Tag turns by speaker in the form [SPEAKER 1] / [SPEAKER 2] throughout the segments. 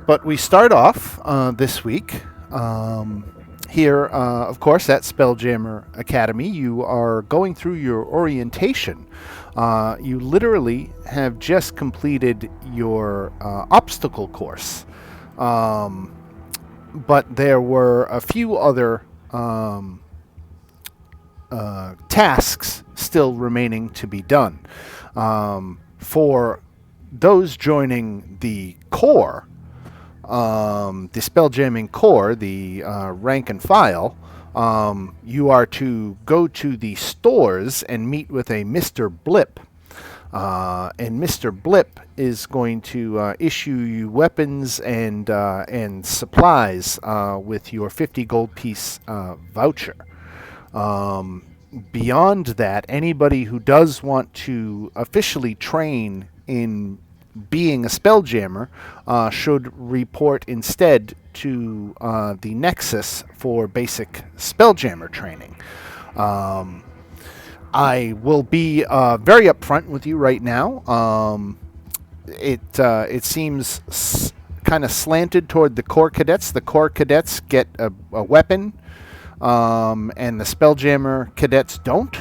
[SPEAKER 1] But we start off this week here, of course, at Spelljammer Academy. You are going through your orientation. You literally have just completed your obstacle course. But there were a few other tasks still remaining to be done. For those joining the core, the Spelljamming core, the rank and file, you are to go to the stores and meet with a Mr. Blip. And Mr. Blip is going to issue you weapons and supplies with your 50 gold piece voucher. Beyond that, anybody who does want to officially train in being a Spelljammer should report instead to the Nexus for basic Spelljammer training. I will be very upfront with you right now. It seems kind of slanted toward the core cadets. The core cadets get a weapon, and the Spelljammer cadets don't.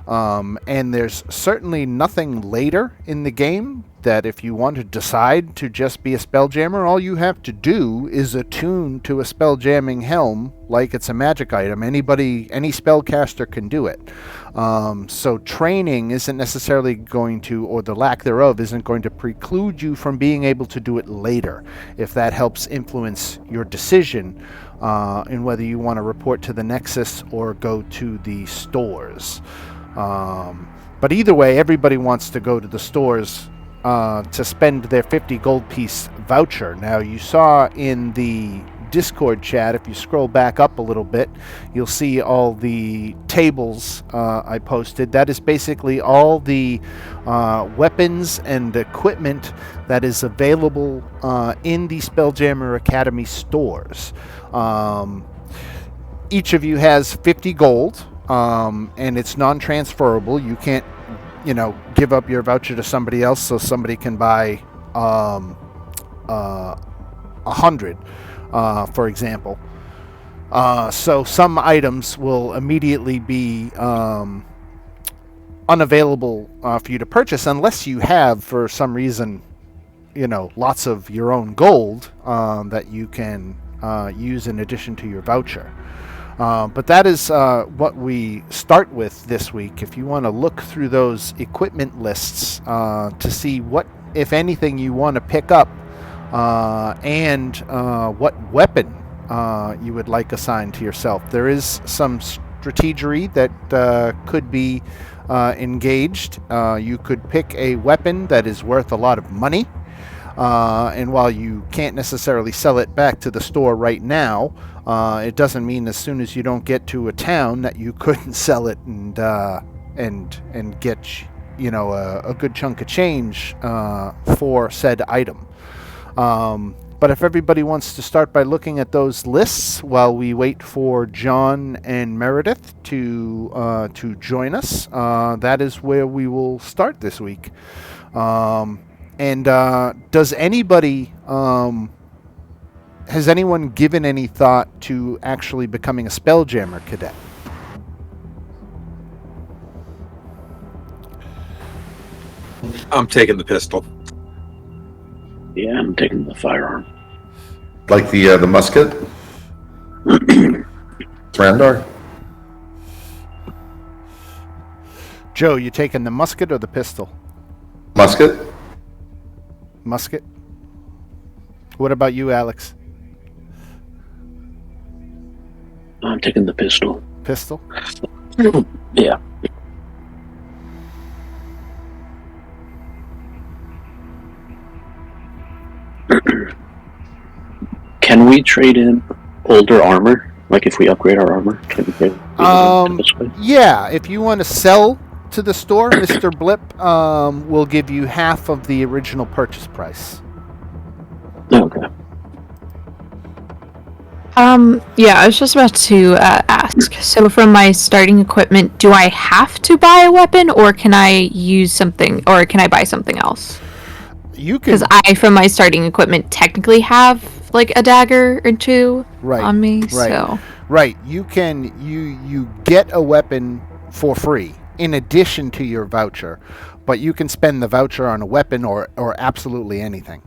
[SPEAKER 1] And there's certainly nothing later in the game that if you want to decide to just be a Spelljammer, all you have to do is attune to a Spelljamming helm like it's a magic item. Any spellcaster can do it. So training isn't necessarily going to, or the lack thereof, isn't going to preclude you from being able to do it later, if that helps influence your decision in whether you want to report to the Nexus or go to the stores. But either way, everybody wants to go to the stores to spend their 50 gold piece voucher. Now, you saw in the Discord chat, if you scroll back up a little bit, you'll see all the tables I posted. That is basically all the weapons and equipment that is available in the Spelljammer Academy stores. Each of you has 50 gold. And it's non-transferable. You can't, give up your voucher to somebody else so somebody can buy 100, for example. So some items will immediately be unavailable for you to purchase unless you have, for some reason, lots of your own gold that you can use in addition to your voucher. But that is what we start with this week. If you want to look through those equipment lists to see what, if anything, you want to pick up and what weapon you would like assigned to yourself. There is some strategery that could be engaged. You could pick a weapon that is worth a lot of money. And while you can't necessarily sell it back to the store right now, it doesn't mean as soon as you don't get to a town that you couldn't sell it and get a good chunk of change for said item. But if everybody wants to start by looking at those lists while we wait for John and Meredith to join us, that is where we will start this week. And does anybody, has anyone given any thought to actually becoming a Spelljammer cadet?
[SPEAKER 2] I'm taking the pistol.
[SPEAKER 3] Yeah, I'm taking the firearm.
[SPEAKER 4] Like the musket? Randar?
[SPEAKER 1] Joe, you taking the musket or the pistol?
[SPEAKER 4] Musket?
[SPEAKER 1] Musket. What about you, Alex?
[SPEAKER 3] I'm taking the pistol.
[SPEAKER 1] Pistol?
[SPEAKER 3] Yeah. Can we trade in older armor? Like if we upgrade our armor? Can we trade this way?
[SPEAKER 1] Yeah, if you want to sell to the store, Mr. Blip will give you half of the original purchase price.
[SPEAKER 3] Okay.
[SPEAKER 5] Yeah, I was just about to ask. So from my starting equipment, do I have to buy a weapon, or can I use something, or can I buy something else?
[SPEAKER 1] You can.
[SPEAKER 5] Because I, from my starting equipment, technically have like a dagger or two on me.
[SPEAKER 1] Right.
[SPEAKER 5] So
[SPEAKER 1] Right. You can. You get a weapon for free in addition to your voucher, but you can spend the voucher on a weapon or absolutely anything.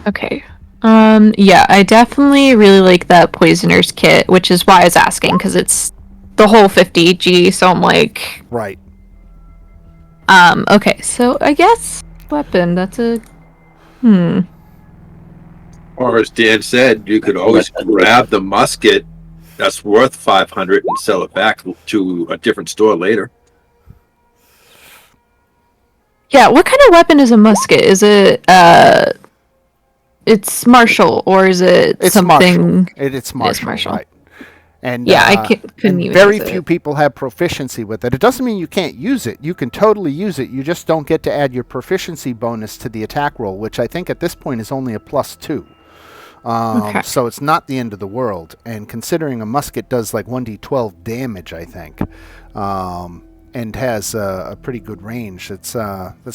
[SPEAKER 5] okay. Yeah, I definitely really like that poisoner's kit, which is why I was asking, because it's the whole 50G, so I'm like,
[SPEAKER 1] Right.
[SPEAKER 5] okay, so I guess weapon, that's a,
[SPEAKER 2] Or as Dan said, you could always grab the musket that's worth 500 and sell it back to a different store later.
[SPEAKER 5] yeah, what kind of weapon is a musket? Is it, it's martial, or is it
[SPEAKER 1] It's
[SPEAKER 5] something?
[SPEAKER 1] martial. It's martial.
[SPEAKER 5] martial.
[SPEAKER 1] Right. And
[SPEAKER 5] Yeah, I couldn't
[SPEAKER 1] and
[SPEAKER 5] even
[SPEAKER 1] very
[SPEAKER 5] use
[SPEAKER 1] few
[SPEAKER 5] it.
[SPEAKER 1] people have proficiency with it. It doesn't mean you can't use it. You can totally use it. You just don't get to add your proficiency bonus to the attack roll, which I think at this point is only a +2.
[SPEAKER 5] Okay.
[SPEAKER 1] So it's not the end of the world. And considering a musket does like 1d12 damage, I think, and has a pretty good range, that's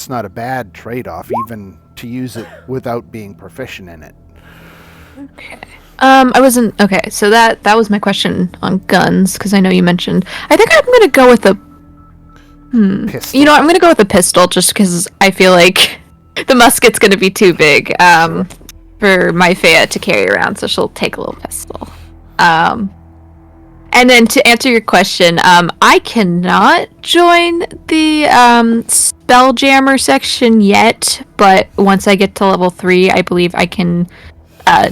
[SPEAKER 1] not a bad trade-off, even to use it without being proficient in it.
[SPEAKER 5] Okay. I wasn't okay. So that was my question on guns, because I know you mentioned. I think I'm gonna go with a.
[SPEAKER 1] Pistol.
[SPEAKER 5] You know, I'm gonna go with a pistol, just because I feel like the musket's gonna be too big for my Faya to carry around, so she'll take a little pistol. And then to answer your question, I cannot join the Spelljammer section yet, but once I get to level 3, I believe I can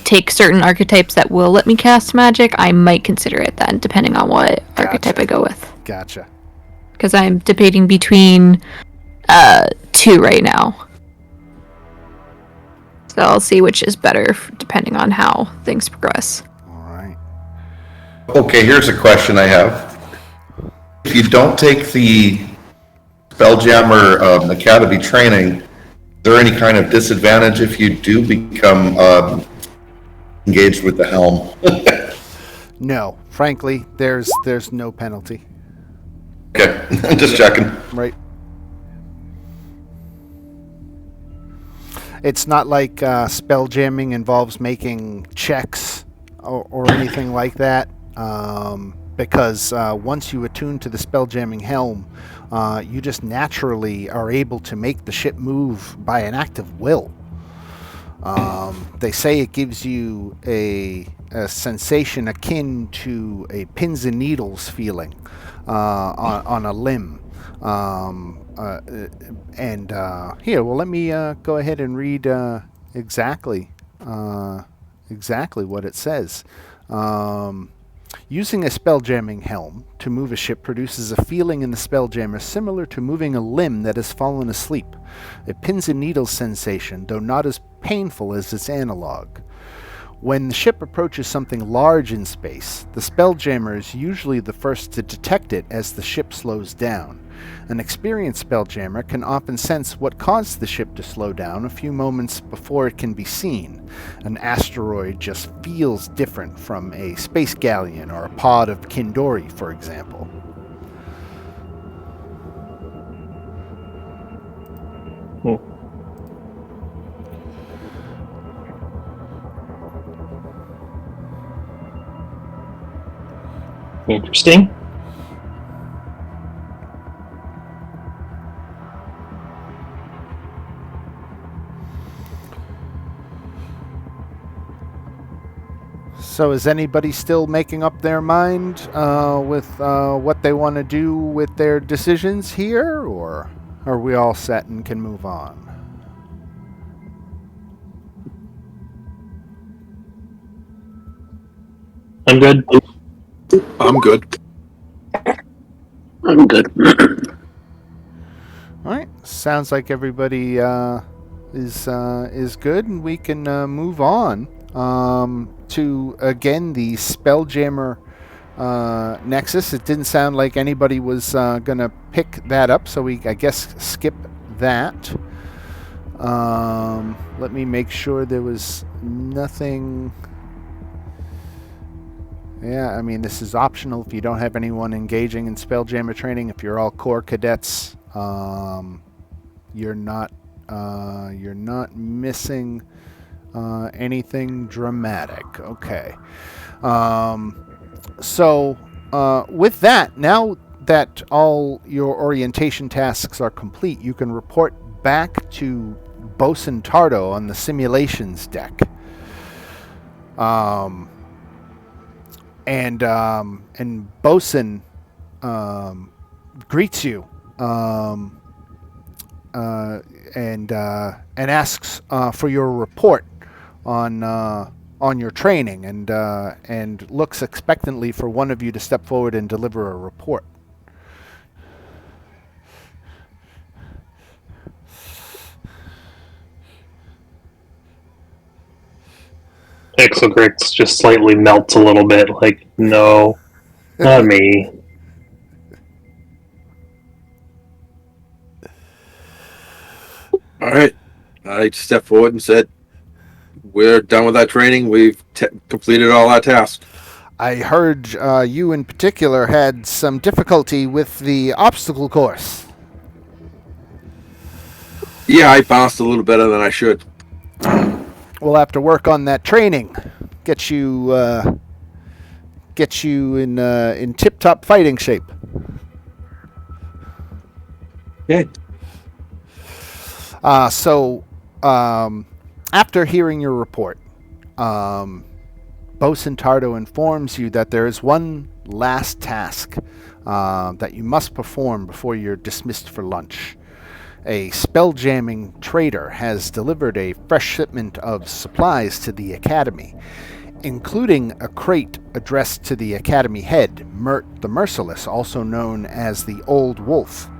[SPEAKER 5] take certain archetypes that will let me cast magic. I might consider it then, depending on what archetype I go with.
[SPEAKER 1] Gotcha.
[SPEAKER 5] Because I'm debating between 2 right now. So I'll see which is better, depending on how things progress.
[SPEAKER 1] All right.
[SPEAKER 4] Okay, here's a question I have. If you don't take the Spelljammer Academy training, is there any kind of disadvantage if you do become engaged with the helm?
[SPEAKER 1] No, frankly, there's no penalty.
[SPEAKER 4] Okay, just checking.
[SPEAKER 1] Right. It's not like spell jamming involves making checks or anything like that, because once you attune to the spell jamming helm, you just naturally are able to make the ship move by an act of will. They say it gives you a sensation akin to a pins and needles feeling on a limb. Here, well, let me go ahead and read exactly what it says. Using a spelljamming helm to move a ship produces a feeling in the spelljammer similar to moving a limb that has fallen asleep. A pins and needles sensation, though not as painful as its analog. When the ship approaches something large in space, the spelljammer is usually the first to detect it as the ship slows down. An experienced spelljammer can often sense what caused the ship to slow down a few moments before it can be seen. An asteroid just feels different from a space galleon or a pod of Kindori, for example.
[SPEAKER 6] Interesting.
[SPEAKER 1] So is anybody still making up their mind with what they want to do with their decisions here, or are we all set and can move on?
[SPEAKER 6] I'm good.
[SPEAKER 2] I'm good.
[SPEAKER 3] I'm good.
[SPEAKER 1] All right. Sounds like everybody is good, and we can move on to again the Spelljammer Nexus. It didn't sound like anybody was gonna pick that up, so I guess skip that. Let me make sure there was nothing. Yeah, I mean, this is optional if you don't have anyone engaging in Spelljammer training. If you're all core cadets, you're not You're not missing anything dramatic. Okay. So with that, now that all your orientation tasks are complete, you can report back to Bosun Tardo on the simulations deck. And Bosun greets you and asks for your report on your training, and looks expectantly for one of you to step forward and deliver a report.
[SPEAKER 6] Exocrix just slightly melts a little bit, like, no, not me.
[SPEAKER 2] All right. I stepped forward and said, we're done with our training. We've completed all our tasks.
[SPEAKER 1] I heard you in particular had some difficulty with the obstacle course.
[SPEAKER 2] Yeah, I bounced a little better than I should.
[SPEAKER 1] We'll have to work on that training. Get you in tip-top fighting shape.
[SPEAKER 2] Okay.
[SPEAKER 1] So after hearing your report, Bosun Tardo informs you that there is one last task that you must perform before you're dismissed for lunch. A spelljamming trader has delivered a fresh shipment of supplies to the Academy, including a crate addressed to the Academy head, Mert the Merciless, also known as the Old Wolf.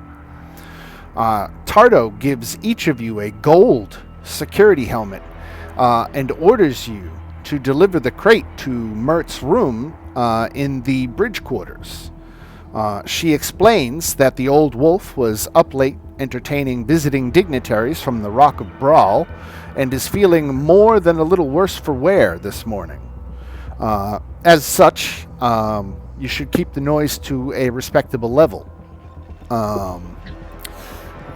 [SPEAKER 1] Tardo gives each of you a gold security helmet and orders you to deliver the crate to Mert's room in the bridge quarters. She explains that the Old Wolf was up late entertaining visiting dignitaries from the Rock of Brawl and is feeling more than a little worse for wear this morning. As such, you should keep the noise to a respectable level.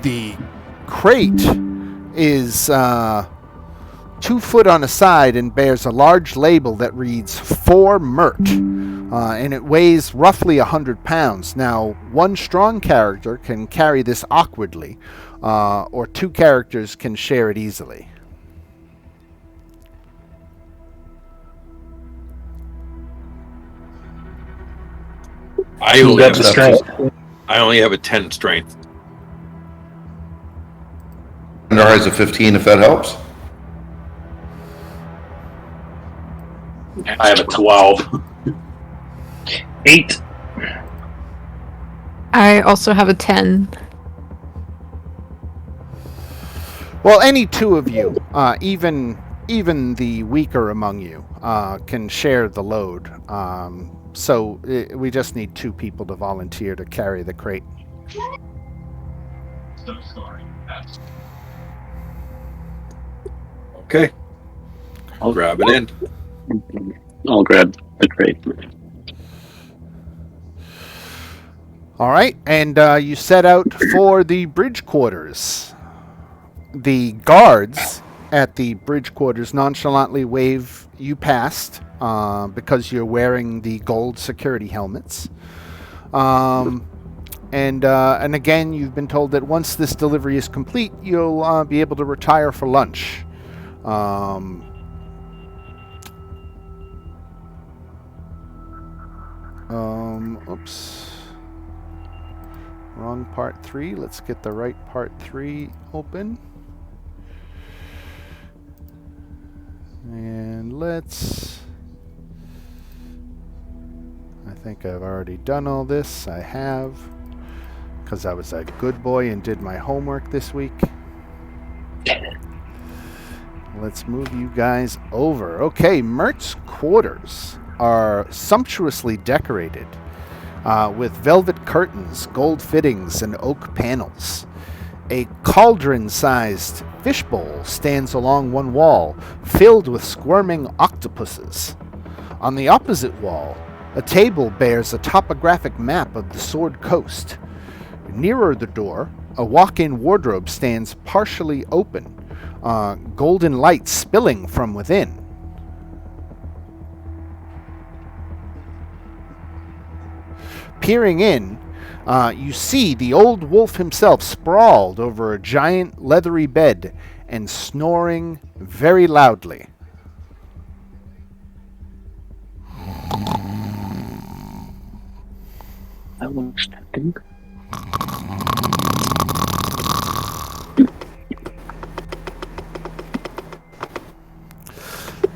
[SPEAKER 1] The crate is 2 foot on a side and bears a large label that reads "For Mert," and it weighs roughly 100 pounds. Now, one strong character can carry this awkwardly, or 2 characters can share it easily.
[SPEAKER 2] I only have a 10 strength.
[SPEAKER 4] And ours has a 15, if that helps.
[SPEAKER 7] I have a 12.
[SPEAKER 6] 8.
[SPEAKER 5] I also have a 10.
[SPEAKER 1] Well, any 2 of you, even the weaker among you, can share the load. So we just need 2 people to volunteer to carry the crate.
[SPEAKER 7] So sorry.
[SPEAKER 2] Okay. I'll grab it in.
[SPEAKER 3] I'll grab the crate.
[SPEAKER 1] All right, and you set out for the bridge quarters. The guards at the bridge quarters nonchalantly wave you past because you're wearing the gold security helmets. And again, you've been told that once this delivery is complete, you'll be able to retire for lunch. Oops. Wrong part 3. Let's get the right part 3 open. And let's... I think I've already done all this. I have. Because I was a good boy and did my homework this week. Let's move you guys over. Okay, Mert's quarters are sumptuously decorated with velvet curtains, gold fittings, and oak panels. A cauldron-sized fishbowl stands along one wall, filled with squirming octopuses. On the opposite wall, a table bears a topographic map of the Sword Coast. Nearer the door, A walk-in wardrobe stands partially open, golden light spilling from within. Peering in, you see the old wolf himself sprawled over a giant leathery bed and snoring very loudly.
[SPEAKER 3] That looks tempting.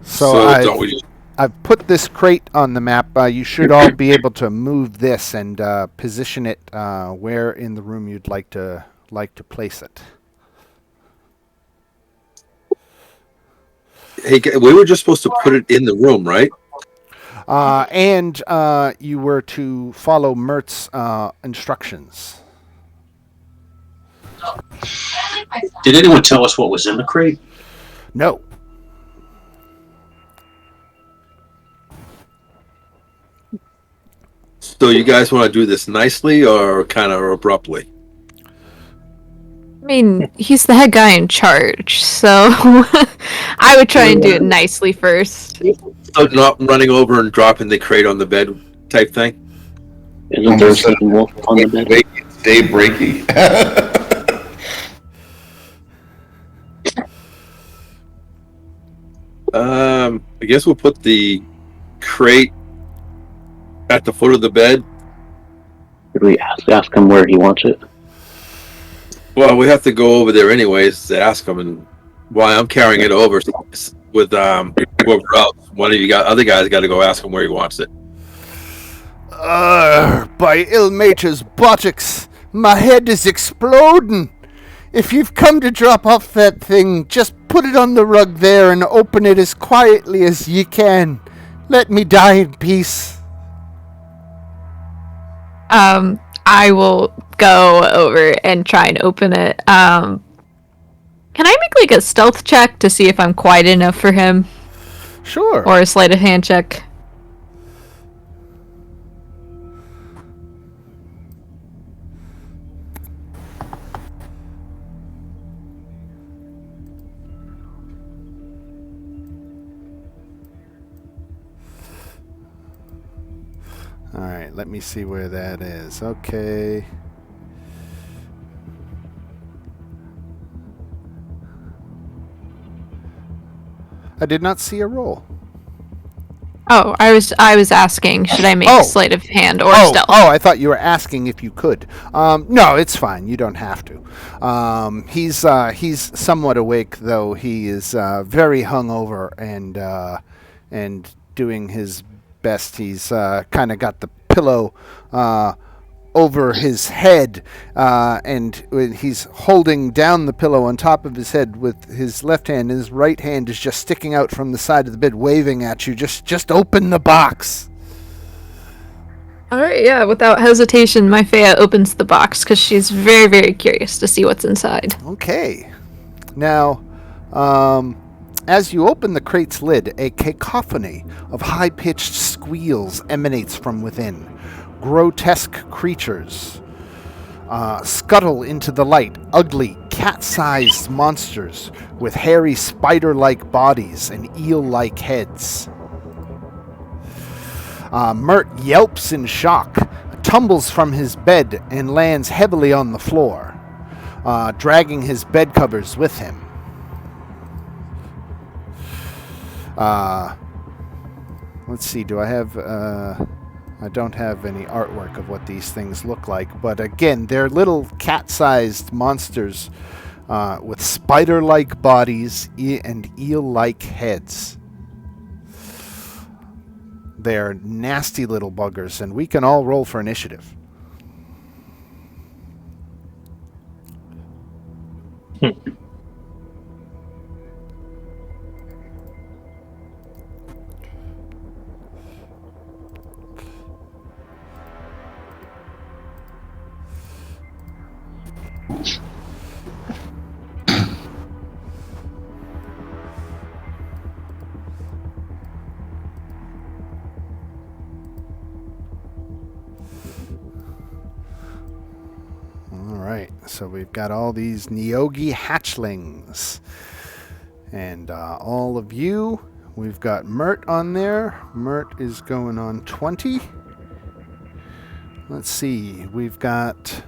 [SPEAKER 1] So
[SPEAKER 2] don't we just
[SPEAKER 1] I've put this crate on the map. You should all be able to move this and position it where in the room you'd like to place it.
[SPEAKER 2] Hey, we were just supposed to put it in the room, right?
[SPEAKER 1] And you were to follow Mert's instructions.
[SPEAKER 7] Did anyone tell us what was in the crate?
[SPEAKER 1] No.
[SPEAKER 2] So you guys want to do this nicely or kind of abruptly?
[SPEAKER 5] I mean, he's the head guy in charge, so I would try and do it nicely first.
[SPEAKER 2] So not running over and dropping the crate on the bed type thing?
[SPEAKER 3] Isn't there a second wolf on the bed?
[SPEAKER 4] Stay breaky.
[SPEAKER 2] I guess we'll put the crate at the foot of the bed.
[SPEAKER 3] Did we ask him where he wants it?
[SPEAKER 2] Well, we have to go over there anyways to ask him, and while I'm carrying it over with whoever else, one of you other guys got to go ask him where he wants it.
[SPEAKER 1] By Ilmater's buttocks, my head is exploding. If you've come to drop off that thing, just put it on the rug there and open it as quietly as ye can. Let me die in peace.
[SPEAKER 5] I will go over and try and open it. Can I make like a stealth check to see if I'm quiet enough for him?
[SPEAKER 1] Sure.
[SPEAKER 5] Or a sleight of hand check?
[SPEAKER 1] All right, let me see where that is. Okay. I did not see a roll.
[SPEAKER 5] Oh, I was asking, should I make sleight of hand or stealth?
[SPEAKER 1] Oh, I thought you were asking if you could. No, it's fine. You don't have to. He's somewhat awake, though. He is very hungover and doing his best. He's kind of got the pillow over his head, and he's holding down the pillow on top of his head with his left hand, and his right hand is just sticking out from the side of the bed, waving at you. Just open the box.
[SPEAKER 5] All right, yeah. Without hesitation, my Fea opens the box because she's very, very curious to see what's inside.
[SPEAKER 1] Okay. Now, as you open the crate's lid, a cacophony of high-pitched squeals emanates from within. Grotesque creatures scuttle into the light, ugly, cat-sized monsters with hairy spider-like bodies and eel-like heads. Mert yelps in shock, tumbles from his bed, and lands heavily on the floor, dragging his bed covers with him. Let's see, do I have... I don't have any artwork of what these things look like, but again, they're little cat-sized monsters with spider-like bodies and eel-like heads. They're nasty little buggers, and we can all roll for initiative. All right, So we've got all these Neogi hatchlings. And all of you, we've got Mert on there. Mert is going on 20. Let's see, we've got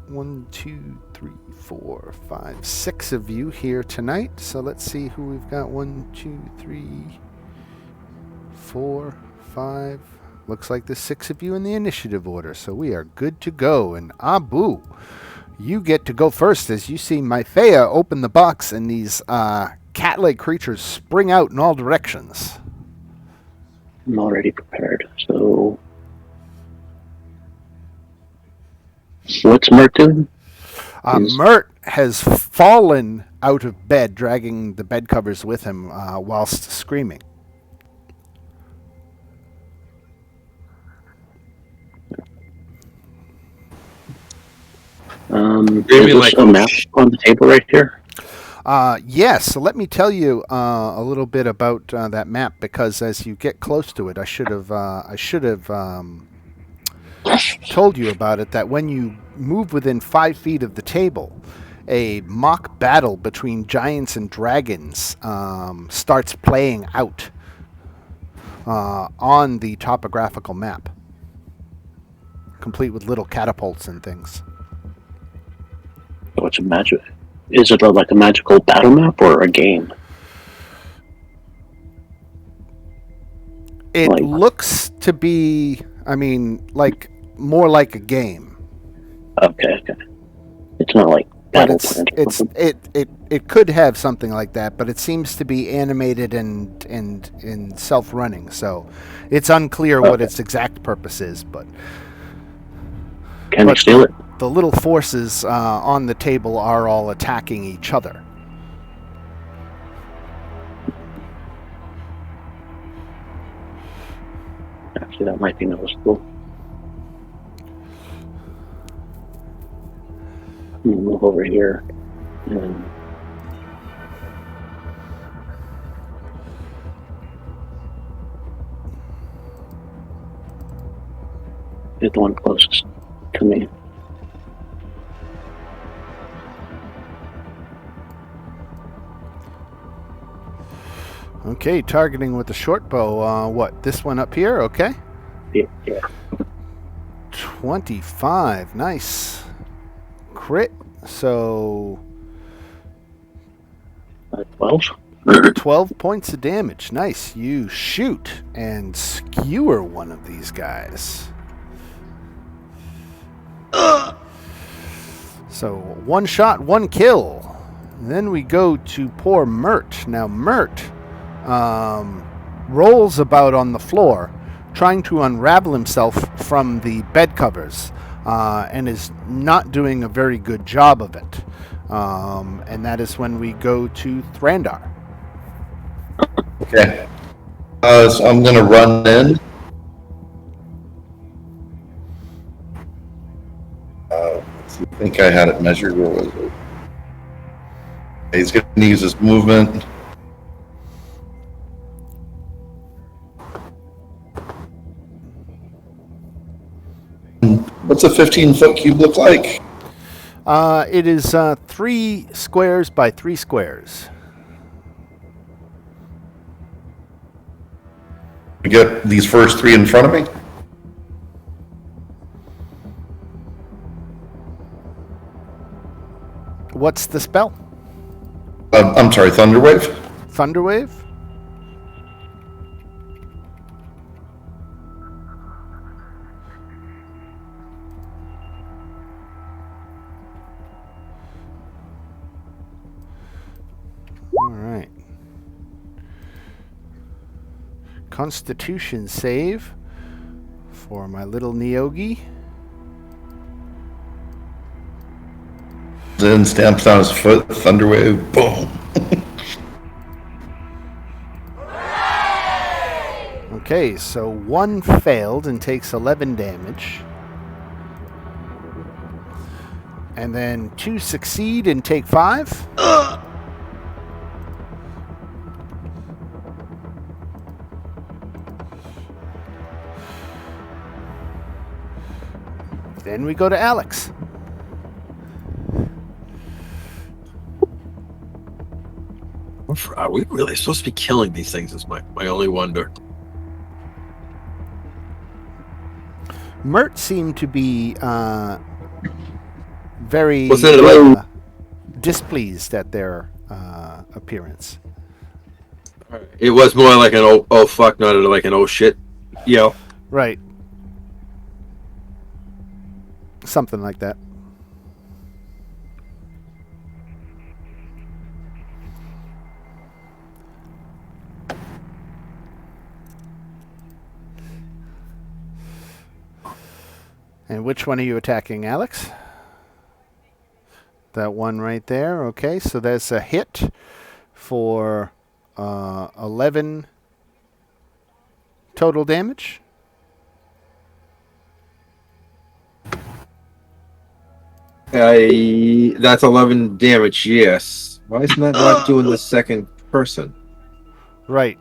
[SPEAKER 1] 1, 2, 3, 4, 5, 6 of you here tonight. So let's see who we've got. 1, 2, 3, 4, 5. Looks like there's 6 of you in the initiative order. So we are good to go. And Abu, you get to go first as you see Myphea open the box and these cat-like creatures spring out in all directions.
[SPEAKER 3] I'm already prepared. So, what's Mert doing?
[SPEAKER 1] Mert has fallen out of bed, dragging the bed covers with him whilst screaming.
[SPEAKER 3] Is this a map on the table right here?
[SPEAKER 1] Yes, so let me tell you a little bit about that map, because as you get close to it, I should have told you about it, that when you move within 5 feet of the table, a mock battle between giants and dragons starts playing out on the topographical map, complete with little catapults and things.
[SPEAKER 3] Oh, it's a magic. Is it like a magical battle map or a game?
[SPEAKER 1] It looks to be, like more like a game.
[SPEAKER 3] Okay. It's not like battle plan.
[SPEAKER 1] It could have something like that, but it seems to be animated and self-running, so it's unclear what its exact purpose is. But
[SPEAKER 3] can we steal it?
[SPEAKER 1] The little forces on the table are all attacking each other.
[SPEAKER 3] Actually, that might be noticeable. Move over here and hit the one closest to me.
[SPEAKER 1] Okay, targeting with the short bow. What? This one up here? Okay.
[SPEAKER 3] Yeah.
[SPEAKER 1] 25. Nice. Crit. So
[SPEAKER 3] 12.
[SPEAKER 1] 12 points of damage. Nice. You shoot and skewer one of these guys. So 1 shot, 1 kill. Then we go to poor Mert. Now Mert rolls about on the floor, trying to unravel himself from the bed covers, and is not doing a very good job of it. And that is when we go to Thrandar.
[SPEAKER 4] Okay. So I'm going to run in. I think I had it measured. Where was it? He's going to use his movement. What's a 15-foot cube look like?
[SPEAKER 1] It is 3 squares by 3 squares.
[SPEAKER 4] We get these first 3 in front of me.
[SPEAKER 1] What's the spell?
[SPEAKER 4] I'm sorry, Thunderwave.
[SPEAKER 1] Thunderwave? Alright. Constitution save for my little Neogi.
[SPEAKER 4] Then stamps down his foot, Thunderwave, boom.
[SPEAKER 1] Okay, so 1 failed and takes 11 damage. And then 2 succeed and take 5. Then we go to Alex.
[SPEAKER 2] Are we really supposed to be killing these things? Is my only wonder.
[SPEAKER 1] Mert seemed to be very
[SPEAKER 2] Was it like-
[SPEAKER 1] displeased at their appearance.
[SPEAKER 2] It was more like an oh fuck, not like an oh shit yell.
[SPEAKER 1] Right. Something like that. And which one are you attacking, Alex? That one right there. Okay, so that's a hit for 11 total damage.
[SPEAKER 2] That's 11 damage. Yes. Why isn't that not doing the second person?
[SPEAKER 1] Right.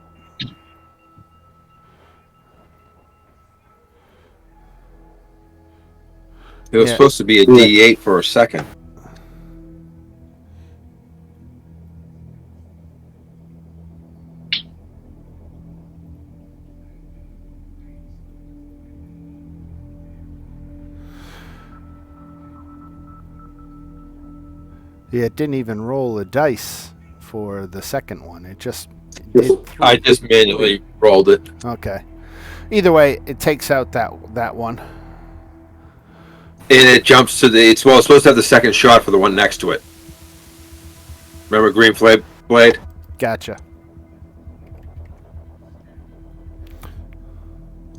[SPEAKER 2] It was
[SPEAKER 1] Yeah.
[SPEAKER 2] supposed to be a D8 for a second.
[SPEAKER 1] Yeah, it didn't even roll a dice for the second one. It just did three.
[SPEAKER 2] I just manually rolled it.
[SPEAKER 1] Okay. Either way, it takes out that one.
[SPEAKER 2] And it jumps to it's supposed to have the second shot for the one next to it. Remember Green Blade?
[SPEAKER 1] Gotcha.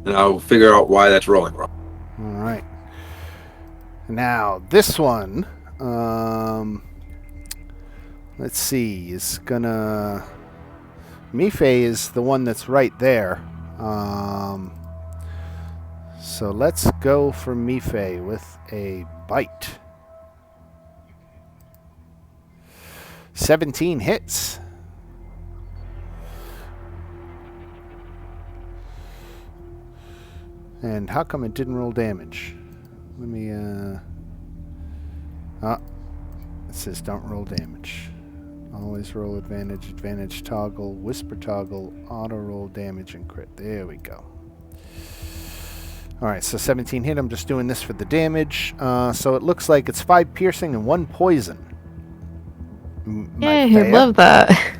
[SPEAKER 2] And I'll figure out why that's rolling wrong.
[SPEAKER 1] All right. Now this one, let's see, is gonna. Mife is the one that's right there. So let's go for Mife with a bite. 17 hits. And how come it didn't roll damage? Let me, it says don't roll damage. Always roll advantage toggle, whisper toggle, auto roll damage, and crit. There we go. Alright, so 17 hit. I'm just doing this for the damage. So it looks like it's 5 piercing and 1 poison.
[SPEAKER 5] Yay, I love that.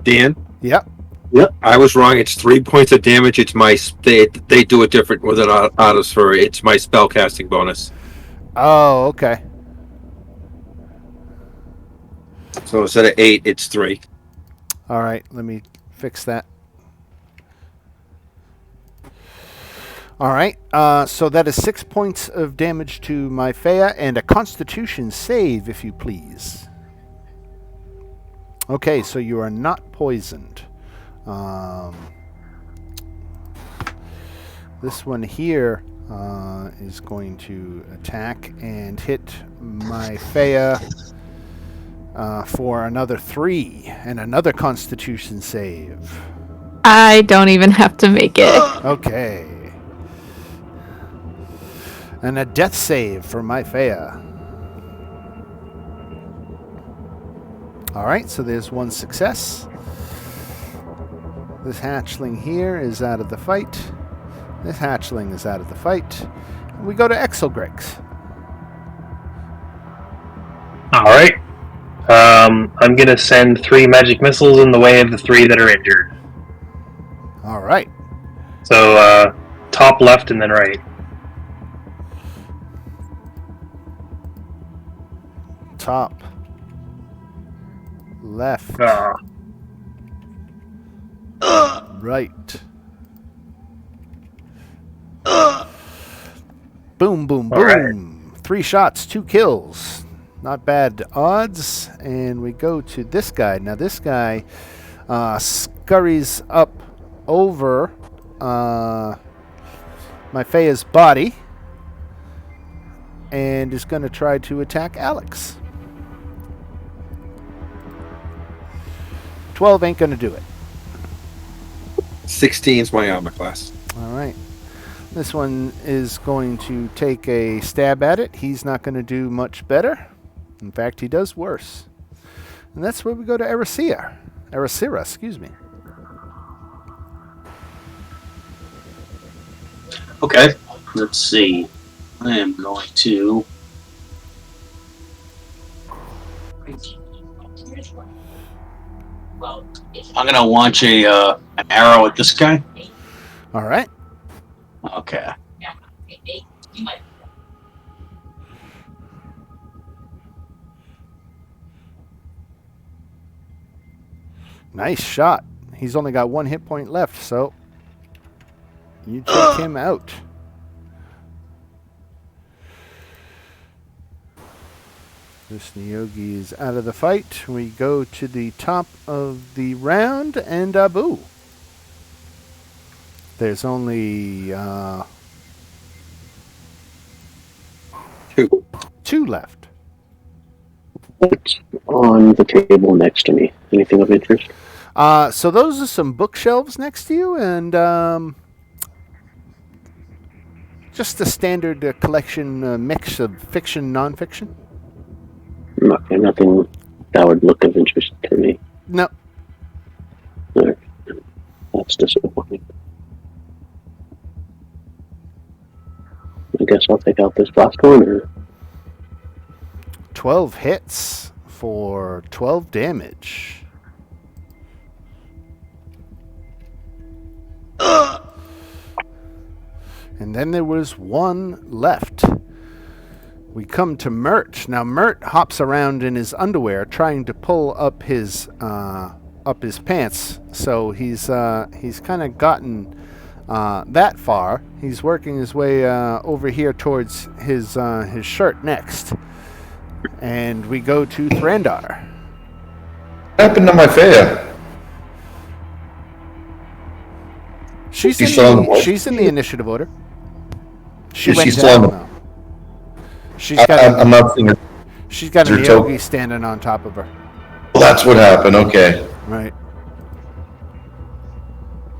[SPEAKER 2] Dan?
[SPEAKER 1] Yep.
[SPEAKER 2] I was wrong. It's 3 points of damage. It's my they do it different with an autos for it's my spell casting bonus.
[SPEAKER 1] Oh, okay.
[SPEAKER 2] So instead of 8, it's 3.
[SPEAKER 1] Alright, let me fix that. Alright, so that is 6 points of damage to my Fea and a Constitution save, if you please. Okay, so you are not poisoned. This one here is going to attack and hit my Fea for another 3 and another Constitution save.
[SPEAKER 5] I don't even have to make it.
[SPEAKER 1] Okay. And a death save for my Fea. Alright, so there's 1 success. This hatchling here is out of the fight. This hatchling is out of the fight. And we go to Exelgrix.
[SPEAKER 6] Alright. I'm gonna send 3 magic missiles in the way of the 3 that are injured.
[SPEAKER 1] Alright.
[SPEAKER 6] So, top left and then right.
[SPEAKER 1] Top. Left. Right. Boom, boom, boom.
[SPEAKER 6] Alright.
[SPEAKER 1] 3 shots, 2 kills. Not bad odds. And we go to this guy. Now this guy scurries up over my Fea's body and is going to try to attack Alex. 12 ain't going to do it.
[SPEAKER 2] 16 is my armor class.
[SPEAKER 1] All right. This one is going to take a stab at it. He's not going to do much better. In fact, he does worse. And that's where we go to Ericira, excuse me.
[SPEAKER 7] Okay, let's see. I am going to. I'm gonna launch an arrow at this guy.
[SPEAKER 1] All right.
[SPEAKER 7] Okay.
[SPEAKER 1] Nice shot. He's only got 1 hit point left, so you take him out. This Neogi is out of the fight. We go to the top of the round, and Abu. There's only 2 left.
[SPEAKER 3] What's on the table next to me? Anything of interest?
[SPEAKER 1] So those are some bookshelves next to you, and just a standard collection mix of fiction, nonfiction.
[SPEAKER 3] Okay, nothing that would look of interest to me.
[SPEAKER 1] No.
[SPEAKER 3] Alright. That's disappointing. I guess I'll take out this last one, or
[SPEAKER 1] 12 hits for 12 damage. And then there was 1 left. We come to Mert. Now Mert hops around in his underwear trying to pull up his pants. So he's kind of gotten that far. He's working his way over here towards his shirt next. And we go to Thrandar.
[SPEAKER 4] What happened to my Faya?
[SPEAKER 1] She's in the initiative order. She
[SPEAKER 4] Is
[SPEAKER 1] went
[SPEAKER 4] she still on
[SPEAKER 1] down
[SPEAKER 4] the-
[SPEAKER 1] now. She's got
[SPEAKER 4] I'm not seeing her.
[SPEAKER 1] she's got a
[SPEAKER 4] her toe-
[SPEAKER 1] Neogi standing on top of her.
[SPEAKER 4] Well, that's what happened. Okay.
[SPEAKER 1] Right.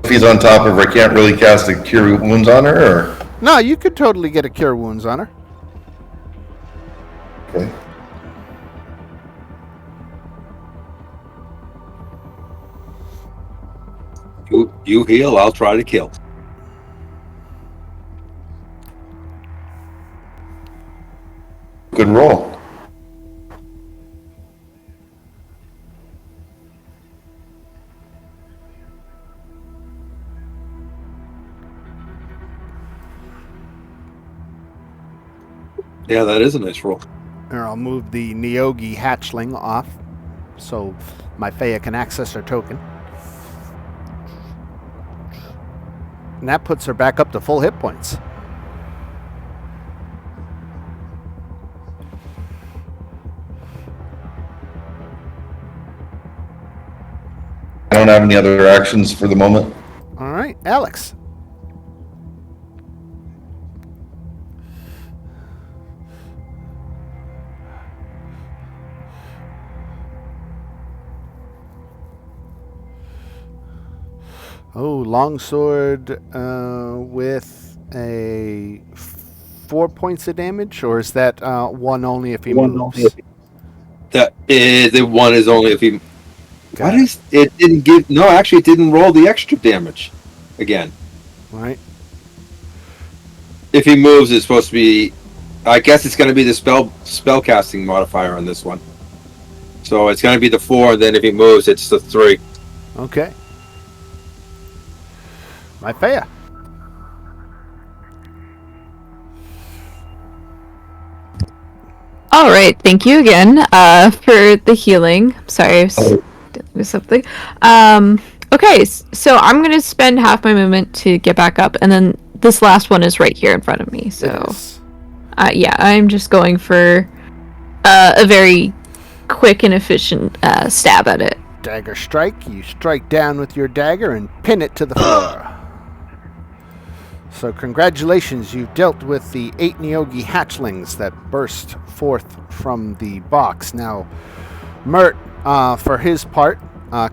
[SPEAKER 4] If he's on top of her, I can't really cast a Cure Wounds on her, or?
[SPEAKER 1] No, you could totally get a Cure Wounds on her.
[SPEAKER 4] Okay.
[SPEAKER 2] You heal, I'll try to kill.
[SPEAKER 4] Good roll.
[SPEAKER 2] Yeah, that is a nice roll.
[SPEAKER 1] Here, I'll move the Neogi hatchling off so my Faya can access her token. And that puts her back up to full hit points.
[SPEAKER 4] I don't have any other actions for the moment.
[SPEAKER 1] All right, Alex. Oh, longsword with a 4 points of damage, or is that 1 only if he moves?
[SPEAKER 2] That is, the 1 is only if he.
[SPEAKER 1] Got
[SPEAKER 2] What is it? Didn't give. No, actually, it didn't roll the extra damage again.
[SPEAKER 1] Right.
[SPEAKER 2] If he moves, it's supposed to be. I guess it's going to be the spell casting modifier on this one. So it's going to be the 4, and then if he moves, it's the 3.
[SPEAKER 1] Okay. My Faya.
[SPEAKER 5] All right, thank you again for the healing. Sorry, I was dealing with something. Okay, so I'm gonna spend half my movement to get back up, and then this last one is right here in front of me. So,
[SPEAKER 1] Yes.
[SPEAKER 5] yeah, I'm just going for a very quick and efficient stab at it.
[SPEAKER 1] Dagger strike. You strike down with your dagger and pin it to the floor. So congratulations, you've dealt with the 8 Neogi hatchlings that burst forth from the box. Now, Mert, for his part,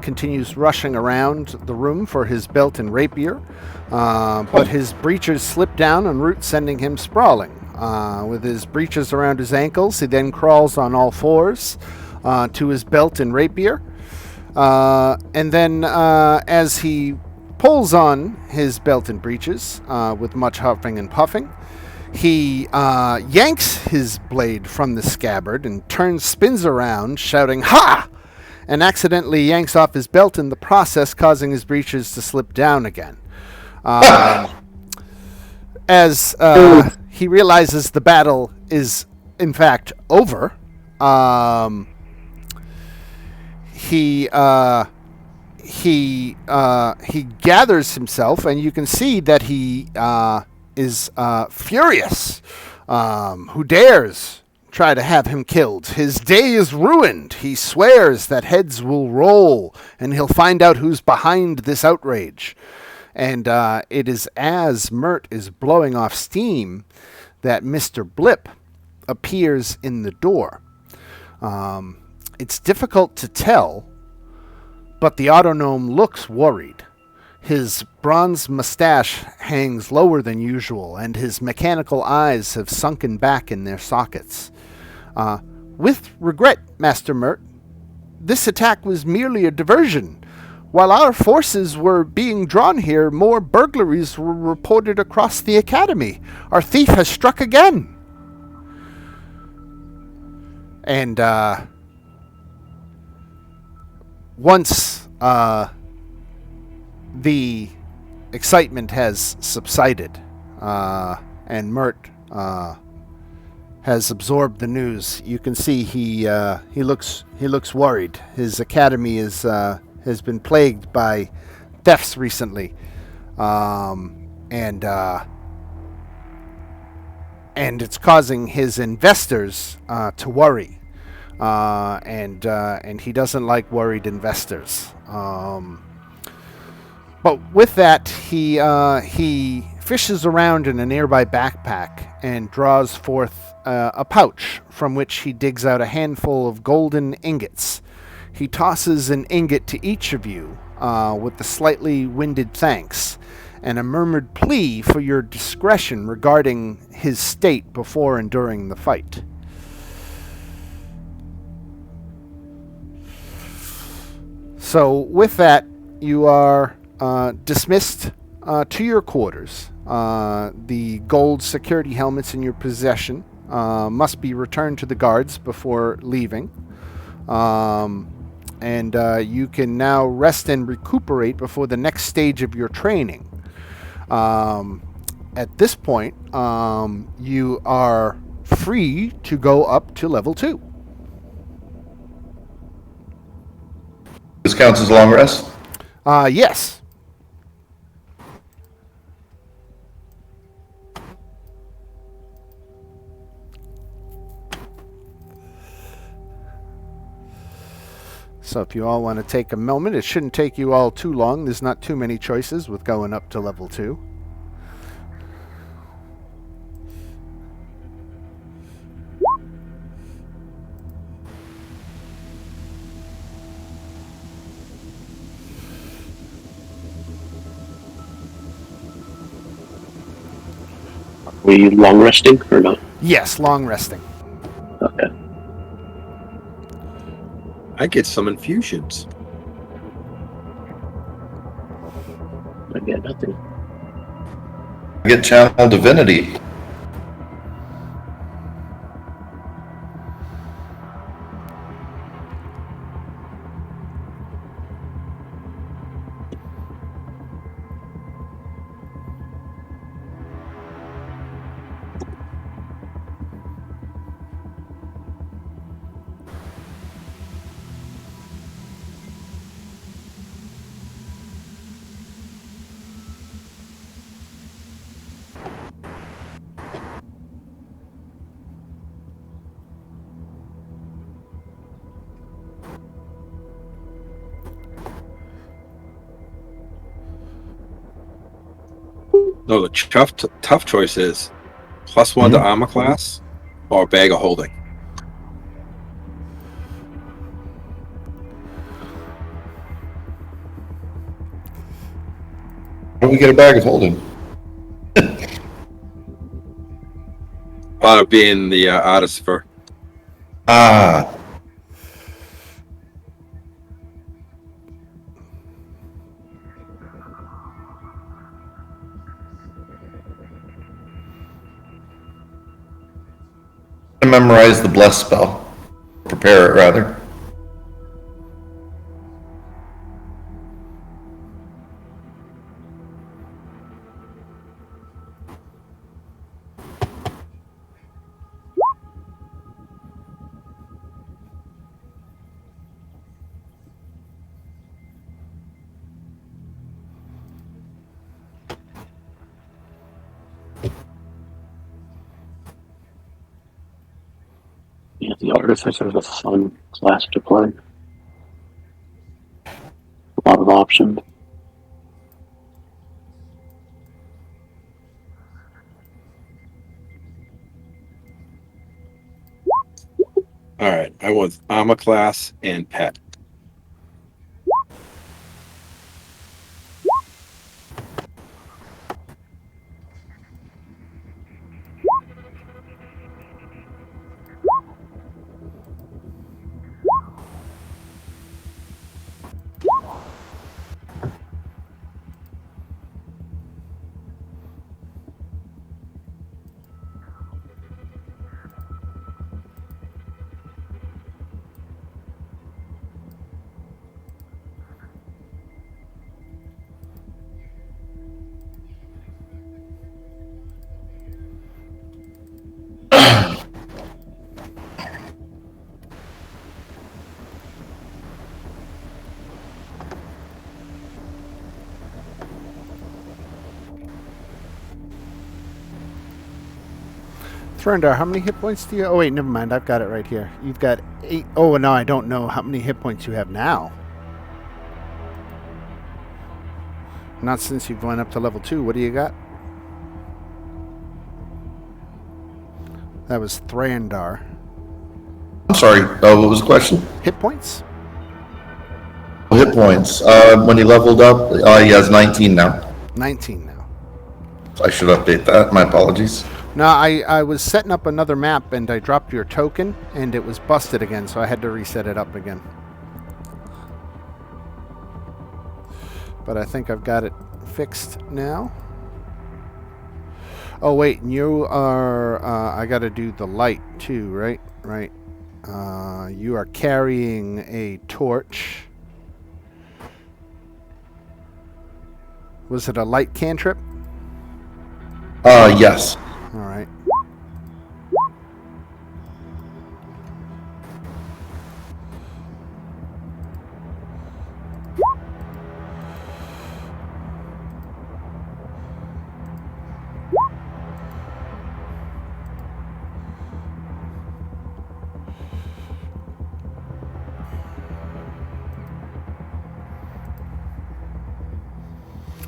[SPEAKER 1] continues rushing around the room for his belt and rapier, but his breeches slip down en route, sending him sprawling. With his breeches around his ankles, he then crawls on all fours to his belt and rapier. And then as he pulls on his belt and breeches with much huffing and puffing, he yanks his blade from the scabbard and spins around, shouting, "Ha!" and accidentally yanks off his belt in the process, causing his breeches to slip down again. As he realizes the battle is, in fact, over, he gathers himself, and you can see that he is furious. Who dares try to have him killed? His day is ruined. He swears that heads will roll, and he'll find out who's behind this outrage. And it is as Mert is blowing off steam that Mr. Blip appears in the door. It's difficult to tell, but the Autognome looks worried. His bronze mustache hangs lower than usual, and his mechanical eyes have sunken back in their sockets. With regret, Master Mert, this attack was merely a diversion. While our forces were being drawn here, more burglaries were reported across the academy. Our thief has struck again. And once the excitement has subsided and Mert has absorbed the news, you can see he looks worried. His academy has been plagued by thefts recently, and it's causing his investors to worry, and he doesn't like worried investors. But with that, he fishes around in a nearby backpack and draws forth a pouch from which he digs out a handful of golden ingots. He tosses an ingot to each of you with the slightly winded thanks and a murmured plea for your discretion regarding his state before and during the fight. So with that, you are dismissed to your quarters. The gold security helmets in your possession must be returned to the guards before leaving. And you can now rest and recuperate before the next stage of your training. At this point, you are free to go up to level 2.
[SPEAKER 4] This counts as a long rest?
[SPEAKER 1] Yes. So if you all want to take a moment, it shouldn't take you all too long. There's not too many choices with going up to level 2.
[SPEAKER 3] Are we long resting or not?
[SPEAKER 1] Yes, long resting.
[SPEAKER 3] Okay.
[SPEAKER 2] I get some infusions.
[SPEAKER 3] I get nothing.
[SPEAKER 4] I get channel divinity.
[SPEAKER 2] No, the tough choice is +1 to armor class or bag of holding.
[SPEAKER 4] How do we get a bag of holding?
[SPEAKER 2] Part of being the artist for.
[SPEAKER 4] Ah, To memorize the bless spell. Prepare it, rather.
[SPEAKER 3] Yeah, the Artificer is a fun class to play. A lot of options.
[SPEAKER 2] All right, I want armor class and pet.
[SPEAKER 1] Threndar, how many hit points do you... Oh, wait, never mind. I've got it right here. You've got 8... Oh, no, I don't know how many hit points you have now. Not since you've gone up to level 2. What do you got? That was Thrandar.
[SPEAKER 4] I'm sorry. What was the question?
[SPEAKER 1] Hit points?
[SPEAKER 4] Hit points. When he leveled up, he has 19 now.
[SPEAKER 1] 19 now.
[SPEAKER 4] I should update that. My apologies.
[SPEAKER 1] No, I was setting up another map and I dropped your token and it was busted again, so I had to reset it up again. But I think I've got it fixed now. Oh wait, and you are, I gotta do the light too, right? Right. You are carrying a torch. Was it a light cantrip?
[SPEAKER 4] Yes.
[SPEAKER 1] All right.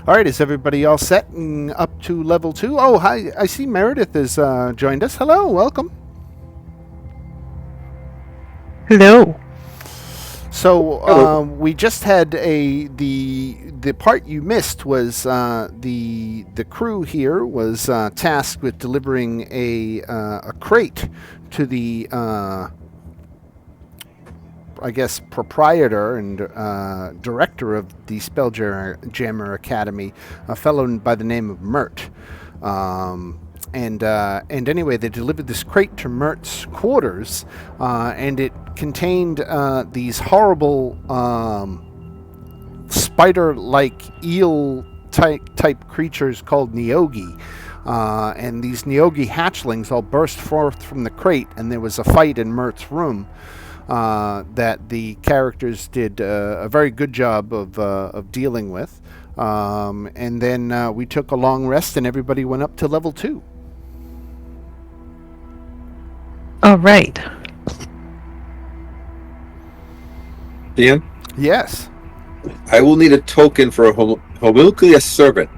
[SPEAKER 1] All right, is everybody all set and up to level 2? Oh, hi, I see Meredith has joined us. Hello, welcome.
[SPEAKER 8] Hello.
[SPEAKER 1] So we just had the part you missed was the crew here was tasked with delivering a crate to the I guess proprietor and director of the Spelljammer Academy, a fellow by the name of Mert. And anyway, they delivered this crate to Mert's quarters, and it contained these horrible spider-like eel-type creatures called Neogi. And these Neogi hatchlings all burst forth from the crate, and there was a fight in Mert's room that the characters did a very good job of dealing with. And then we took a long rest, and everybody went up to level 2.
[SPEAKER 8] All right.
[SPEAKER 2] Dan,
[SPEAKER 1] Yes.
[SPEAKER 2] I will need a token for a homunculus servant.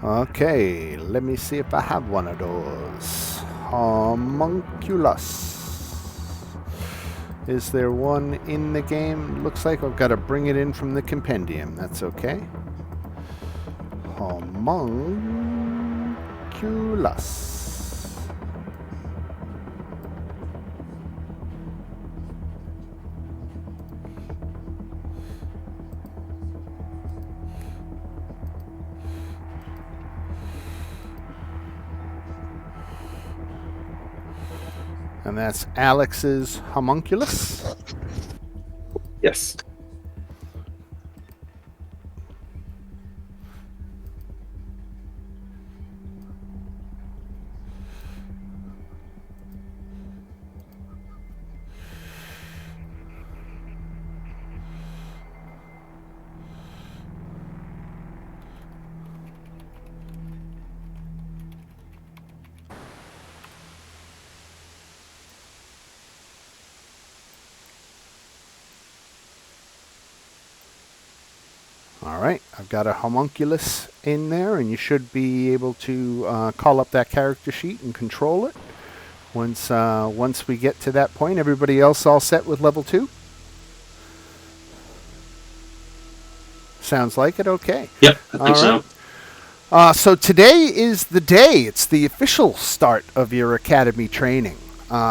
[SPEAKER 1] Okay, let me see if I have one of those. Homunculus. Is there one in the game? Looks like I've got to bring it in from the compendium. That's okay. Homunculus. And that's Alex's homunculus.
[SPEAKER 2] Yes.
[SPEAKER 1] All right, I've got a homunculus in there, and you should be able to call up that character sheet and control it. Once we get to that point, everybody else all set with level 2? Sounds like it. Okay.
[SPEAKER 7] Yep, I think
[SPEAKER 1] All
[SPEAKER 7] so.
[SPEAKER 1] right. So today is the day. It's the official start of your academy training.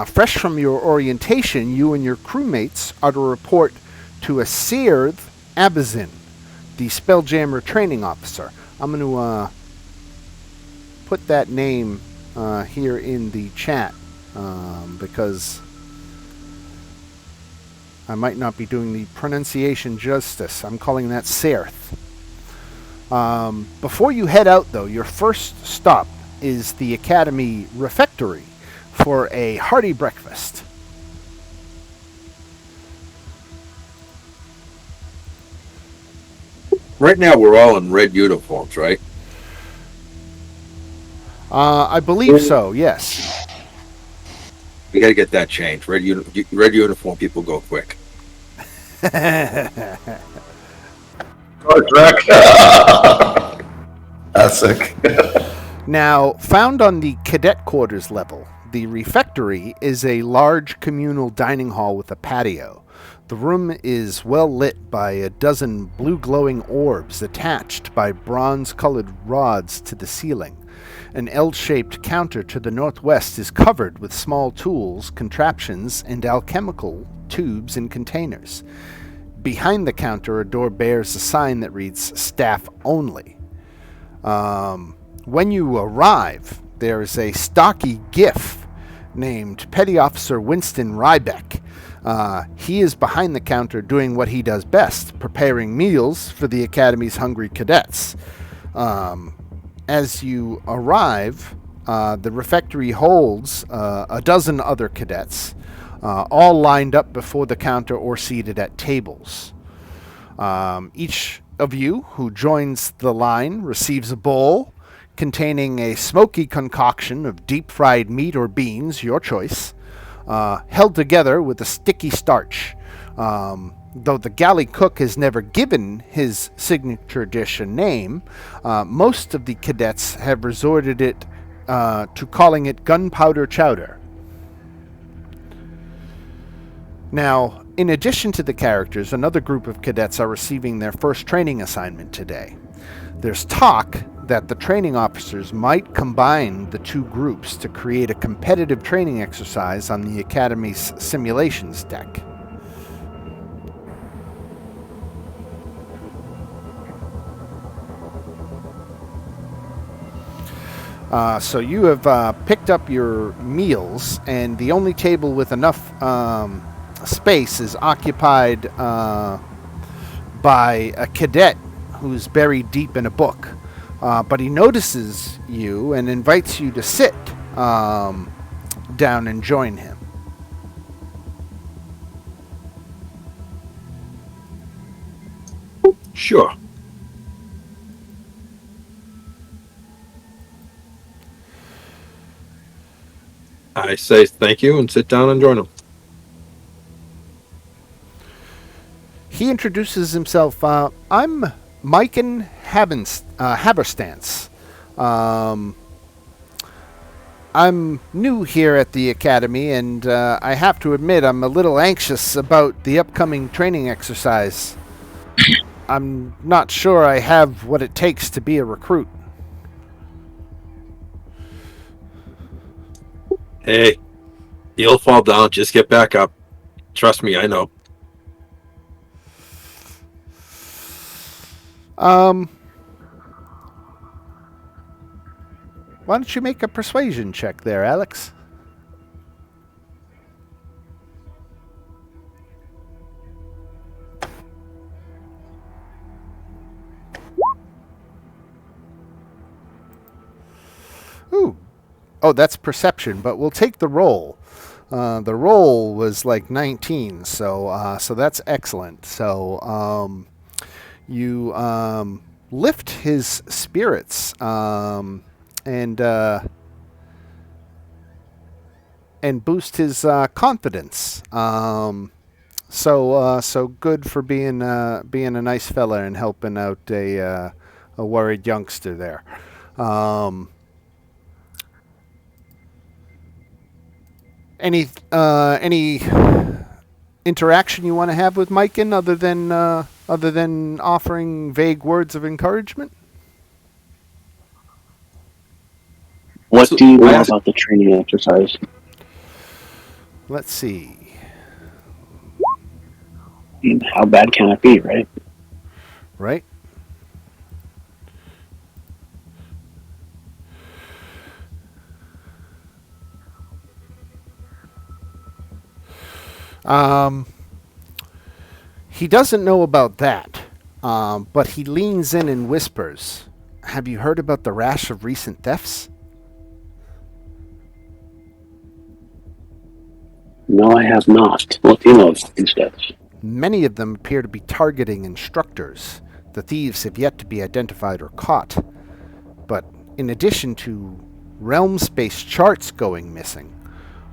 [SPEAKER 1] Fresh from your orientation, you and your crewmates are to report to a Searth Abazin, the Spelljammer training officer. I'm going to put that name here in the chat because I might not be doing the pronunciation justice. I'm calling that Searth. Before you head out, though, your first stop is the Academy refectory for a hearty breakfast.
[SPEAKER 2] Right now, we're all in red uniforms, right?
[SPEAKER 1] I believe so, yes.
[SPEAKER 2] We got to get that changed. Red uniform people go quick.
[SPEAKER 4] Classic.
[SPEAKER 1] Now, found on the cadet quarters level, the refectory is a large communal dining hall with a patio. The room is well lit by a dozen blue glowing orbs attached by bronze-colored rods to the ceiling. An L-shaped counter to the northwest is covered with small tools, contraptions, and alchemical tubes and containers. Behind the counter, a door bears a sign that reads "Staff Only." When you arrive, there is a stocky GIF named Petty Officer Winston Rybeck. He is behind the counter doing what he does best, preparing meals for the Academy's hungry cadets. As you arrive, the refectory holds a dozen other cadets, all lined up before the counter or seated at tables. Each of you who joins the line receives a bowl containing a smoky concoction of deep-fried meat or beans, your choice, held together with a sticky starch. Though the galley cook has never given his signature dish a name, most of the cadets have resorted to calling it gunpowder chowder. Now, in addition to the characters, another group of cadets are receiving their first training assignment today. There's talk that the training officers might combine the two groups to create a competitive training exercise on the Academy's simulations deck. So you have picked up your meals, and the only table with enough space is occupied by a cadet who's buried deep in a book. But he notices you and invites you to sit down and join him.
[SPEAKER 2] Sure. I say thank you and sit down and join him.
[SPEAKER 1] He introduces himself. I'm Mikan Haberstance. I'm new here at the Academy, and I have to admit I'm a little anxious about the upcoming training exercise. I'm not sure I have what it takes to be a recruit.
[SPEAKER 2] Hey, you'll fall down. Just get back up. Trust me, I know.
[SPEAKER 1] Why don't you make a persuasion check there, Alex? Ooh. Oh, that's perception, but we'll take the roll. The roll was like 19, so that's excellent. So you lift his spirits and boost his confidence. So good for being a nice fella and helping out a worried youngster there. Any interaction you want to have with Mikan other than offering vague words of encouragement?
[SPEAKER 3] What
[SPEAKER 2] So
[SPEAKER 3] do you
[SPEAKER 2] I
[SPEAKER 3] know
[SPEAKER 2] asked-
[SPEAKER 3] about the training exercise?
[SPEAKER 1] Let's see.
[SPEAKER 3] And how bad can it be, right?
[SPEAKER 1] Right? He doesn't know about that, but he leans in and whispers, "Have you heard about the rash of recent thefts?"
[SPEAKER 3] No, I have not. What do you know of these steps?
[SPEAKER 1] Many of them appear to be targeting instructors. The thieves have yet to be identified or caught. But in addition to realm space charts going missing,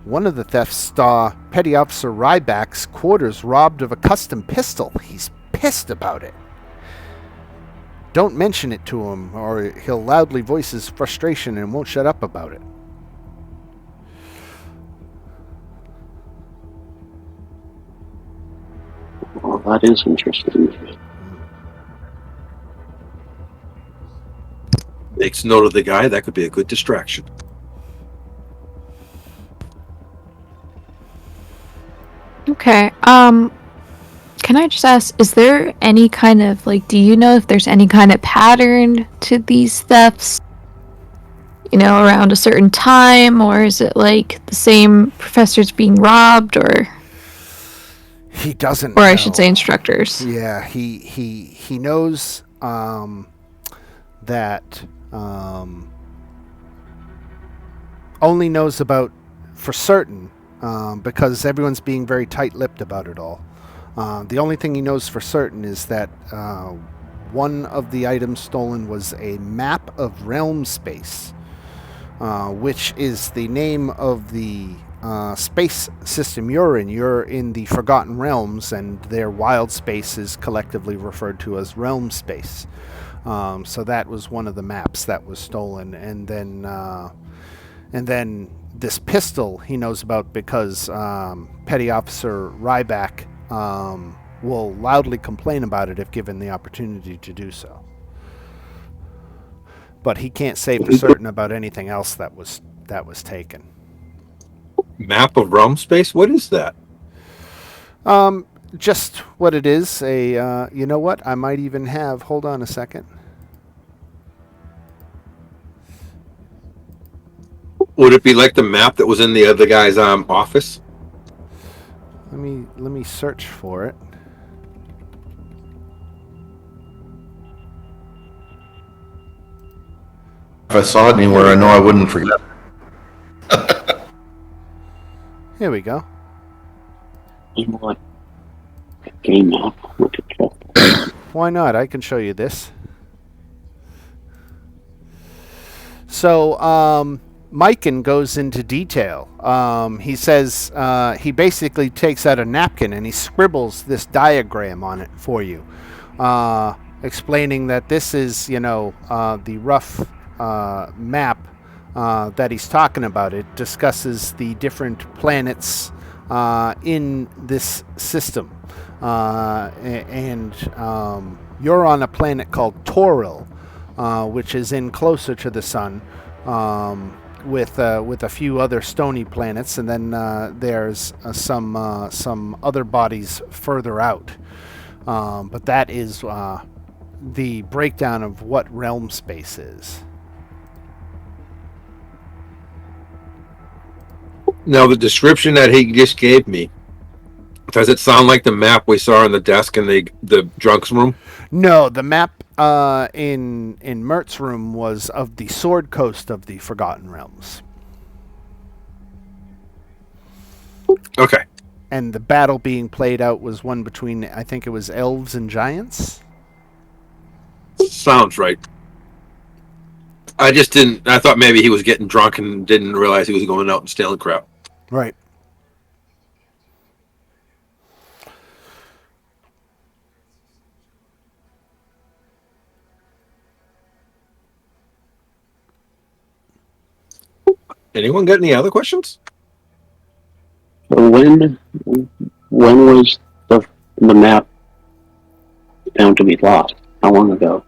[SPEAKER 1] one of the thefts saw Petty Officer Ryback's quarters robbed of a custom pistol. He's pissed about it. Don't mention it to him, or he'll loudly voice his frustration and won't shut up about it.
[SPEAKER 3] Well, that is interesting.
[SPEAKER 2] Makes note of the guy. That could be a good distraction.
[SPEAKER 5] Okay. Can I just ask, is there any kind of, like, do you know if there's any kind of pattern to these thefts? You know, around a certain time, or is it like the same professors being robbed, or
[SPEAKER 1] He doesn't
[SPEAKER 5] I
[SPEAKER 1] know.
[SPEAKER 5] should say instructors?
[SPEAKER 1] Yeah, he knows that only knows about for certain because everyone's being very tight-lipped about it all. The only thing he knows for certain is that one of the items stolen was a map of realm space, which is the name of the space system you're in. You're in the Forgotten Realms, and their wild space is collectively referred to as realm space. So that was one of the maps that was stolen, and then this pistol he knows about because Petty Officer Ryback will loudly complain about it if given the opportunity to do so. But he can't say for certain about anything else that was taken.
[SPEAKER 2] Map of realm space? What is that?
[SPEAKER 1] Just what it is. You know what? I might even have. Hold on a second.
[SPEAKER 2] Would it be like the map that was in the other guy's office?
[SPEAKER 1] Let me search for it.
[SPEAKER 4] If I saw it anywhere, I know I wouldn't forget.
[SPEAKER 1] Here we go.
[SPEAKER 3] You know what? Game map. Look at that.
[SPEAKER 1] Why not? I can show you this. So, Mikan goes into detail. He says he basically takes out a napkin and he scribbles this diagram on it for you, explaining that this is, the rough map that he's talking about. It discusses the different planets in this system. And you're on a planet called Toril, which is in closer to the sun, with a few other stony planets, and then there's some other bodies further out. But that is the breakdown of what realm space is.
[SPEAKER 2] Now, the description that he just gave me Does it sound like the map we saw on the desk in the drunks room?
[SPEAKER 1] No, the map in Mert's room was of the Sword Coast of the Forgotten Realms.
[SPEAKER 2] Okay.
[SPEAKER 1] And the battle being played out was one between, I think it was elves and giants.
[SPEAKER 2] Sounds right. I just didn't. I thought maybe he was getting drunk and didn't realize he was going out and stealing crap.
[SPEAKER 1] Right.
[SPEAKER 2] Anyone got any other questions?
[SPEAKER 3] So when was the map found to be lost? How long ago?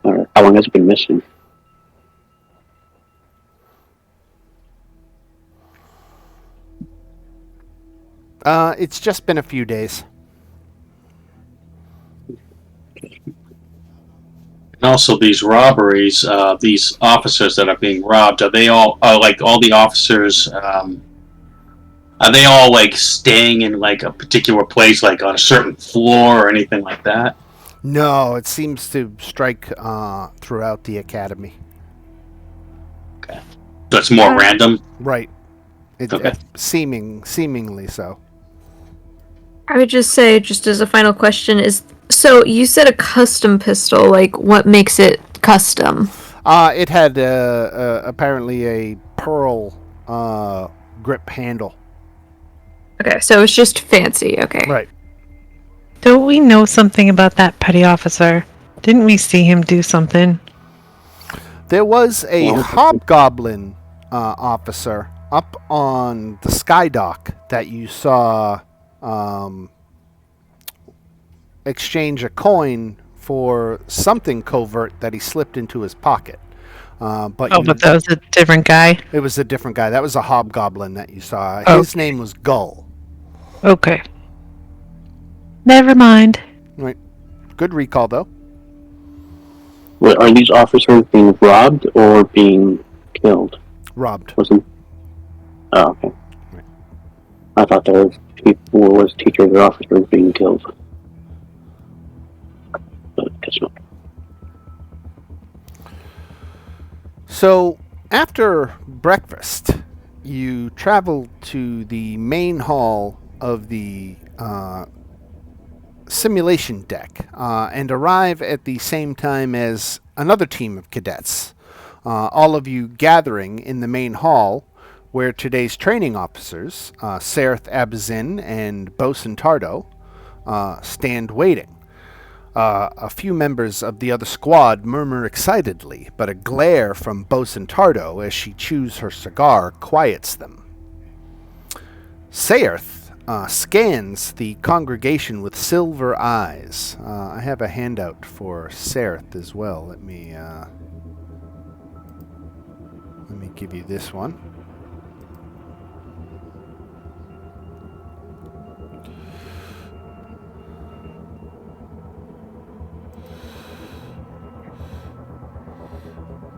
[SPEAKER 3] Or how long has it been missing?
[SPEAKER 1] It's just been a few days.
[SPEAKER 7] And also, these robberies, these officers that are being robbed, are like all the officers? Are they all like staying in like a particular place, like on a certain floor or anything like that?
[SPEAKER 1] No, it seems to strike throughout the academy.
[SPEAKER 7] Okay, so it's more random.
[SPEAKER 1] Right.
[SPEAKER 7] Okay.
[SPEAKER 1] Seemingly so.
[SPEAKER 5] I would just say, just as a final question, so you said a custom pistol. Like, what makes it custom?
[SPEAKER 1] It had apparently a pearl grip handle.
[SPEAKER 5] Okay, so it's just fancy. Okay.
[SPEAKER 1] Right.
[SPEAKER 8] Don't we know something about that petty officer? Didn't we see him do something?
[SPEAKER 1] There was a hobgoblin officer up on the sky dock that you saw exchange a coin for something covert that he slipped into his pocket. But
[SPEAKER 8] that was a different guy?
[SPEAKER 1] It was a different guy. That was a hobgoblin that you saw.
[SPEAKER 8] Okay.
[SPEAKER 1] His name was Gull.
[SPEAKER 8] Okay. Never mind.
[SPEAKER 1] Right. Good recall, though.
[SPEAKER 3] Wait, are these officers being robbed or being killed?
[SPEAKER 1] Robbed.
[SPEAKER 3] Oh, okay.
[SPEAKER 1] Right.
[SPEAKER 3] I thought there was teachers or officers being killed. But I guess not.
[SPEAKER 1] So, after breakfast, you travel to the main hall of the simulation deck and arrive at the same time as another team of cadets. All of you gathering in the main hall where today's training officers, Sereth Abzin and Bosun Tardo, stand waiting. A few members of the other squad murmur excitedly, but a glare from Bosun Tardo as she chews her cigar quiets them. Sereth scans the congregation with silver eyes. I have a handout for Sereth as well. Let me give you this one.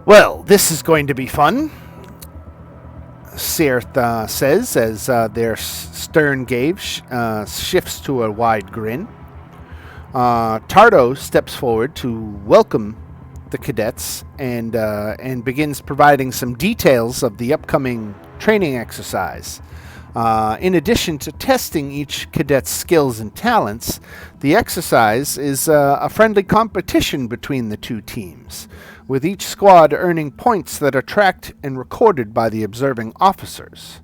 [SPEAKER 1] Well, this is going to be fun, Sereth says as their stern gaze shifts to a wide grin. Tardo steps forward to welcome the cadets and begins providing some details of the upcoming training exercise. In addition to testing each cadet's skills and talents, the exercise is a friendly competition between the two teams, with each squad earning points that are tracked and recorded by the observing officers.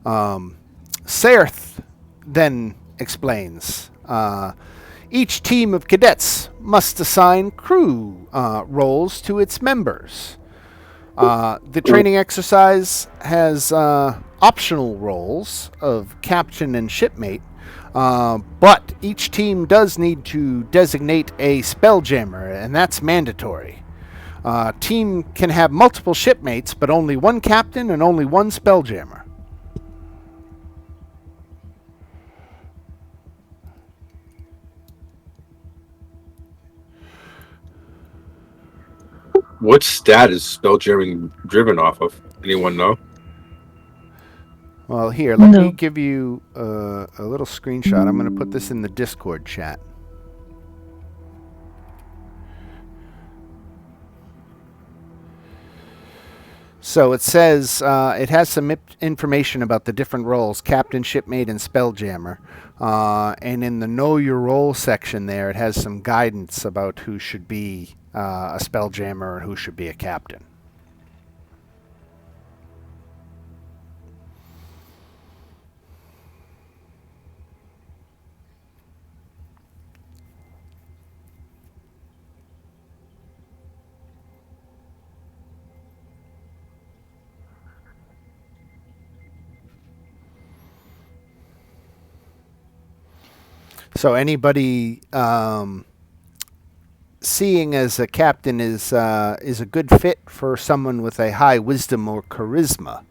[SPEAKER 1] Sereth then explains, each team of cadets must assign crew roles to its members. The training exercise has optional roles of captain and shipmate, but each team does need to designate a Spelljammer, and that's mandatory. Team can have multiple shipmates, but only one captain and only one Spelljammer.
[SPEAKER 2] What stat is Spelljamming driven off of? Anyone know?
[SPEAKER 1] Well, here, let me
[SPEAKER 8] No.
[SPEAKER 1] give you a little screenshot. I'm going to put this in the Discord chat. So it says it has some information about the different roles, Captain, Shipmate, and Spelljammer. And in the Know Your Role section there, it has some guidance about who should be a Spelljammer and who should be a Captain. So anybody seeing as a captain is a good fit for someone with a high wisdom or charisma.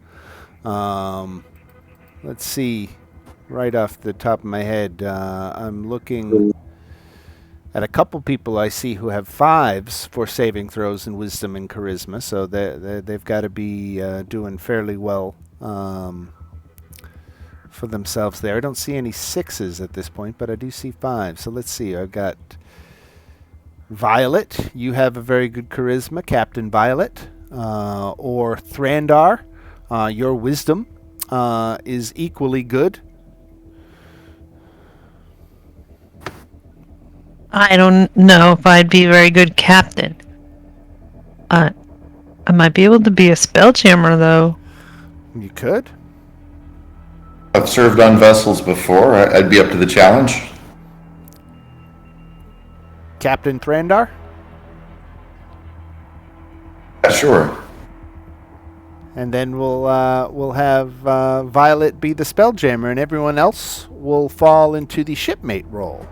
[SPEAKER 1] Let's see, right off the top of my head, I'm looking at a couple people I see who have 5s for saving throws in wisdom and charisma, so they've got to be doing fairly well. For themselves there. I don't see any 6s at this point, but I do see 5. So let's see. I've got Violet. You have a very good charisma, Captain Violet. Or Thrandar. Your wisdom is equally good.
[SPEAKER 8] I don't know if I'd be a very good captain. I might be able to be a spelljammer, though.
[SPEAKER 1] You could.
[SPEAKER 4] I've served on vessels before. I'd be up to the challenge.
[SPEAKER 1] Captain Thrandar?
[SPEAKER 4] Yeah, sure.
[SPEAKER 1] And then we'll have Violet be the Spelljammer, and everyone else will fall into the shipmate role.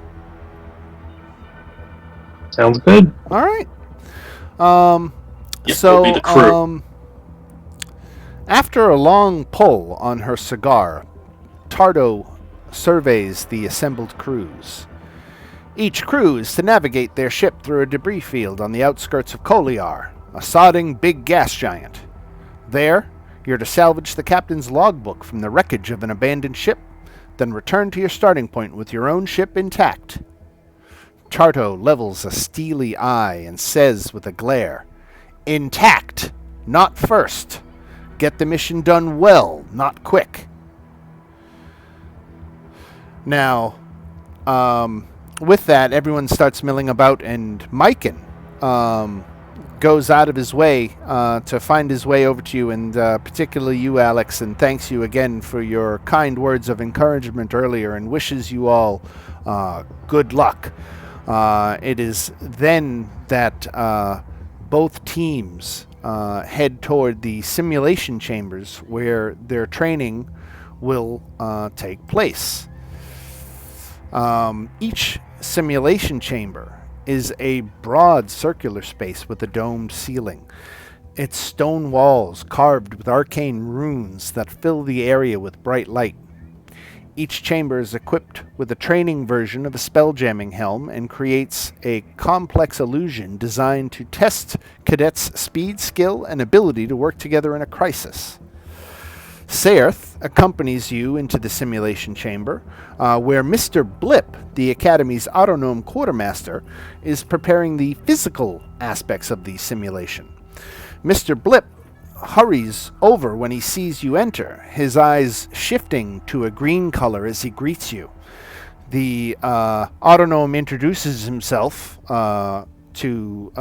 [SPEAKER 6] Sounds good.
[SPEAKER 1] All right.
[SPEAKER 7] Yeah,
[SPEAKER 1] So
[SPEAKER 7] it'll be the crew.
[SPEAKER 1] After a long pull on her cigar, Tardo surveys the assembled crews. Each crew is to navigate their ship through a debris field on the outskirts of Koliar, a sodding big gas giant. There, you're to salvage the captain's logbook from the wreckage of an abandoned ship, then return to your starting point with your own ship intact. Tardo levels a steely eye and says with a glare, "Intact, not first. Get the mission done well, not quick." Now, with that, everyone starts milling about, and Myken goes out of his way to find his way over to you, and particularly you, Alex, and thanks you again for your kind words of encouragement earlier and wishes you all good luck. It is then that both teams head toward the simulation chambers where their training will take place. Each simulation chamber is a broad circular space with a domed ceiling. Its stone walls carved with arcane runes that fill the area with bright light. Each chamber is equipped with a training version of a spelljamming helm and creates a complex illusion designed to test cadets' speed, skill, and ability to work together in a crisis. Saerth accompanies you into the simulation chamber, where Mr. Blip, the Academy's autonome quartermaster, is preparing the physical aspects of the simulation. Mr. Blip hurries over when he sees you enter, his eyes shifting to a green color as he greets you. The autonome introduces himself to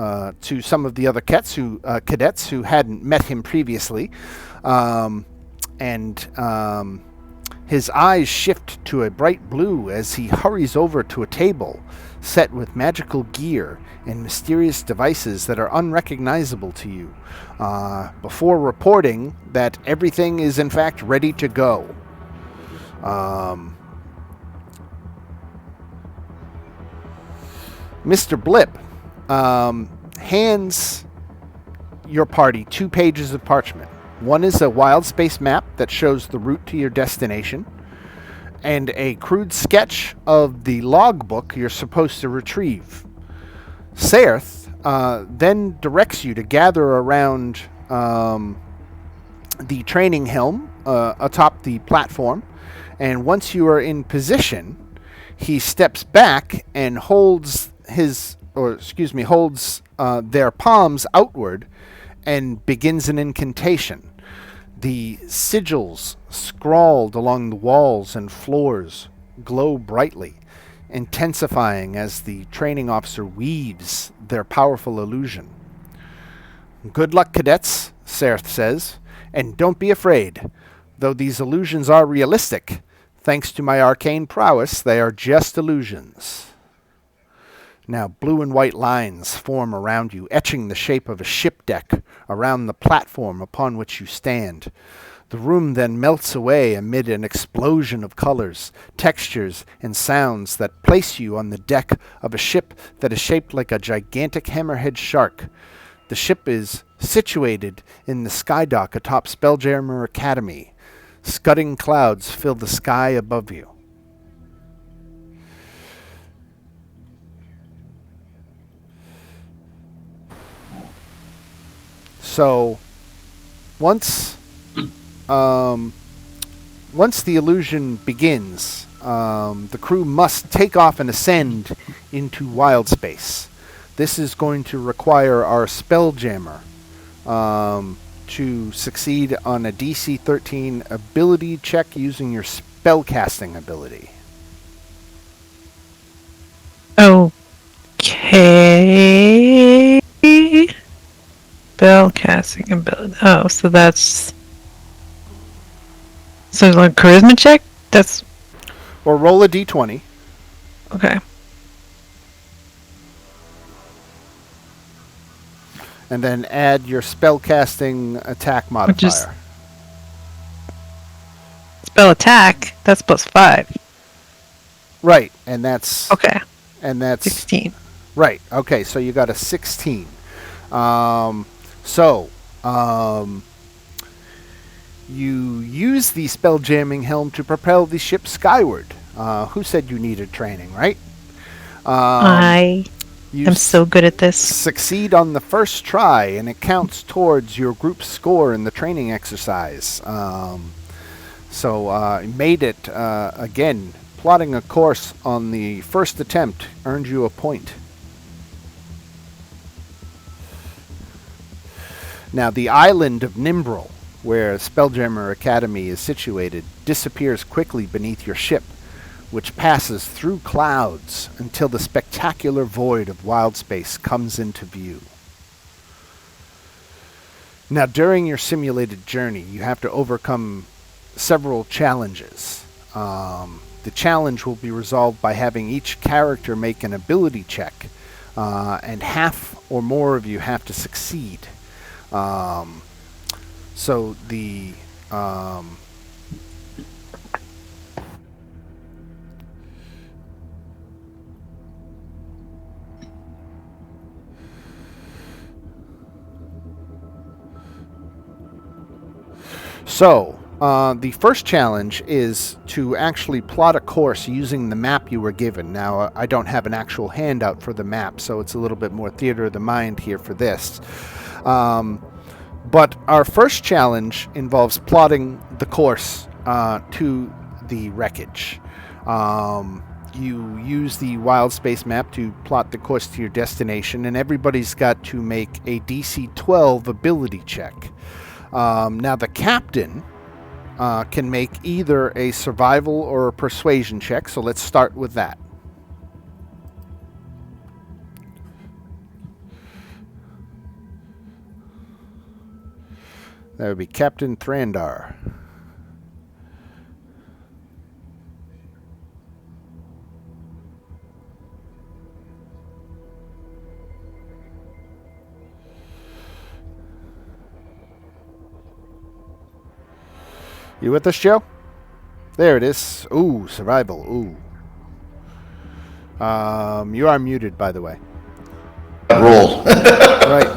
[SPEAKER 1] some of the other cadets who hadn't met him previously. And his eyes shift to a bright blue as he hurries over to a table set with magical gear and mysterious devices that are unrecognizable to you, before reporting that everything is in fact ready to go. Mr. Blip hands your party 2 pages of parchment. One is a wild space map that shows the route to your destination, and a crude sketch of the logbook you're supposed to retrieve. Saerth then directs you to gather around the training helm atop the platform, and once you are in position, he steps back and holds their palms outward and begins an incantation. The sigils scrawled along the walls and floors glow brightly, intensifying as the training officer weaves their powerful illusion. "Good luck, cadets," Serth says, "and don't be afraid. Though these illusions are realistic, thanks to my arcane prowess, they are just illusions." Now blue and white lines form around you, etching the shape of a ship deck around the platform upon which you stand. The room then melts away amid an explosion of colors, textures, and sounds that place you on the deck of a ship that is shaped like a gigantic hammerhead shark. The ship is situated in the skydock atop Spelljammer Academy. Scudding clouds fill the sky above you. So, once the illusion begins, the crew must take off and ascend into wild space. This is going to require our Spelljammer to succeed on a DC 13 ability check using your spellcasting ability.
[SPEAKER 8] Okay. Spellcasting ability. Oh, so that's. So like charisma check? That's.
[SPEAKER 1] Or roll a d20.
[SPEAKER 8] Okay.
[SPEAKER 1] And then add your spellcasting attack modifier.
[SPEAKER 8] Spell attack? That's +5.
[SPEAKER 1] Right, and that's...
[SPEAKER 8] Okay.
[SPEAKER 1] And that's...
[SPEAKER 8] 16.
[SPEAKER 1] Right, okay, so you got a 16. You use the spell jamming helm to propel the ship skyward. Who said you needed training, right?
[SPEAKER 8] I'm so good at this.
[SPEAKER 1] Succeed on the first try, and it counts towards your group score in the training exercise. Made it again. Plotting a course on the first attempt earned you a point. Now, the island of Nimbrel, where Spelljammer Academy is situated, disappears quickly beneath your ship, which passes through clouds until the spectacular void of wild space comes into view. Now, during your simulated journey, you have to overcome several challenges. The challenge will be resolved by having each character make an ability check, and half or more of you have to succeed. The first challenge is to actually plot a course using the map you were given. Now, I don't have an actual handout for the map, so it's a little bit more theater of the mind here for this. But our first challenge involves plotting the course to the wreckage. You use the wild space map to plot the course to your destination, and everybody's got to make a DC 12 ability check. Now, the captain can make either a survival or a persuasion check, so let's start with that. That would be Captain Thrandar. You with us, Joe? There it is. Ooh, survival. Ooh. You are muted, by the way.
[SPEAKER 4] Roll.
[SPEAKER 1] Right.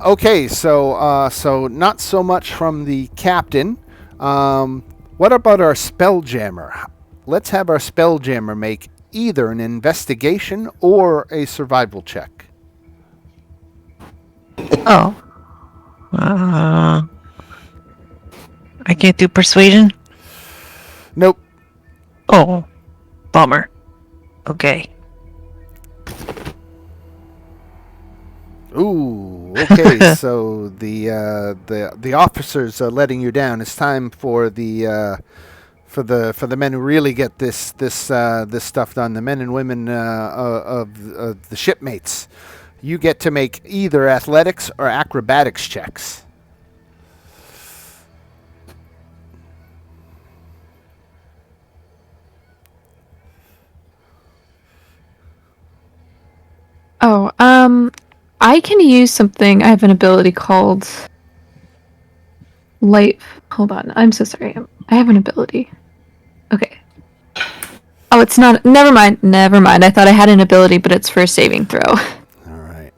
[SPEAKER 1] Okay, so not so much from the captain. What about our Spelljammer? Let's have our Spelljammer make either an investigation or a survival check.
[SPEAKER 8] Oh. I Can't do persuasion?
[SPEAKER 1] Nope.
[SPEAKER 8] Oh, bummer. Okay.
[SPEAKER 1] Ooh. Okay. So the officers are letting you down. It's time for the men who really get this stuff done. The men and women of the shipmates. You get to make either athletics or acrobatics checks.
[SPEAKER 5] Oh, I can use something. I have an ability called light. Hold on. I'm so sorry. I have an ability. Okay. Oh, it's not. Never mind. Never mind. I thought I had an ability, but it's for a saving throw.
[SPEAKER 1] All right.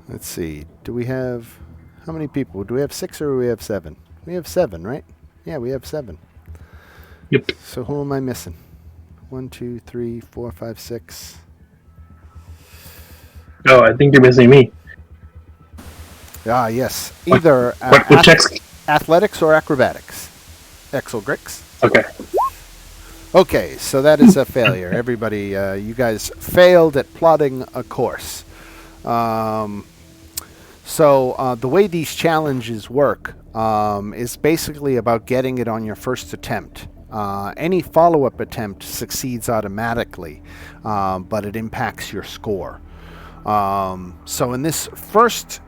[SPEAKER 1] Let's see. Do we have how many people? Do we have 6 or do we have 7? We have 7, right? Yeah, we have 7.
[SPEAKER 6] Yep.
[SPEAKER 1] So who am I missing? 1, 2, 3, 4, 5, 6.
[SPEAKER 6] Oh, I think you're missing me.
[SPEAKER 1] Ah, yes. Either
[SPEAKER 6] What checks?
[SPEAKER 1] athletics or acrobatics. Exelgrix.
[SPEAKER 6] Okay.
[SPEAKER 1] Okay, so that is a failure. Everybody, you guys failed at plotting a course. So the way these challenges work is basically about getting it on your first attempt. Any follow-up attempt succeeds automatically, but it impacts your score. So in this first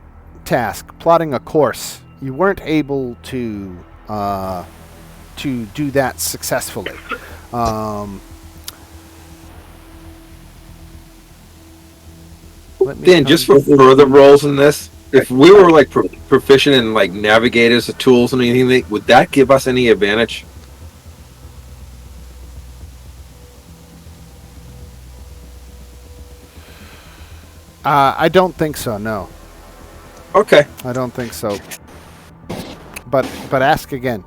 [SPEAKER 1] task, plotting a course, you weren't able to do that successfully.
[SPEAKER 2] Dan, just for further roles in this, if we were like proficient in like navigators or tools and anything, would that give us any advantage?
[SPEAKER 1] I don't think so. No,
[SPEAKER 2] Okay.
[SPEAKER 1] I don't think so. But ask again,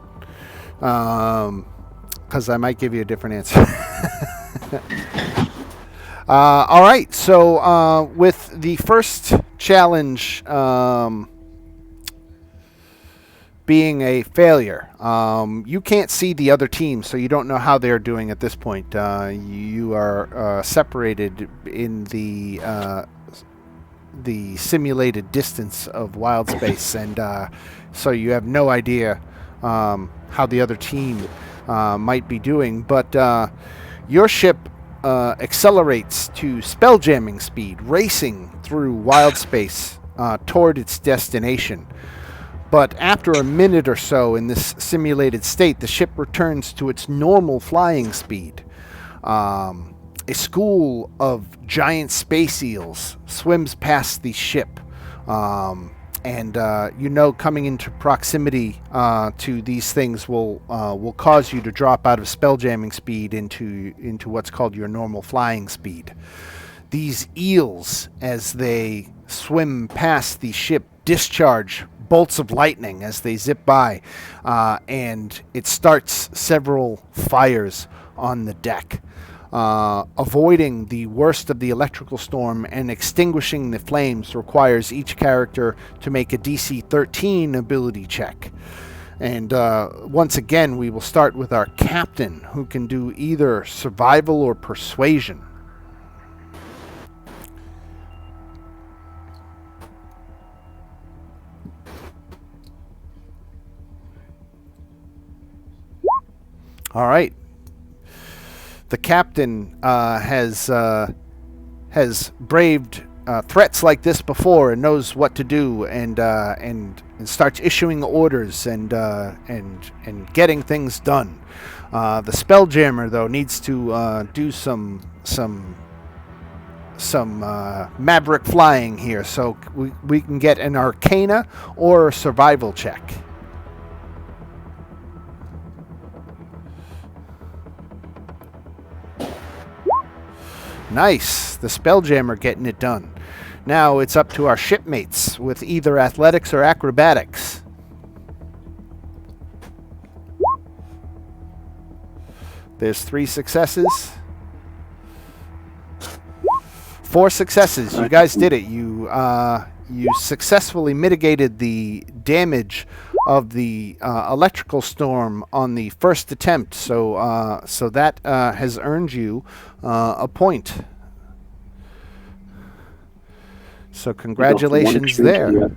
[SPEAKER 1] because I might give you a different answer. All right. So with the first challenge being a failure, you can't see the other team, so you don't know how they're doing at this point. You are separated in the simulated distance of wild space, and so you have no idea how the other team might be doing. But your ship accelerates to spelljamming speed, racing through wild space toward its destination. But after a minute or so in this simulated state, the ship returns to its normal flying speed. A school of giant space eels swims past the ship, and coming into proximity to these things will cause you to drop out of spelljamming speed into what's called your normal flying speed. These eels, as they swim past the ship, discharge bolts of lightning as they zip by, and it starts several fires on the deck. Avoiding the worst of the electrical storm and extinguishing the flames requires each character to make a DC 13 ability check. And once again, we will start with our captain, who can do either survival or persuasion. All right. The captain has braved threats like this before and knows what to do, and starts issuing orders and getting things done. The Spelljammer, though, needs to do some maverick flying here, so we can get an Arcana or a survival check. Nice. The Spelljammer getting it done. Now it's up to our shipmates with either athletics or acrobatics. There's 3 successes. 4 successes. You guys did it. You successfully mitigated the damage of the electrical storm on the first attempt. So that has earned you a point. So congratulations there.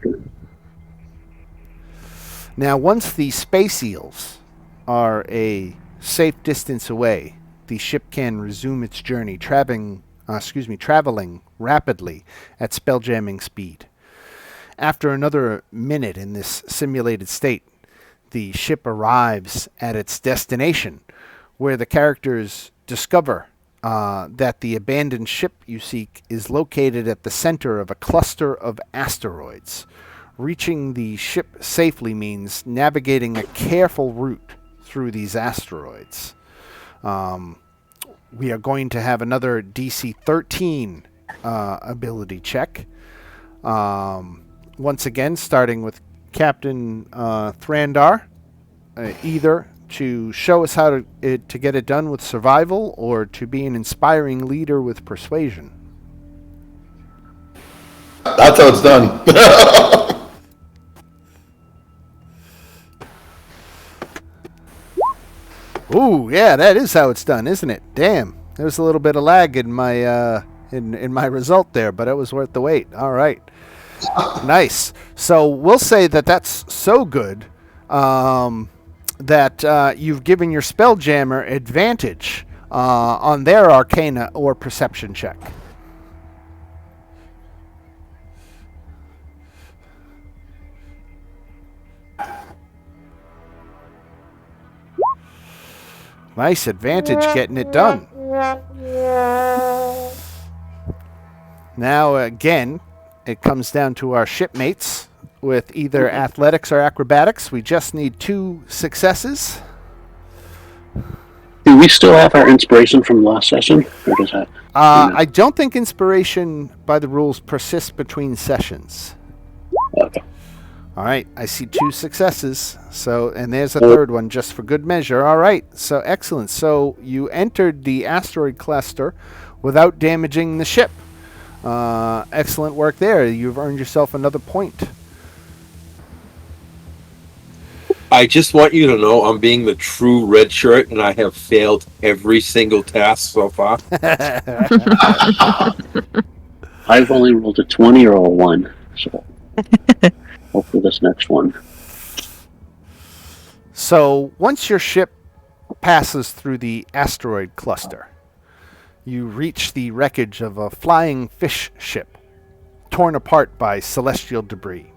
[SPEAKER 1] Now, once the space eels are a safe distance away, the ship can resume its journey, traveling rapidly at spelljamming speed. After another minute in this simulated state, the ship arrives at its destination, where the characters discover that the abandoned ship you seek is located at the center of a cluster of asteroids. Reaching the ship safely means navigating a careful route through these asteroids. We are going to have another DC 13 ability check. Once again, starting with Captain Thrandar, either to show us how to get it done with survival or to be an inspiring leader with persuasion.
[SPEAKER 4] That's how it's done.
[SPEAKER 1] Ooh, yeah, that is how it's done, isn't it? Damn, there's a little bit of lag in my in my result there, but it was worth the wait. All right, nice. So we'll say that that's so good that you've given your Spelljammer advantage on their Arcana or Perception check. Nice advantage getting it done. Now, again, it comes down to our shipmates with either athletics or acrobatics. We just need 2 successes.
[SPEAKER 3] Do we still have our inspiration from last session? Or does that?
[SPEAKER 1] I don't think inspiration, by the rules, persists between sessions.
[SPEAKER 3] Okay.
[SPEAKER 1] All right, I see 2 successes. So, and there's a third one just for good measure. All right, so excellent. So you entered the asteroid cluster without damaging the ship. Excellent work there. You've earned yourself another point.
[SPEAKER 2] I just want you to know I'm being the true red shirt, and I have failed every single task so far.
[SPEAKER 3] I've only rolled a 20 or a 1, so hopefully this next one.
[SPEAKER 1] So once your ship passes through the asteroid cluster, you reach the wreckage of a flying fish ship, torn apart by celestial debris.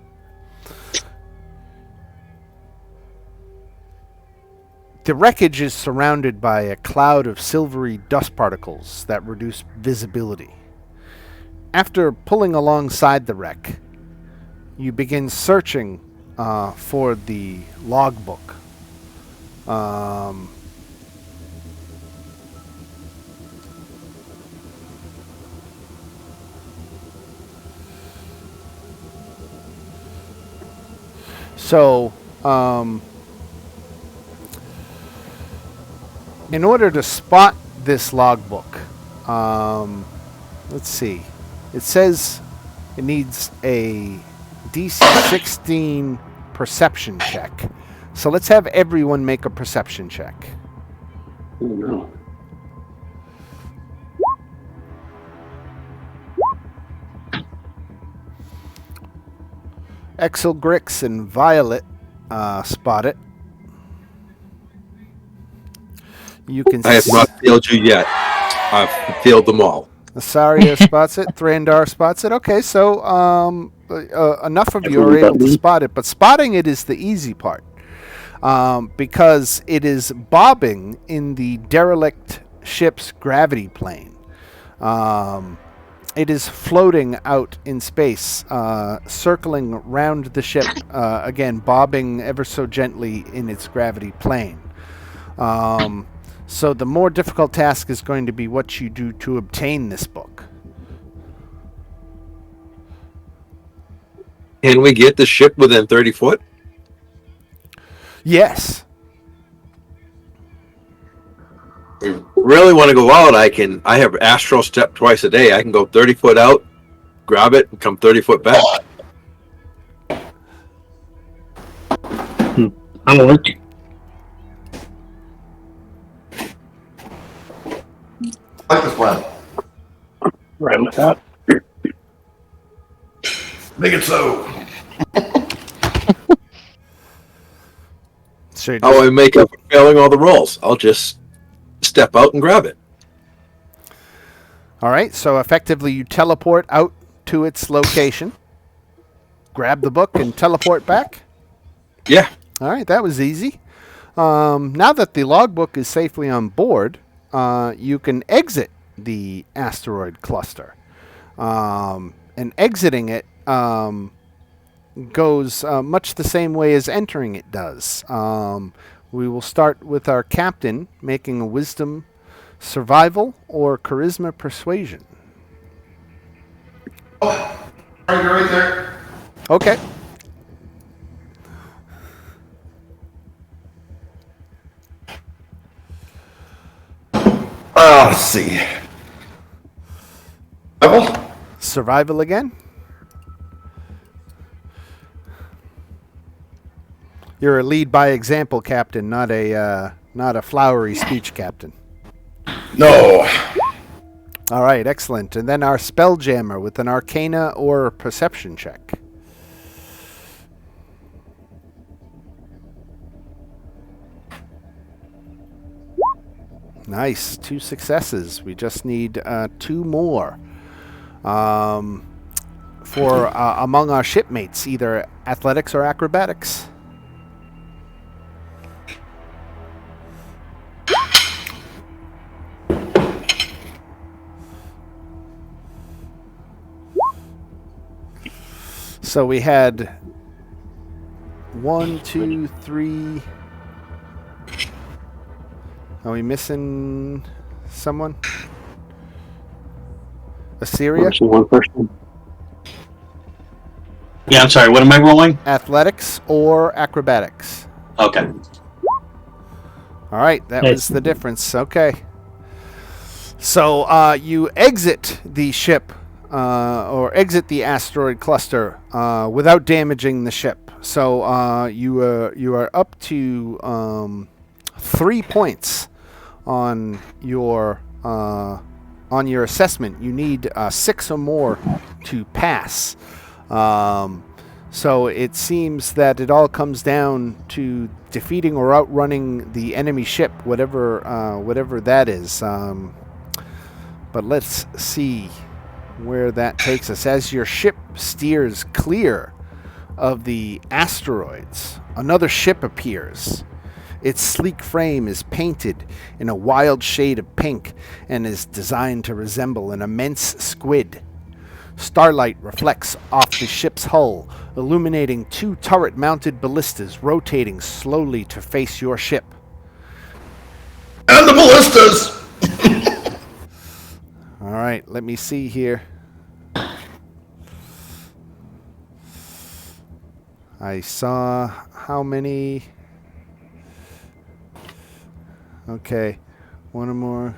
[SPEAKER 1] The wreckage is surrounded by a cloud of silvery dust particles that reduce visibility. After pulling alongside the wreck, you begin searching for the logbook. In order to spot this logbook, let's see. It says it needs a DC 16 perception check. So let's have everyone make a perception check.
[SPEAKER 3] Oh no.
[SPEAKER 1] Exel, Grix, and Violet spot it. You can.
[SPEAKER 2] I have not failed you yet. I've failed them all.
[SPEAKER 1] Asaria spots it. Thrandar spots it. Okay, so enough of you are able to spot it, but spotting it is the easy part because it is bobbing in the derelict ship's gravity plane. It is floating out in space, circling round the ship, again, bobbing ever so gently in its gravity plane. So the more difficult task is going to be what you do to obtain this book.
[SPEAKER 2] Can we get the ship within 30 foot?
[SPEAKER 1] Yes.
[SPEAKER 2] really want to go out, I have astral step twice a day. I can go 30 foot out, grab it, and come 30 foot back.
[SPEAKER 3] That'll work.
[SPEAKER 4] I like this plan.
[SPEAKER 3] Right with that.
[SPEAKER 4] Make it so.
[SPEAKER 1] So
[SPEAKER 2] How do I make up for failing all the rolls? I'll just step out and grab it.
[SPEAKER 1] all right. So effectively, you teleport out to its location, grab the book, and teleport back.
[SPEAKER 2] Yeah.
[SPEAKER 1] All right, that was easy. Now that the logbook is safely on board, you can exit the asteroid cluster. And exiting it goes much the same way as entering it does. We will start with our captain making a wisdom survival or charisma persuasion.
[SPEAKER 4] Oh, right there.
[SPEAKER 1] Okay.
[SPEAKER 4] Let's see. Level?
[SPEAKER 1] Survival again. You're a lead by example captain, not a flowery speech captain.
[SPEAKER 4] No.
[SPEAKER 1] All right, excellent. And then our Spelljammer with an Arcana or Perception check. Nice, 2 successes. We just need 2 more. For among our shipmates, either athletics or acrobatics. So we had 1, 2, 3. Are we missing someone? Assyria?
[SPEAKER 3] One person.
[SPEAKER 7] Yeah, I'm sorry. What am I rolling?
[SPEAKER 1] Athletics or acrobatics?
[SPEAKER 7] Okay.
[SPEAKER 1] All right, that was the difference. Okay. So you exit the ship or exit the asteroid cluster without damaging the ship. So you are up to 3 points on your assessment. You need 6 or more to pass. So it seems that it all comes down to defeating or outrunning the enemy ship, whatever that is. But let's see where that takes us. As your ship steers clear of the asteroids, another ship appears. Its sleek frame is painted in a wild shade of pink and is designed to resemble an immense squid. Starlight reflects off the ship's hull, illuminating 2 turret-mounted ballistas rotating slowly to face your ship.
[SPEAKER 4] And the ballistas!
[SPEAKER 1] All right, let me see here. I saw how many... Okay, one more.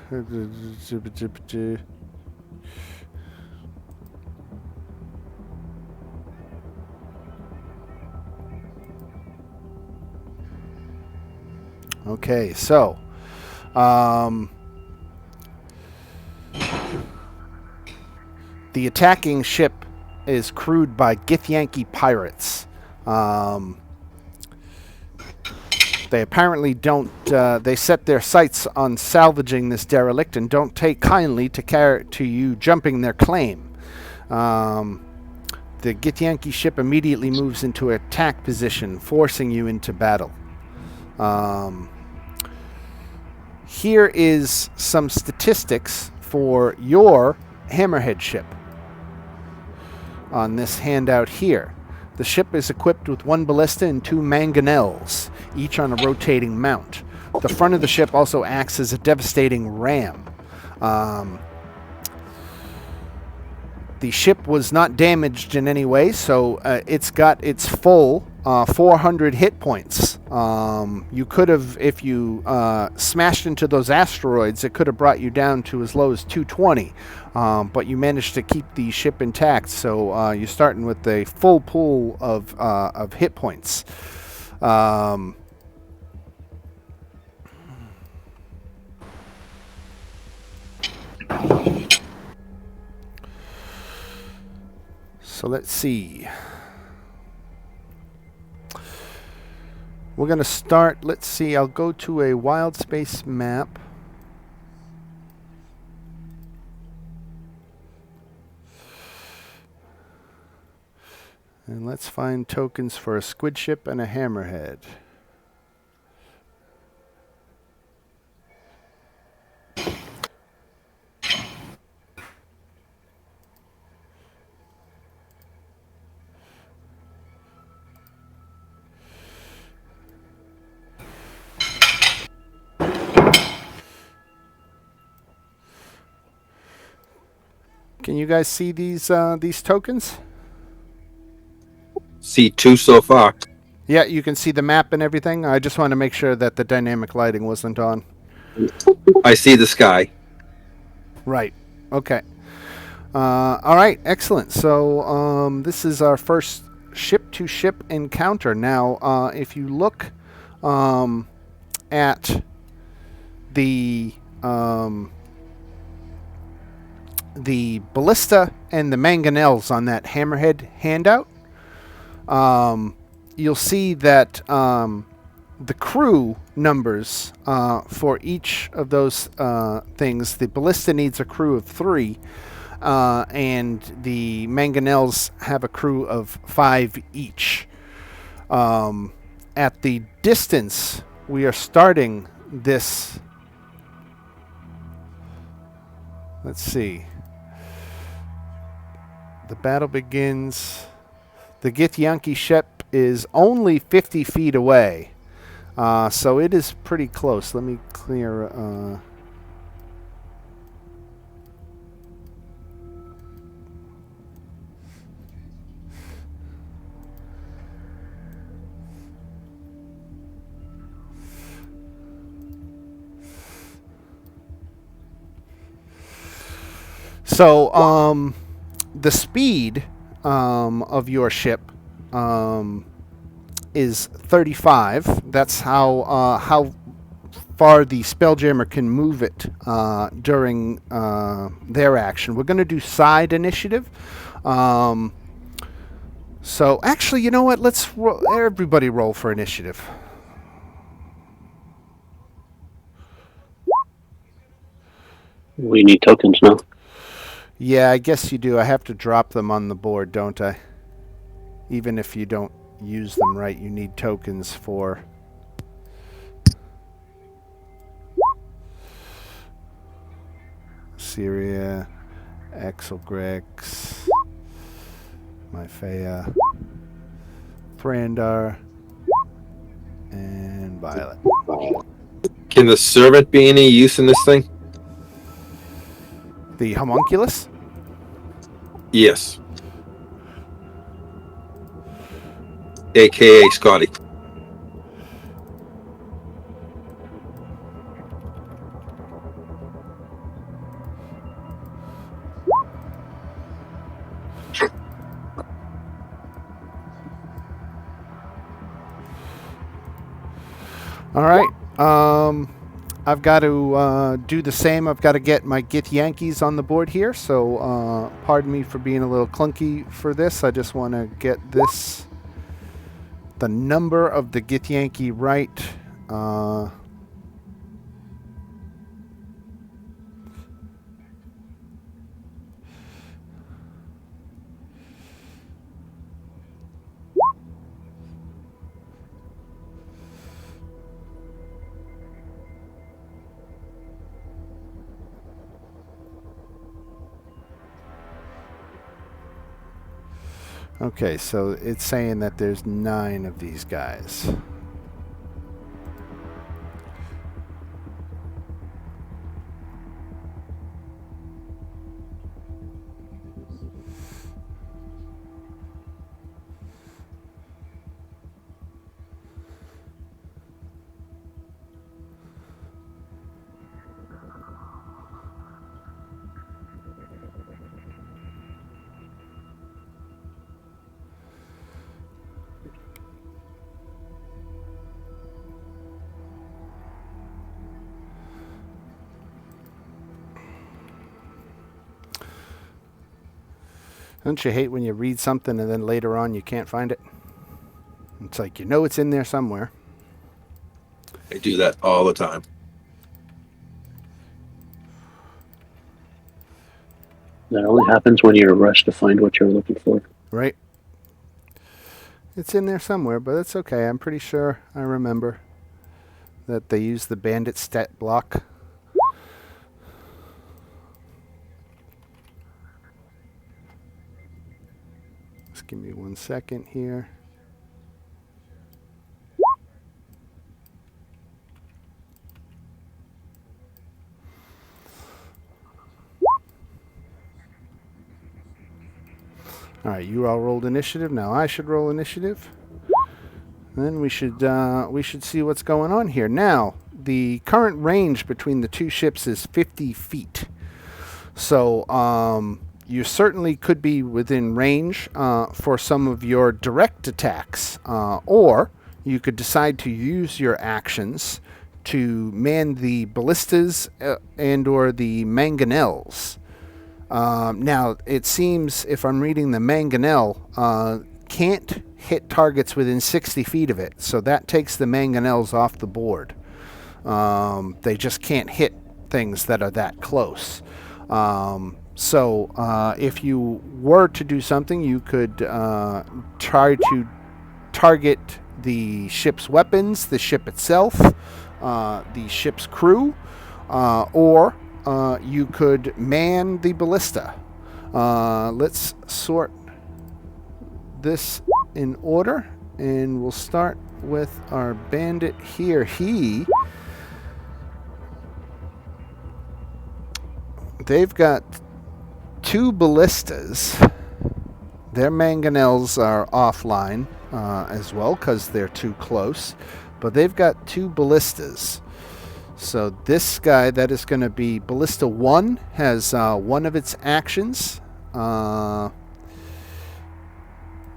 [SPEAKER 1] Okay, so the attacking ship is crewed by Githyanki pirates. They apparently don't. They set their sights on salvaging this derelict and don't take kindly to you jumping their claim. The Githyanki ship immediately moves into attack position, forcing you into battle. Here is some statistics for your Hammerhead ship on this handout here. The ship is equipped with 1 ballista and 2 mangonels, each on a rotating mount. The front of the ship also acts as a devastating ram. The ship was not damaged in any way, so it's got its full 400 hit points. You could have, if you smashed into those asteroids, it could have brought you down to as low as 220. But you managed to keep the ship intact, so you're starting with a full pool of hit points. So let's see. We're going to start, let's see, I'll go to a wild space map. And let's find tokens for a squid ship and a hammerhead. Can you guys see these tokens?
[SPEAKER 2] See 2 so far.
[SPEAKER 1] Yeah, you can see the map and everything. I just want to make sure that the dynamic lighting wasn't on.
[SPEAKER 2] I see the sky.
[SPEAKER 1] Right. Okay. All right. Excellent. So this is our first ship-to-ship encounter. Now, if you look at the ballista and the mangonels on that hammerhead handout, you'll see that the crew numbers for each of those things, the ballista needs a crew of 3, and the mangonels have a crew of 5 each. At the distance we are starting this, let's see, the battle begins. The Githyanki ship is only 50 feet away, so it is pretty close. Let me clear. So, the speed of your ship is 35. That's how far the Spelljammer can move it during their action. We're going to do side initiative. So actually, you know what? Let's everybody roll for initiative.
[SPEAKER 3] We need tokens now.
[SPEAKER 1] Yeah, I guess you do. I have to drop them on the board, don't I? Even if you don't use them right, you need tokens for... Syria, Exelgrix, Myphea, Thranдар, and Violet.
[SPEAKER 2] Can the servant be any use in this thing?
[SPEAKER 1] The homunculus?
[SPEAKER 2] Yes. AKA Scotty.
[SPEAKER 1] All right. I've got to do the same. I've got to get my Githyankies on the board here. So pardon me for being a little clunky for this. I just want to get the number of the Githyanki right. Okay, so it's saying that there's 9 of these guys. Don't you hate when you read something and then later on you can't find it? It's like, it's in there somewhere.
[SPEAKER 2] I do that all the time.
[SPEAKER 3] That only happens when you're rushed to find what you're looking for.
[SPEAKER 1] Right? It's in there somewhere, but it's okay. I'm pretty sure I remember that they use the bandit stat block. Just give me 1 second here. All right, you all rolled initiative. Now I should roll initiative. Then we should see what's going on here. Now, the current range between the two ships is 50 feet. So you certainly could be within range for some of your direct attacks, or you could decide to use your actions to man the ballistas and or the mangonels. Now, it seems, if I'm reading the mangonel, can't hit targets within 60 feet of it, so that takes the mangonels off the board. They just can't hit things that are that close. So if you were to do something, you could try to target the ship's weapons, the ship itself, the ship's crew, or you could man the ballista. Let's sort this in order, and we'll start with our bandit here. They've got 2 ballistas. Their mangonels are offline as well because they're too close, but they've got 2 ballistas. So this guy, that is going to be Ballista 1, has one of its actions.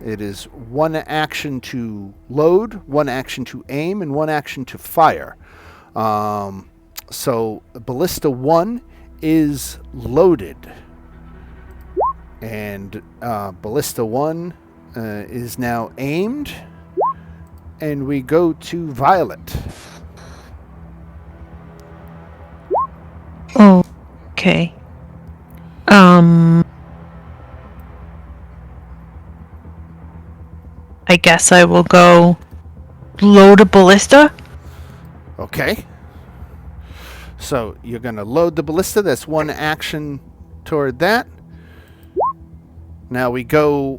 [SPEAKER 1] It is 1 action to load, 1 action to aim, and 1 action to fire. So Ballista 1 is loaded. And Ballista 1 is now aimed. And we go to Violet.
[SPEAKER 8] Okay. I guess I will go load a ballista.
[SPEAKER 1] Okay. So you're going to load the ballista. That's 1 action toward that. Now we go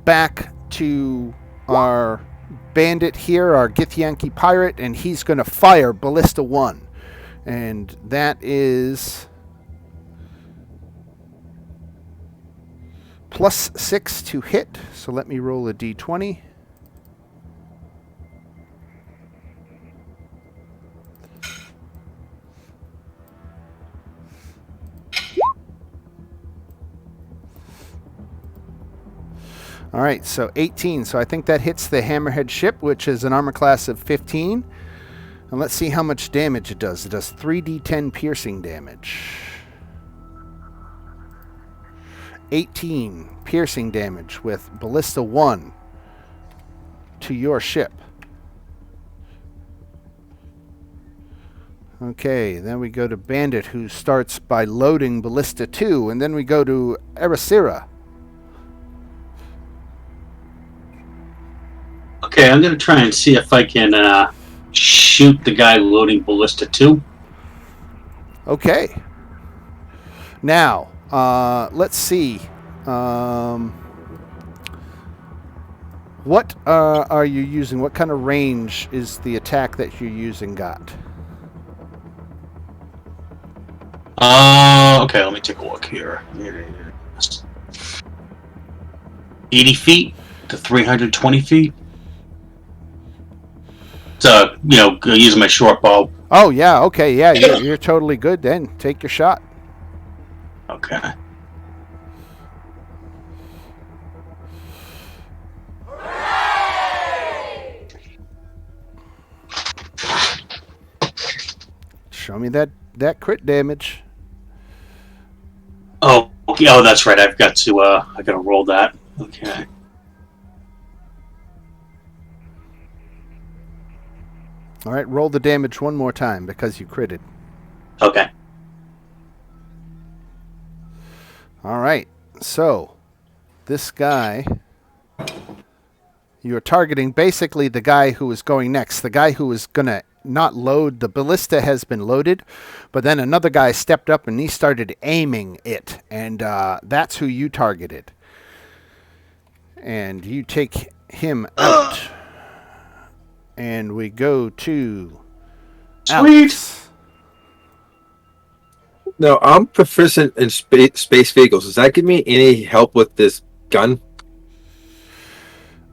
[SPEAKER 1] back to our bandit here, our Githyanki pirate, and he's going to fire Ballista 1. And that is +6 to hit. So let me roll a d20. All right, so 18. So I think that hits the Hammerhead ship, which is an armor class of 15. And let's see how much damage it does. It does 3d10 piercing damage. 18 piercing damage with Ballista 1 to your ship. Okay, then we go to Bandit, who starts by loading Ballista 2, and then we go to Erasira.
[SPEAKER 7] Okay, I'm gonna try and see if I can shoot the guy loading Ballista 2.
[SPEAKER 1] Okay. Now, let's see. What are you using? What kind of range is the attack that you're using got?
[SPEAKER 7] Okay, let me take a look here. 80 feet to 320 feet. So, using my short bow.
[SPEAKER 1] Oh, yeah, okay, yeah, you're totally good then. Take your shot.
[SPEAKER 7] Okay.
[SPEAKER 1] Show me that crit damage.
[SPEAKER 7] Oh, Okay. Oh, that's right. I've got to. I got to roll that. Okay.
[SPEAKER 1] All right, roll the damage one more time because you critted.
[SPEAKER 7] Okay.
[SPEAKER 1] All right, so this guy, you're targeting basically the guy who is going next. The guy who is going to not load. The ballista has been loaded, but then another guy stepped up and he started aiming it, and that's who you targeted. And you take him out. And we go to Alex.
[SPEAKER 2] Now, I'm proficient in space vehicles. Does that give me any help with this gun?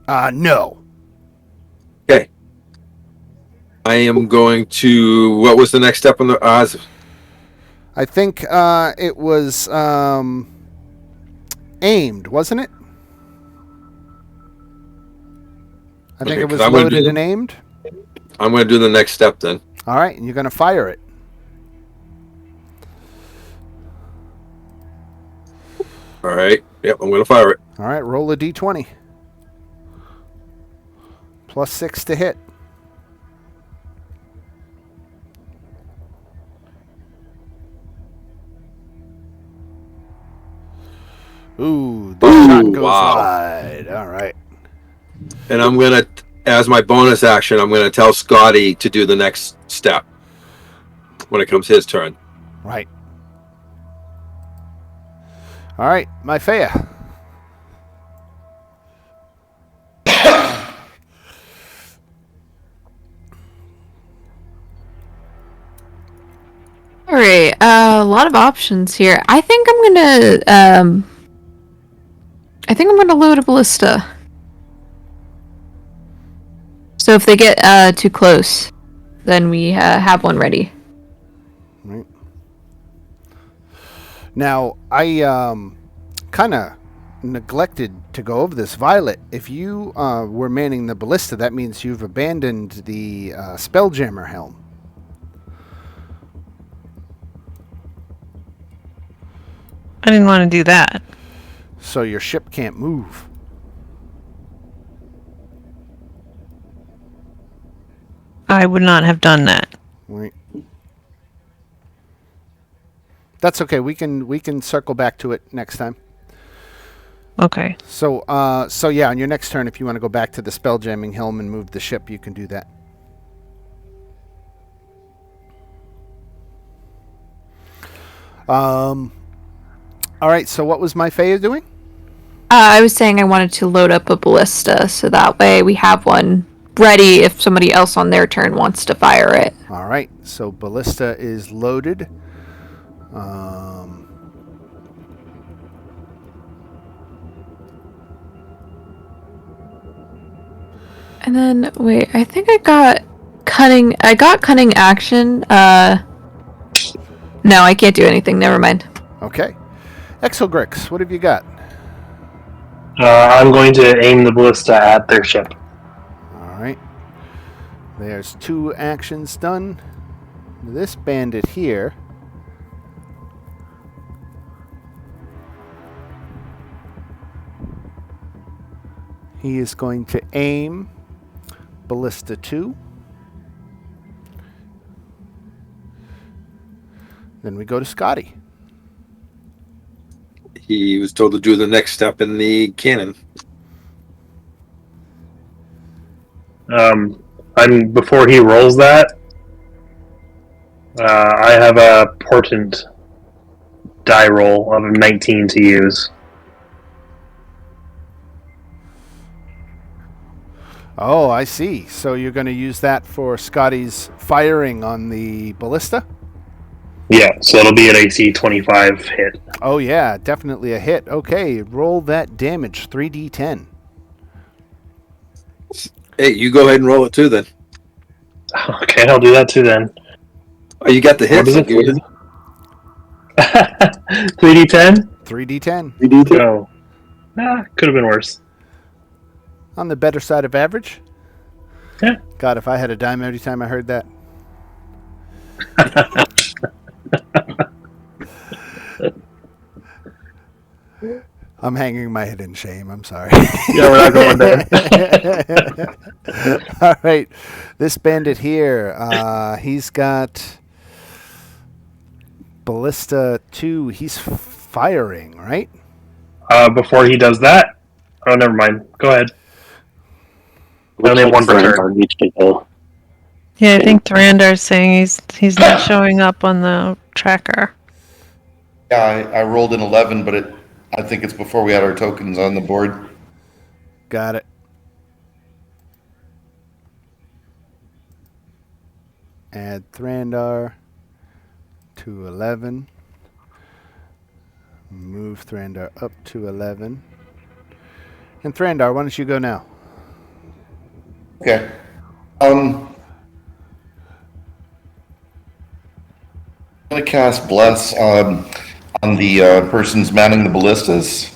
[SPEAKER 1] No.
[SPEAKER 2] Okay. I am going to... What was the next step on the odds?
[SPEAKER 1] I think it was aimed, wasn't it? I think
[SPEAKER 2] Okay,
[SPEAKER 1] it was
[SPEAKER 2] 'cause I'm gonna
[SPEAKER 1] loaded
[SPEAKER 2] do
[SPEAKER 1] and aimed.
[SPEAKER 2] I'm going to do the next step then.
[SPEAKER 1] All right, and you're going to fire it.
[SPEAKER 2] All right. Yep, I'm going to fire it.
[SPEAKER 1] All right, roll a d20. +6 to hit. Ooh, the shot goes wide. All right.
[SPEAKER 2] And I'm going to, as my bonus action, I'm going to tell Scotty to do the next step when it comes his turn.
[SPEAKER 1] Right. All right, my Faya.
[SPEAKER 5] All right, a lot of options here. I think I'm gonna load a ballista. So if they get too close, then we have one ready.
[SPEAKER 1] Right. Now, I kind of neglected to go over this. Violet, if you were manning the ballista, that means you've abandoned the Spelljammer helm.
[SPEAKER 8] I didn't want to do that.
[SPEAKER 1] So your ship can't move.
[SPEAKER 8] I would not have done that.
[SPEAKER 1] Right. That's okay. We can circle back to it next time.
[SPEAKER 8] Okay.
[SPEAKER 1] So yeah, on your next turn, if you want to go back to the spelljamming helm and move the ship, you can do that. All right. So what was my Faya doing?
[SPEAKER 5] I was saying I wanted to load up a ballista, so that way we have one ready if somebody else on their turn wants to fire it.
[SPEAKER 1] All right. So ballista is loaded.
[SPEAKER 5] And then wait, I think I got cunning. I got cunning action. No, I can't do anything. Never mind.
[SPEAKER 1] Okay. Exogrix, what have you got?
[SPEAKER 6] I'm going to aim the ballista at their ship.
[SPEAKER 1] All right. There's 2 actions done. This bandit here. He is going to aim Ballista 2. Then we go to Scotty.
[SPEAKER 2] He was told to do the next step in the cannon.
[SPEAKER 6] Before he rolls that, I have a portent die roll of a 19 to use.
[SPEAKER 1] Oh, I see. So you're going to use that for Scotty's firing on the ballista?
[SPEAKER 6] Yeah, so it'll be an AC 25 hit.
[SPEAKER 1] Oh, yeah, definitely a hit. Okay, roll that damage, 3d10.
[SPEAKER 2] Hey, you go ahead and roll it too then.
[SPEAKER 6] Okay, I'll do that too then.
[SPEAKER 2] Oh, you got the hit.
[SPEAKER 6] 3d10?
[SPEAKER 1] 3d10.
[SPEAKER 6] Oh. Could have been worse.
[SPEAKER 1] On the better side of average?
[SPEAKER 6] Yeah.
[SPEAKER 1] God, if I had a dime every time I heard that. I'm hanging my head in shame. I'm sorry.
[SPEAKER 6] Yeah, we're not going there.
[SPEAKER 1] All right. This bandit here, he's got Ballista 2. He's firing, right?
[SPEAKER 6] Before he does that, oh, never mind. Go ahead. I only have one per turn.
[SPEAKER 3] Thranдар needs to go.
[SPEAKER 8] Yeah, I think Thrandar's saying he's not showing up on the tracker.
[SPEAKER 4] Yeah, I rolled an 11, but I think it's before we had our tokens on the board.
[SPEAKER 1] Got it. Add Thranдар to 11. Move Thranдар up to 11. And Thranдар, why don't you go now?
[SPEAKER 4] Okay. I'm going to cast Bless on the persons manning the ballistas.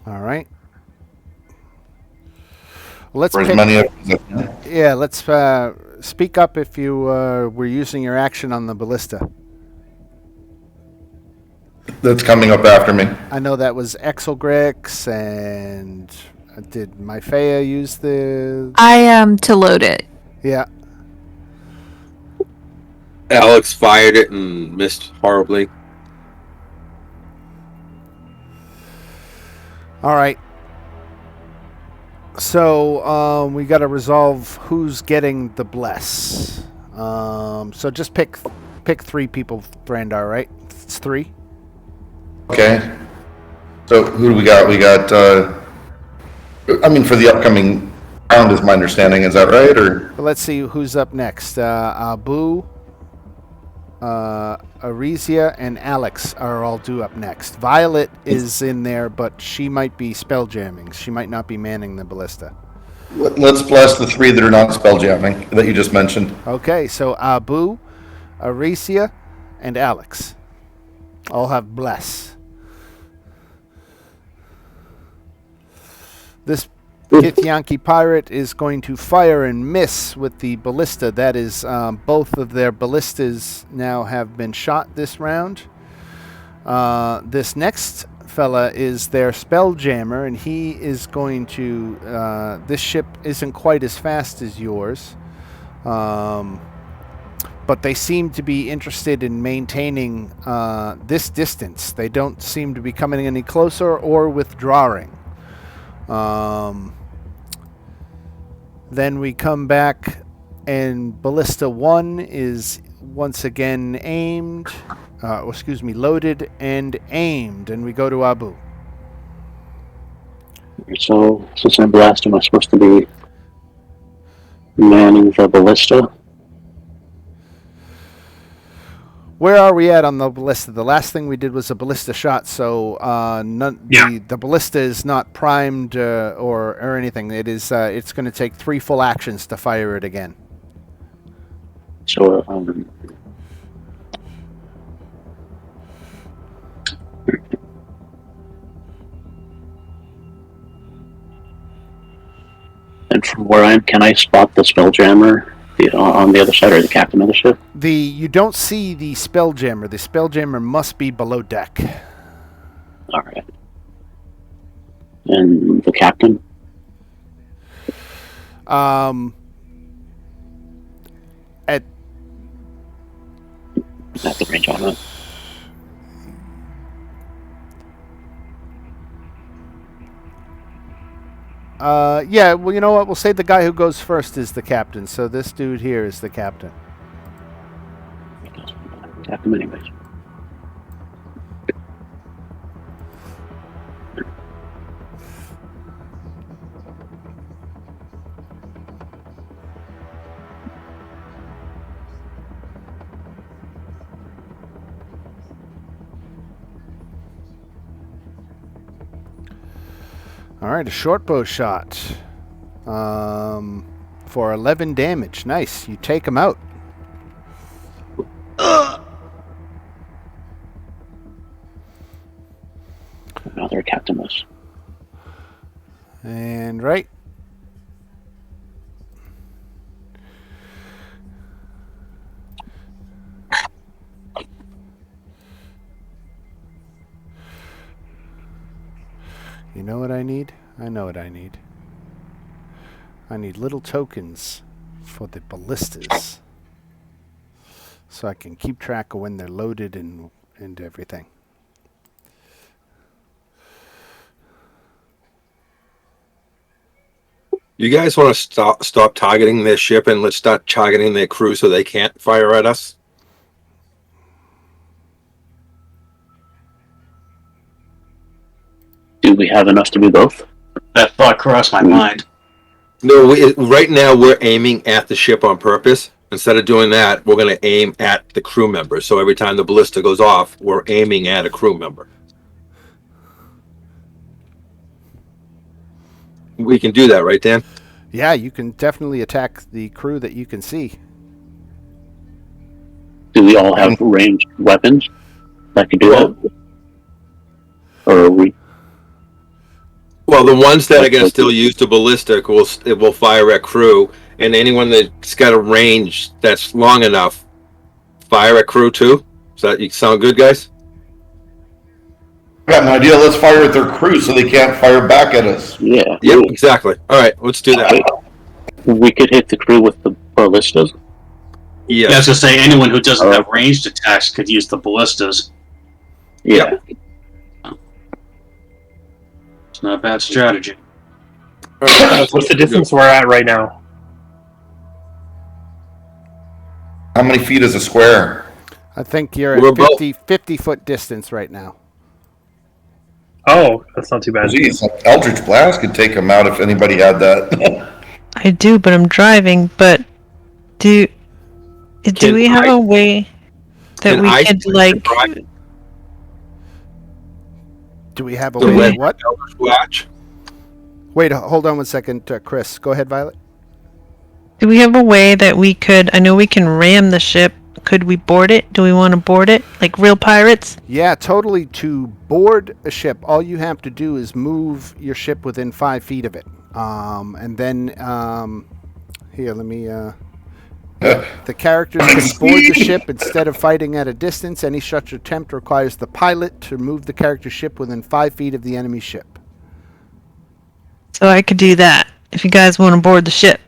[SPEAKER 1] All right. Let's
[SPEAKER 4] For as
[SPEAKER 1] pick,
[SPEAKER 4] many of them.
[SPEAKER 1] yeah, let's speak up if you were using your action on the ballista.
[SPEAKER 4] That's coming up after me.
[SPEAKER 1] I know that was Exelgrix, and did Myphea use the...
[SPEAKER 5] I to load it.
[SPEAKER 1] Yeah.
[SPEAKER 2] Alex fired it and missed horribly.
[SPEAKER 1] All right. So we got to resolve who's getting the bless. So just pick 3 people, Thranдар, right? It's 3.
[SPEAKER 4] Okay. So who do we got? We got, I mean, for the upcoming round is my understanding. Is that right? Or
[SPEAKER 1] Let's see who's up next. Abu, Arisia, and Alex are all due up next. Violet is in there, but she might be spelljamming. She might not be manning the ballista.
[SPEAKER 4] let's bless the 3 that are not spelljamming that you just mentioned.
[SPEAKER 1] Okay, so Abu, Arisia, and Alex all have bless. This Githyanki pirate is going to fire and miss with the ballista. That is, both of their ballistas now have been shot this round. This next fella is their spelljammer, and he is going to... this ship isn't quite as fast as yours, but they seem to be interested in maintaining this distance. They don't seem to be coming any closer or withdrawing. Then we come back, and Ballista 1 is once again loaded and aimed, and we go to Abu.
[SPEAKER 3] So, since I'm blessed, am I supposed to be manning the ballista?
[SPEAKER 1] Where are we at on the ballista? The last thing we did was a ballista shot, so the ballista is not primed or anything. It is. It's going to take 3 full actions to fire it again.
[SPEAKER 3] So, and from where I am, can I spot the spelljammer on the other side, or the captain of the ship?
[SPEAKER 1] You don't see the spelljammer. The spelljammer must be below deck.
[SPEAKER 3] All right. And the captain?
[SPEAKER 1] At
[SPEAKER 3] the range on it.
[SPEAKER 1] yeah. Well, you know what? We'll say the guy who goes first is the captain. So this dude here is the captain.
[SPEAKER 3] Tap them anyways.
[SPEAKER 1] All right, a short bow shot for 11 damage. Nice. You take him out.
[SPEAKER 3] Another captainess.
[SPEAKER 1] And right. know what I need. I need little tokens for the ballistas, so I can keep track of when they're loaded and everything.
[SPEAKER 2] You guys want to stop targeting their ship and let's start targeting their crew so they can't fire at us?
[SPEAKER 3] Do we have enough to do both?
[SPEAKER 7] That thought crossed my mind.
[SPEAKER 2] No, right now we're aiming at the ship on purpose. Instead of doing that, we're going to aim at the crew member. So every time the ballista goes off, we're aiming at a crew member. We can do that, right, Dan?
[SPEAKER 1] Yeah, you can definitely attack the crew that you can see.
[SPEAKER 3] Do we all have ranged weapons that can do that? Or are we?
[SPEAKER 2] Well, the ones that are going to still use the ballistic will fire at crew, and anyone that's got a range that's long enough, fire at crew too. Does that sound good, guys?
[SPEAKER 4] I got an idea. Let's fire at their crew so they can't fire back at us.
[SPEAKER 3] Yeah.
[SPEAKER 2] Yep, exactly. All right, let's do that.
[SPEAKER 3] We could hit the crew with the ballistas.
[SPEAKER 2] Yes.
[SPEAKER 7] Yeah, I was going to say, anyone who doesn't have ranged attacks could use the ballistas.
[SPEAKER 3] Yeah.
[SPEAKER 7] It's not a bad strategy.
[SPEAKER 6] What's the distance we're at right now?
[SPEAKER 4] How many feet is a square?
[SPEAKER 1] I think you're
[SPEAKER 2] We're
[SPEAKER 1] at 50 foot distance right now.
[SPEAKER 6] Oh, that's not too bad.
[SPEAKER 4] Geez, Eldritch Blast could take them out if anybody had that.
[SPEAKER 8] I do, but I'm driving. But do we have a way that we could like?
[SPEAKER 1] Do we have a
[SPEAKER 2] The
[SPEAKER 1] way?
[SPEAKER 2] red
[SPEAKER 1] What?
[SPEAKER 2] Eldritch Blast.
[SPEAKER 1] Wait, hold on one second, Chris. Go ahead, Violet.
[SPEAKER 8] Do we have a way that we could? I know we can ram the ship. Could we board it? Do we want to board it like real pirates?
[SPEAKER 1] Yeah, totally. To board a ship, all you have to do is move your ship within 5 feet of it. And then, here, let me, the characters can board the ship instead of fighting at a distance. Any such attempt requires the pilot to move the character's ship within 5 feet of the enemy ship.
[SPEAKER 8] So I could do that if you guys want to board the ship.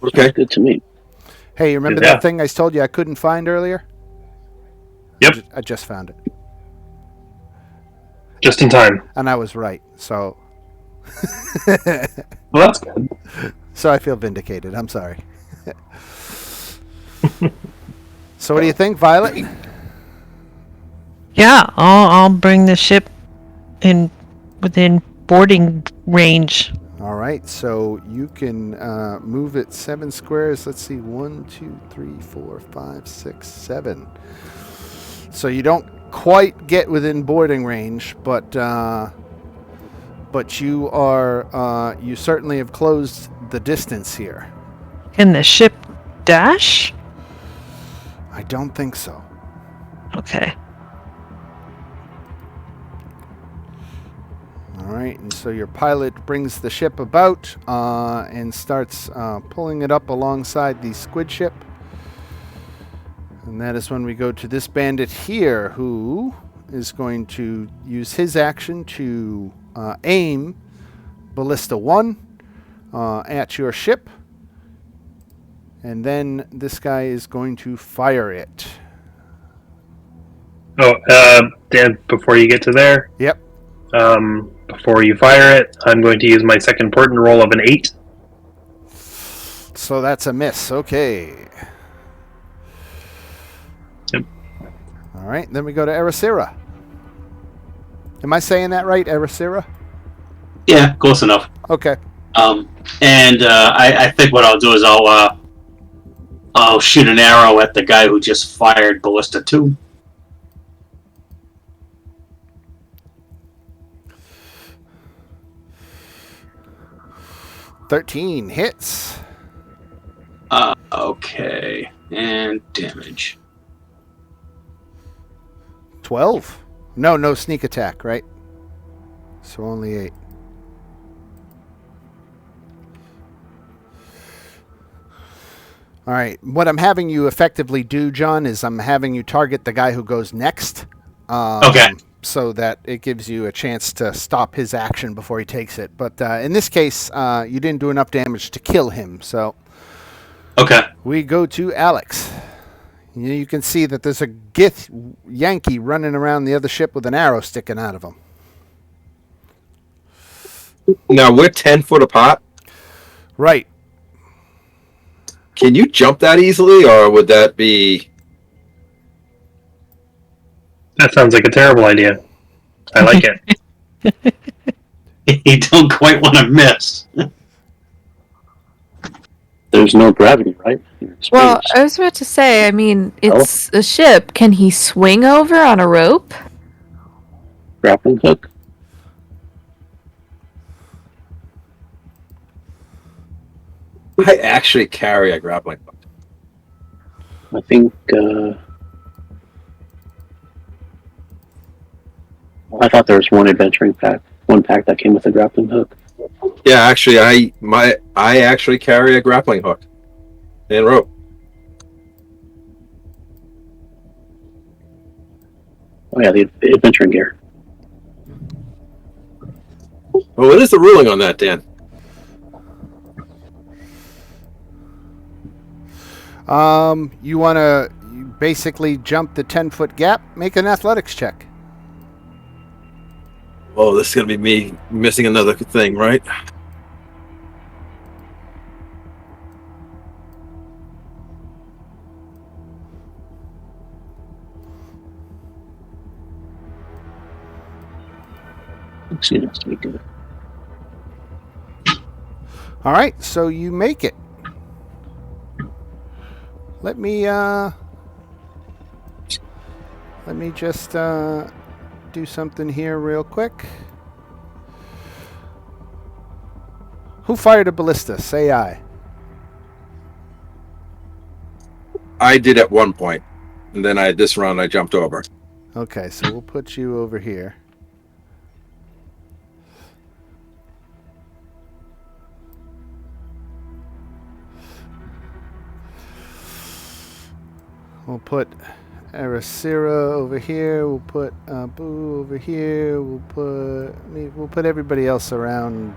[SPEAKER 2] Okay.
[SPEAKER 3] Sounds good to me.
[SPEAKER 1] Hey, you remember
[SPEAKER 6] Yeah.
[SPEAKER 1] that thing I told you I couldn't find earlier?
[SPEAKER 6] Yep,
[SPEAKER 1] I just found it.
[SPEAKER 6] just in time.
[SPEAKER 1] And I was right, so...
[SPEAKER 6] Well, that's good.
[SPEAKER 1] So I feel vindicated. I'm sorry. So what do you think, Violet?
[SPEAKER 8] Yeah, I'll bring the ship in within boarding range.
[SPEAKER 1] All right, so you can move it 7 squares. Let's see, 1, 2, 3, 4, 5, 6, 7. So you don't quite get within boarding range, but you are you certainly have closed the distance here.
[SPEAKER 8] Can the ship dash?
[SPEAKER 1] I don't think so.
[SPEAKER 8] Okay.
[SPEAKER 1] All right, and so your pilot brings the ship about and starts pulling it up alongside the squid ship. And that is when we go to this bandit here, who is going to use his action to aim Ballista 1 at your ship. And then this guy is going to fire it.
[SPEAKER 6] Oh, Dan, before you get to there,
[SPEAKER 1] Yep.
[SPEAKER 6] before you fire it, I'm going to use my second important roll of an 8.
[SPEAKER 1] So that's a miss. Okay.
[SPEAKER 6] Yep.
[SPEAKER 1] All right, then we go to Ericira. Am I saying that right, Ericira?
[SPEAKER 7] Yeah, close enough.
[SPEAKER 1] Okay.
[SPEAKER 7] I think what I'll do is I'll shoot an arrow at the guy who just fired Ballista 2.
[SPEAKER 1] $13 hits.
[SPEAKER 7] Okay. And damage.
[SPEAKER 1] 12. No sneak attack, right? So only 8. All right. What I'm having you effectively do, John, is I'm having you target the guy who goes next.
[SPEAKER 7] Okay.
[SPEAKER 1] so that it gives you a chance to stop his action before he takes it. But in this case, you didn't do enough damage to kill him. So
[SPEAKER 7] Okay.
[SPEAKER 1] we go to Alex. You can see that there's a Yankee running around the other ship with an arrow sticking out of him.
[SPEAKER 2] Now we're 10 foot apart.
[SPEAKER 1] Right.
[SPEAKER 2] Can you jump that easily, or would that be?
[SPEAKER 6] That sounds like a terrible idea. I like it.
[SPEAKER 7] You don't quite want to miss.
[SPEAKER 3] There's no gravity, right? You're in space.
[SPEAKER 5] Well, I was about to say, I mean, it's a ship. Can he swing over on a rope?
[SPEAKER 3] Grappling hook.
[SPEAKER 2] I actually carry a grappling hook.
[SPEAKER 3] I think. I thought there was one adventuring pack, one pack that came with a grappling hook.
[SPEAKER 2] Yeah, actually, I actually carry a grappling hook and rope.
[SPEAKER 3] Oh yeah, the adventuring gear.
[SPEAKER 2] Well, what is the ruling on that, Dan?
[SPEAKER 1] You want to basically jump the 10-foot gap, make an athletics check.
[SPEAKER 2] Oh, this is going to be me missing another thing, right?
[SPEAKER 3] Actually, that's to be good.
[SPEAKER 1] All right, so you make it. Let me just do something here real quick. Who fired a ballista? Say aye.
[SPEAKER 2] I did at one point, and then this round I jumped over.
[SPEAKER 1] Okay, so we'll put you over here. We'll put Arasira over here. We'll put Boo over here. We'll put everybody else around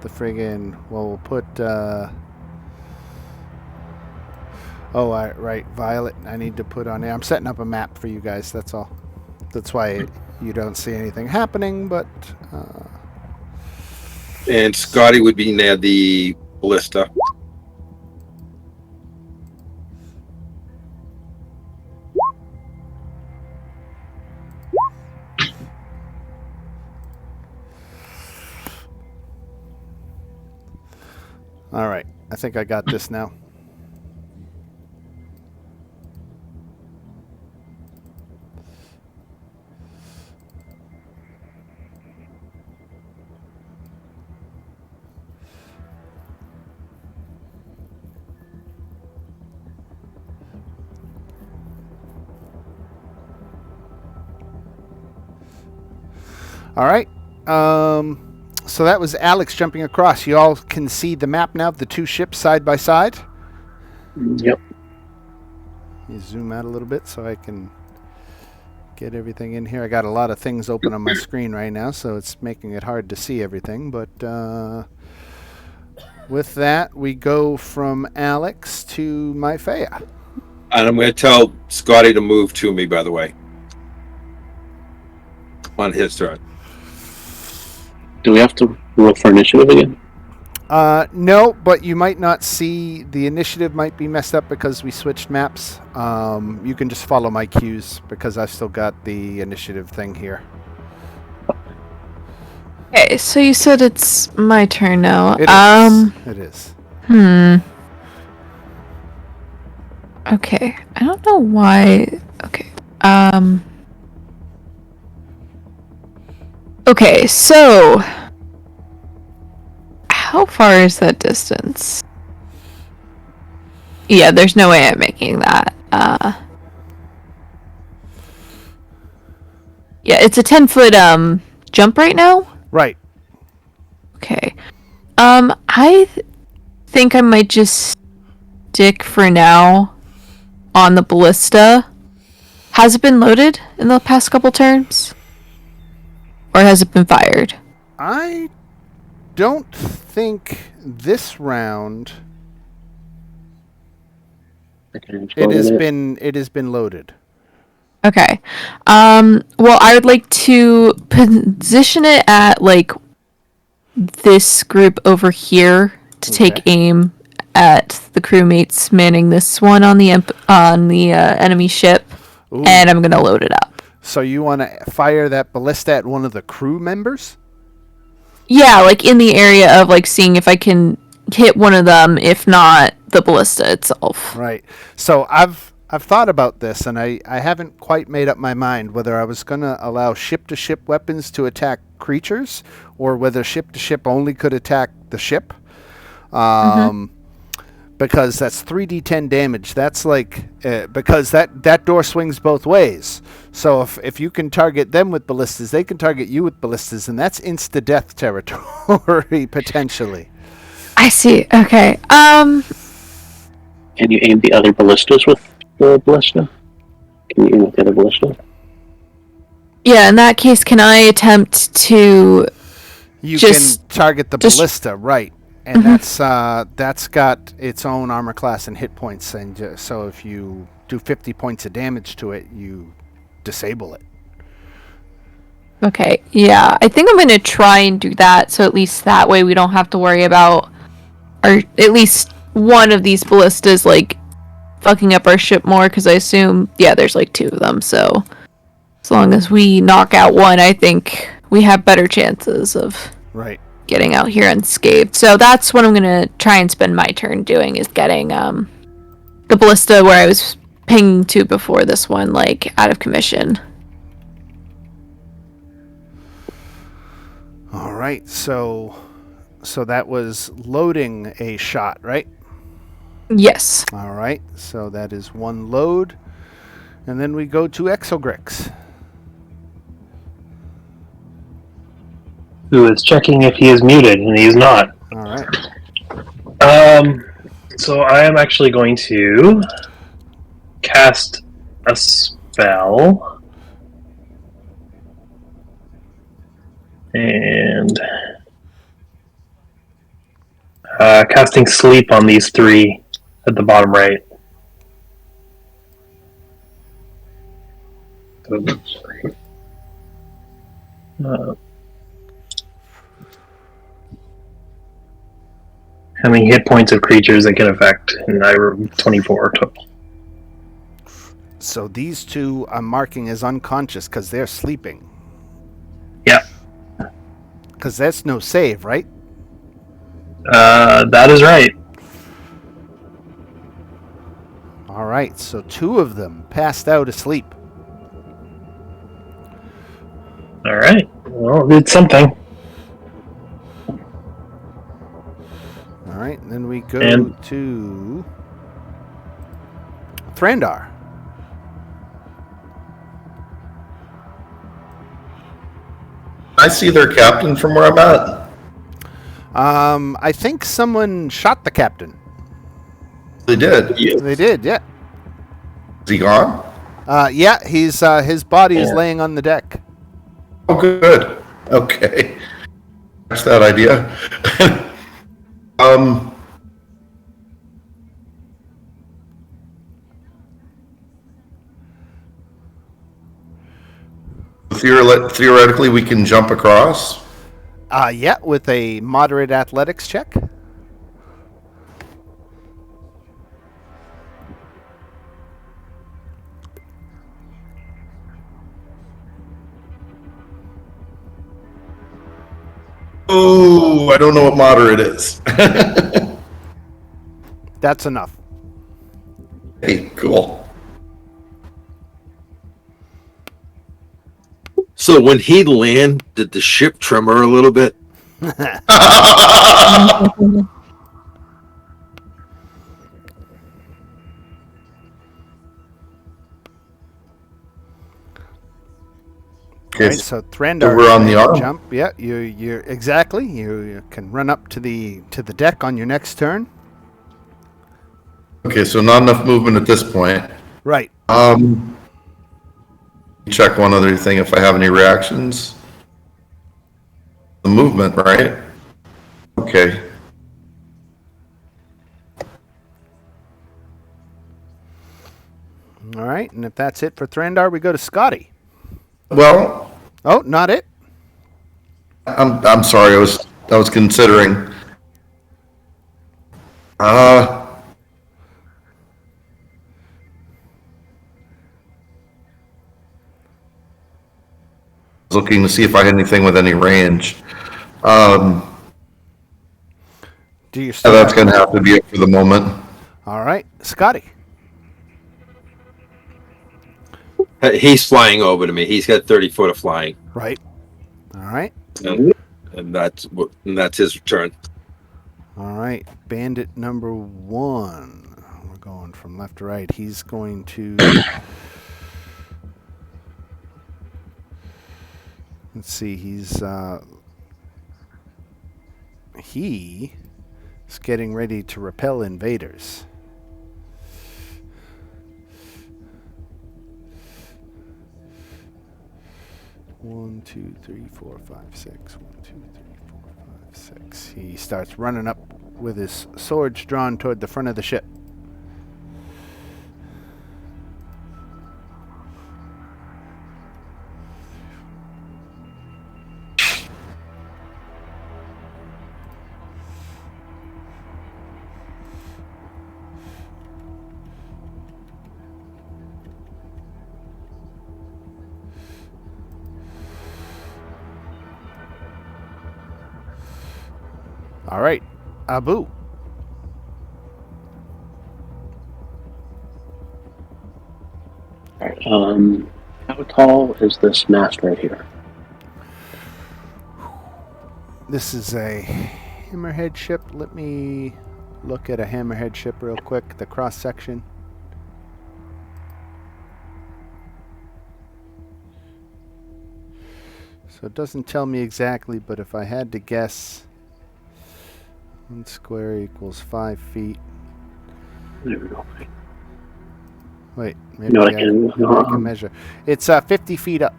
[SPEAKER 1] the friggin'. Well, we'll put. Right, Violet. I need to put on there. I'm setting up a map for you guys. That's all. That's why you don't see anything happening. But.
[SPEAKER 2] And Scotty would be near the ballista.
[SPEAKER 1] All right, I think I got this now. All right. So that was Alex jumping across. You all can see the map now of the two ships side by side.
[SPEAKER 3] Yep.
[SPEAKER 1] You zoom out a little bit so I can get everything in here. I got a lot of things open on my screen right now, so it's making it hard to see everything. But with that, we go from Alex to Myfea.
[SPEAKER 2] And I'm going to tell Scotty to move to me, by the way, on his turn.
[SPEAKER 3] Do we have to roll for initiative again?
[SPEAKER 1] No, but you might not see the initiative might be messed up because we switched maps. You can just follow my cues because I've still got the initiative thing here.
[SPEAKER 5] Okay, so you said it's my turn now.
[SPEAKER 1] It is.
[SPEAKER 5] Okay. I don't know why. Okay. Okay, so how far is that distance? Yeah, there's no way I'm making that. Yeah, it's a 10-foot jump right now?
[SPEAKER 1] Right.
[SPEAKER 5] Okay. Think I might just stick for now on the ballista. Has it been loaded in the past couple turns? or has it been fired?
[SPEAKER 1] I don't think this round it has been loaded.
[SPEAKER 5] Okay. Well, I would like to position it at like this group over here to take aim at the crewmates manning this one on the enemy ship. Ooh. And I'm gonna load it up.
[SPEAKER 1] So you want to fire that ballista at one of the crew members?
[SPEAKER 5] Yeah, like in the area of like seeing if I can hit one of them, if not the ballista itself.
[SPEAKER 1] Right. So I've thought about this, and I haven't quite made up my mind whether I was going to allow ship-to-ship weapons to attack creatures, or whether ship-to-ship only could attack the ship. Because that's 3d10 damage. That's like because that door swings both ways. So if you can target them with ballistas, they can target you with ballistas, and that's insta-death territory potentially.
[SPEAKER 5] I see. Okay.
[SPEAKER 3] Can you aim the other ballistas with the ballista? Can you aim with the other ballista?
[SPEAKER 5] Yeah. In that case, can I attempt to?
[SPEAKER 1] You can target the ballista, right? And that's got its own armor class and hit points, and so if you do 50 points of damage to it, you disable it.
[SPEAKER 5] Okay, yeah, I think I'm gonna try and do that, so at least that way we don't have to worry about, or at least one of these ballistas like fucking up our ship more, because I assume there's like 2 of them, so as long as we knock out one, I think we have better chances of getting out here unscathed. So that's what I'm gonna try and spend my turn doing, is getting the ballista where I was pinging to before this one, like, out of commission.
[SPEAKER 1] All right, so that was loading a shot, right?
[SPEAKER 5] Yes.
[SPEAKER 1] All right, so that is one load, and then we go to Exogrix,
[SPEAKER 6] who is checking if he is muted, and he is not.
[SPEAKER 1] All right.
[SPEAKER 6] So I am actually going to cast a spell, and casting sleep on these 3 at the bottom right. How many hit points of creatures it can affect, and I rolled 24 total.
[SPEAKER 1] So these 2 I'm marking as unconscious because they're sleeping.
[SPEAKER 6] Yeah.
[SPEAKER 1] Because that's no save, right?
[SPEAKER 6] That is right.
[SPEAKER 1] All right, so 2 of them passed out asleep.
[SPEAKER 6] All right. Well, it's something.
[SPEAKER 1] All right, and then we go to Thranдар.
[SPEAKER 4] I see their captain from where I'm at.
[SPEAKER 1] I think someone shot the captain.
[SPEAKER 4] They did.
[SPEAKER 1] Yeah. They did, yeah.
[SPEAKER 4] Is he gone?
[SPEAKER 1] Yeah, he's his body is laying on the deck.
[SPEAKER 4] Oh, good. Okay. That's that idea. Theoretically, we can jump across.
[SPEAKER 1] Yeah, with a moderate athletics check.
[SPEAKER 4] Oh, I don't know what moderate is.
[SPEAKER 1] That's enough.
[SPEAKER 4] Hey, cool.
[SPEAKER 2] So when he landed, did the ship tremor a little bit?
[SPEAKER 1] Okay, so Thranдар,
[SPEAKER 4] we're on the arm.
[SPEAKER 1] Jump. Yeah, you're exactly. You can run up to the deck on your next turn.
[SPEAKER 4] Okay, so not enough movement at this point.
[SPEAKER 1] Right.
[SPEAKER 4] Check one other thing if I have any reactions. the movement, right? Okay.
[SPEAKER 1] All right, and if that's it for Thrandar, we go to Scotty.
[SPEAKER 4] Well,
[SPEAKER 1] Oh, not it.
[SPEAKER 4] I'm sorry. I was considering. Looking to see if I had anything with any range.
[SPEAKER 1] Do you still
[SPEAKER 4] That's
[SPEAKER 1] have-
[SPEAKER 4] going to have to be it for the moment.
[SPEAKER 1] All right, Scotty.
[SPEAKER 2] He's flying over to me. He's got 30 foot of flying,
[SPEAKER 1] Right. All right.
[SPEAKER 2] and that's his return.
[SPEAKER 1] All right. Bandit number 1. We're going from left to right. He's going to. Let's see. He's getting ready to repel invaders. One, two, three, four, five, six. 1, 2, 3, 4, 5, 6. He starts running up with his swords drawn toward the front of the ship. All right, Abu.
[SPEAKER 3] Alright, how tall is this mast right here?
[SPEAKER 1] This is a hammerhead ship. Let me look at a hammerhead ship real quick. The cross section. So it doesn't tell me exactly, but if I had to guess, 1 square equals 5 feet.
[SPEAKER 3] There we go.
[SPEAKER 1] Wait,
[SPEAKER 3] You
[SPEAKER 1] maybe
[SPEAKER 3] know what
[SPEAKER 1] I
[SPEAKER 3] I can
[SPEAKER 1] measure. It's 50 feet up.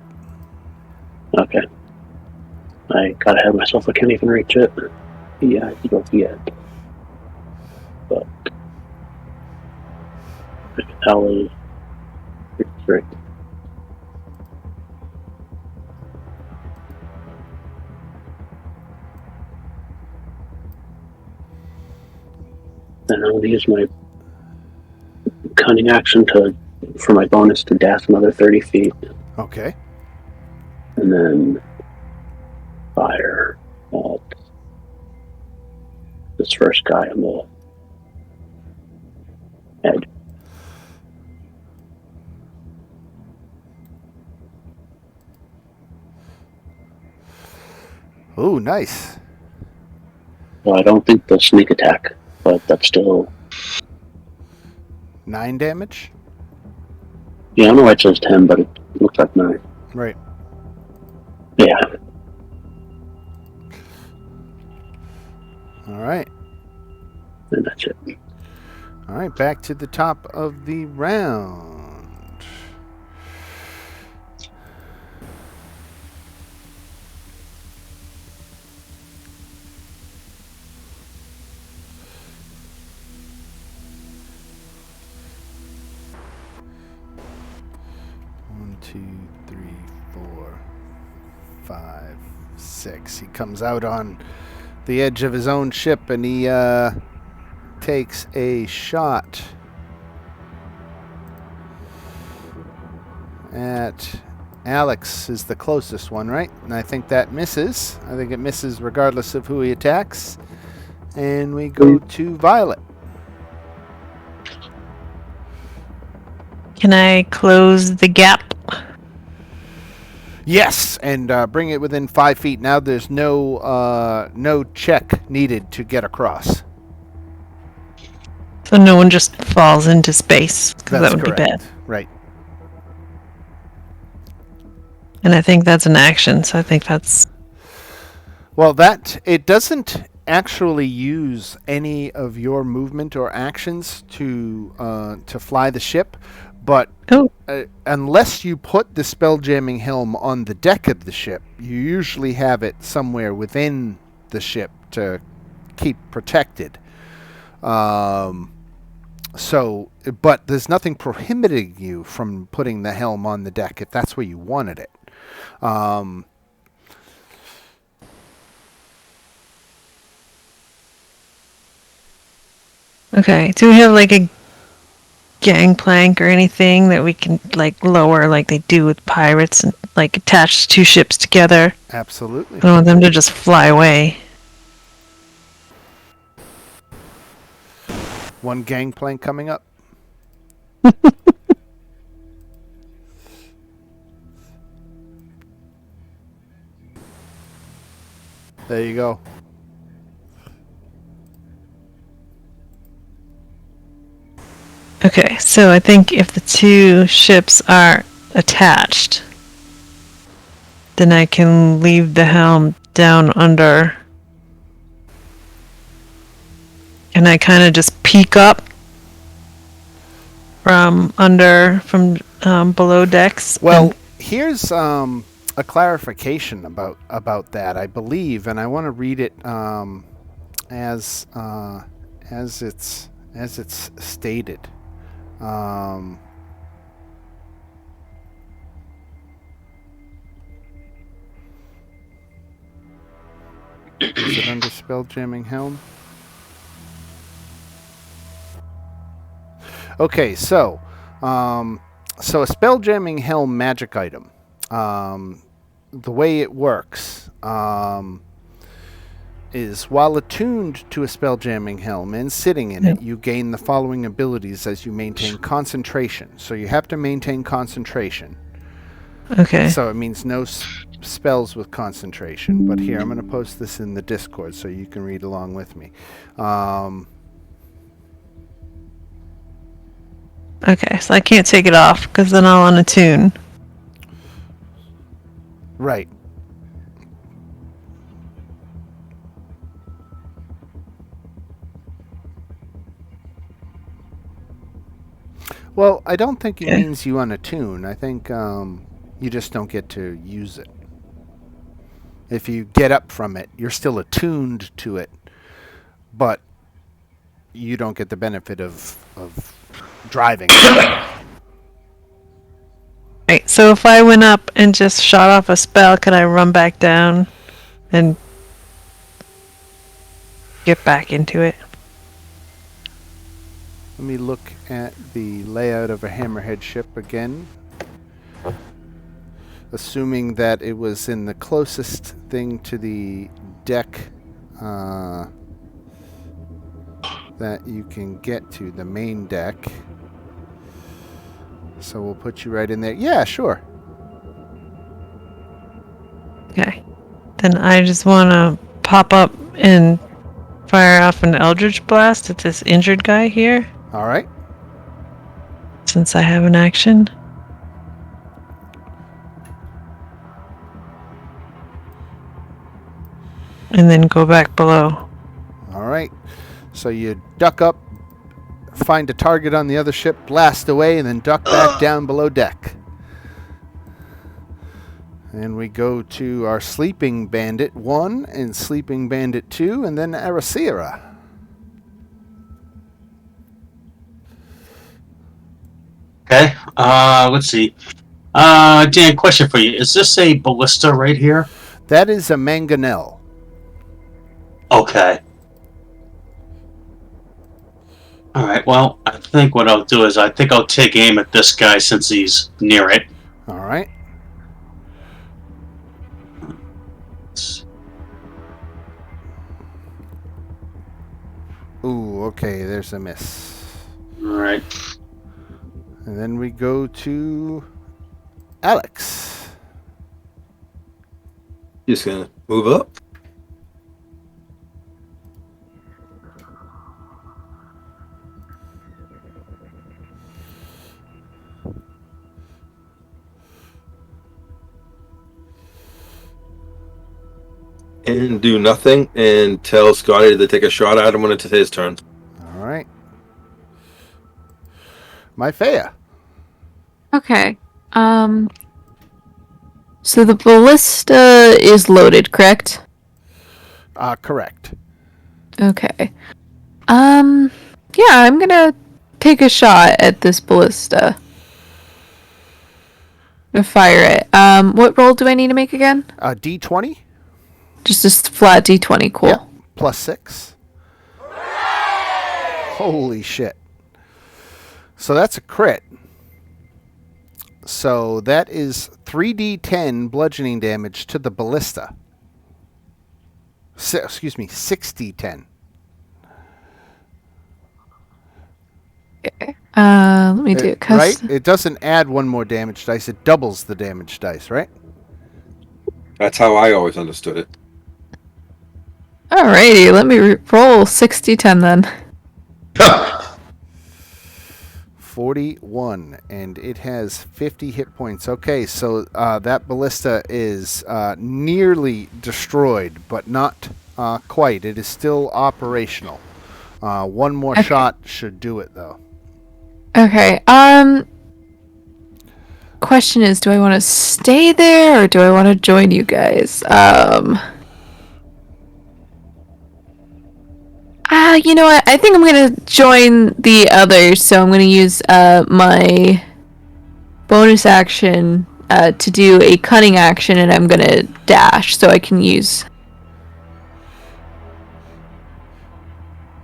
[SPEAKER 3] Okay. I got ahead of myself. I can't even reach it. Yeah, I can go yet. But I can tell it. It's right. And I'll use my cunning action for my bonus to dash another 30 feet.
[SPEAKER 1] Okay.
[SPEAKER 3] And then fire at this first guy on the edge.
[SPEAKER 1] Ooh, nice.
[SPEAKER 3] Well, I don't think the sneak attack, but that's still.
[SPEAKER 1] 9 damage?
[SPEAKER 3] Yeah, I don't know why it says 10, but it looks like 9.
[SPEAKER 1] Right.
[SPEAKER 3] Yeah.
[SPEAKER 1] All right.
[SPEAKER 3] And that's it.
[SPEAKER 1] All right, back to the top of the round. One, 2, 3, 4, 5, 6. He comes out on the edge of his own ship and he takes a shot at Alex. Is the closest one, right? And I think that misses. I think it misses regardless of who he attacks. And we go to Violet.
[SPEAKER 8] Can I close the gap?
[SPEAKER 1] Yes, and bring it within 5 feet. Now there's no check needed to get across.
[SPEAKER 8] So no one just falls into space, because that
[SPEAKER 1] That's
[SPEAKER 8] would
[SPEAKER 1] correct.
[SPEAKER 8] be bad.
[SPEAKER 1] Right.
[SPEAKER 8] And I think that's an action, so I think that's...
[SPEAKER 1] Well, it doesn't actually use any of your movement or actions to fly the ship, But
[SPEAKER 8] Oh,
[SPEAKER 1] unless you put the spelljamming helm on the deck of the ship, you usually have it somewhere within the ship to keep protected. So, but there's nothing prohibiting you from putting the helm on the deck if that's where you wanted it.
[SPEAKER 8] okay. Do we have like a gangplank or anything that we can like lower like they do with pirates and like attach two ships together?
[SPEAKER 1] Absolutely.
[SPEAKER 8] I don't want them to just fly away.
[SPEAKER 1] One gangplank coming up. There you go.
[SPEAKER 8] Okay, so I think if the two ships are attached, then I can leave the helm down under. And I kind of just peek up from below decks.
[SPEAKER 1] Well, here's a clarification about that, I believe, and I want to read it as it's stated. Is it under Spelljamming Helm? Okay, so a Spelljamming Helm magic item. The way it works is while attuned to a Spelljamming Helm and sitting in it, you gain the following abilities as you maintain concentration. So you have to maintain concentration.
[SPEAKER 8] Okay.
[SPEAKER 1] So it means no spells with concentration. But here, I'm going to post this in the Discord so you can read along with me.
[SPEAKER 8] Okay, so I can't take it off because then I'll unattune.
[SPEAKER 1] Right. Well, I don't think it means you unattune. I think you just don't get to use it. If you get up from it, you're still attuned to it, but you don't get the benefit of driving.
[SPEAKER 8] Right, so if I went up and just shot off a spell, could I run back down and get back into it?
[SPEAKER 1] Let me look at the layout of a hammerhead ship again. Assuming that it was in the closest thing to the deck that you can get to, the main deck. So we'll put you right in there. Yeah, sure.
[SPEAKER 8] Okay. Then I just want to pop up and fire off an Eldritch Blast at this injured guy here,
[SPEAKER 1] All right.
[SPEAKER 8] since I have an action. And then go back below.
[SPEAKER 1] All right. So you duck up, find a target on the other ship, blast away, and then duck back down below deck. And we go to our Sleeping Bandit 1 and Sleeping Bandit 2, and then Arasira.
[SPEAKER 7] Okay. Let's see. Dan, question for you. Is this a ballista right here?
[SPEAKER 1] That is a mangonel.
[SPEAKER 7] Okay. All right. Well, I think what I'll do is I think I'll take aim at this guy since he's near it.
[SPEAKER 1] All right. Ooh, okay, there's a miss.
[SPEAKER 7] All right.
[SPEAKER 1] And then we go to Alex.
[SPEAKER 2] Just gonna move up. And do nothing and tell Scotty to take a shot at him when it's his turn.
[SPEAKER 1] All right. Myphea.
[SPEAKER 5] Okay. So the ballista is loaded, correct?
[SPEAKER 1] Correct.
[SPEAKER 5] Okay. Yeah, I'm gonna take a shot at this ballista. To fire it. What roll do I need to make again?
[SPEAKER 1] D20.
[SPEAKER 5] Just a flat D20. Cool.
[SPEAKER 1] Yep. +6. Holy shit. So that's a crit. So that is 3d10 bludgeoning damage to the ballista. Excuse me, 6d10.
[SPEAKER 5] Okay. Let me do it.
[SPEAKER 1] Right? It doesn't add one more damage dice. It doubles the damage dice, right?
[SPEAKER 2] That's how I always understood it.
[SPEAKER 5] Alrighty, let me roll 6d10 then.
[SPEAKER 1] 41, and it has 50 hit points. Okay, so that ballista is nearly destroyed, but not quite. It is still operational. One more shot should do it, though.
[SPEAKER 5] Okay. Question is, do I want to stay there or do I want to join you guys? You know what? I think I'm gonna join the others, so I'm gonna use my bonus action to do a cunning action, and I'm gonna dash, so I can use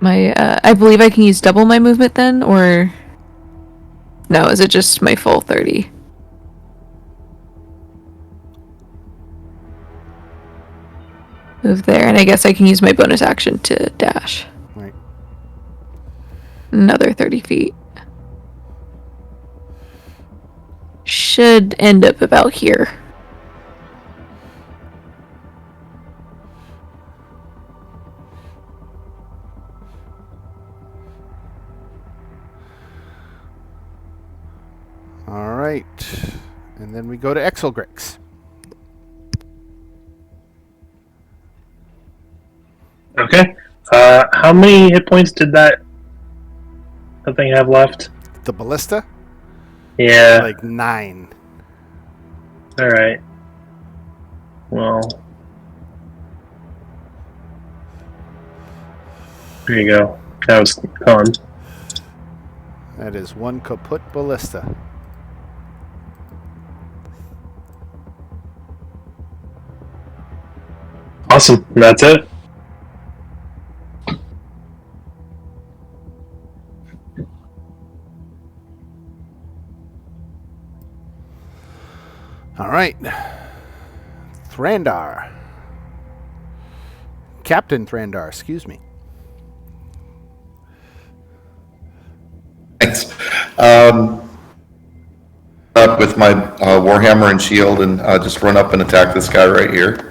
[SPEAKER 5] my. I believe I can use double my movement then, or no? Is it just my full 30? Move there, and I guess I can use my bonus action to dash.
[SPEAKER 1] Right.
[SPEAKER 5] Another 30 feet. Should end up about here.
[SPEAKER 1] All right. And then we go to Exelgrix.
[SPEAKER 6] Okay. How many hit points did that thing have left?
[SPEAKER 1] The ballista?
[SPEAKER 6] Yeah.
[SPEAKER 1] Like 9.
[SPEAKER 6] Alright. Well. There you go. That was gone.
[SPEAKER 1] That is one kaput ballista.
[SPEAKER 6] Awesome. That's it.
[SPEAKER 1] All right. Thrandar. Captain Thrandar, excuse me.
[SPEAKER 4] Thanks. Up with my warhammer and shield and just run up and attack this guy right here.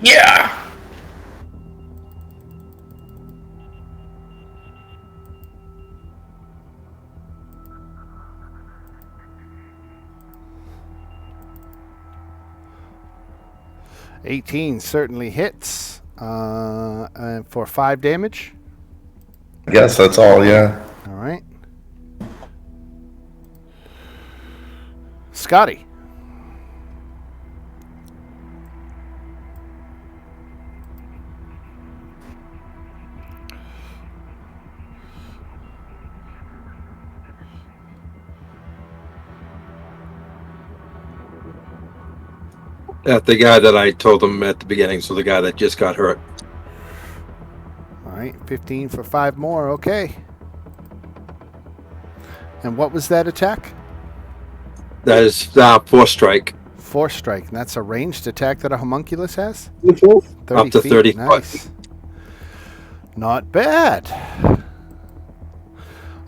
[SPEAKER 4] Yeah.
[SPEAKER 1] $18 certainly hits for 5 damage.
[SPEAKER 4] I guess that's all, yeah.
[SPEAKER 1] All right. Scotty.
[SPEAKER 2] At the guy that I told him at the beginning, so the guy that just got hurt.
[SPEAKER 1] All right, 15 for 5 more. Okay. And what was that attack?
[SPEAKER 2] That is 4 strike.
[SPEAKER 1] 4 strike. And that's a ranged attack that a homunculus has?
[SPEAKER 2] 30 up to
[SPEAKER 1] feet.
[SPEAKER 2] 30
[SPEAKER 1] Nice. Not bad.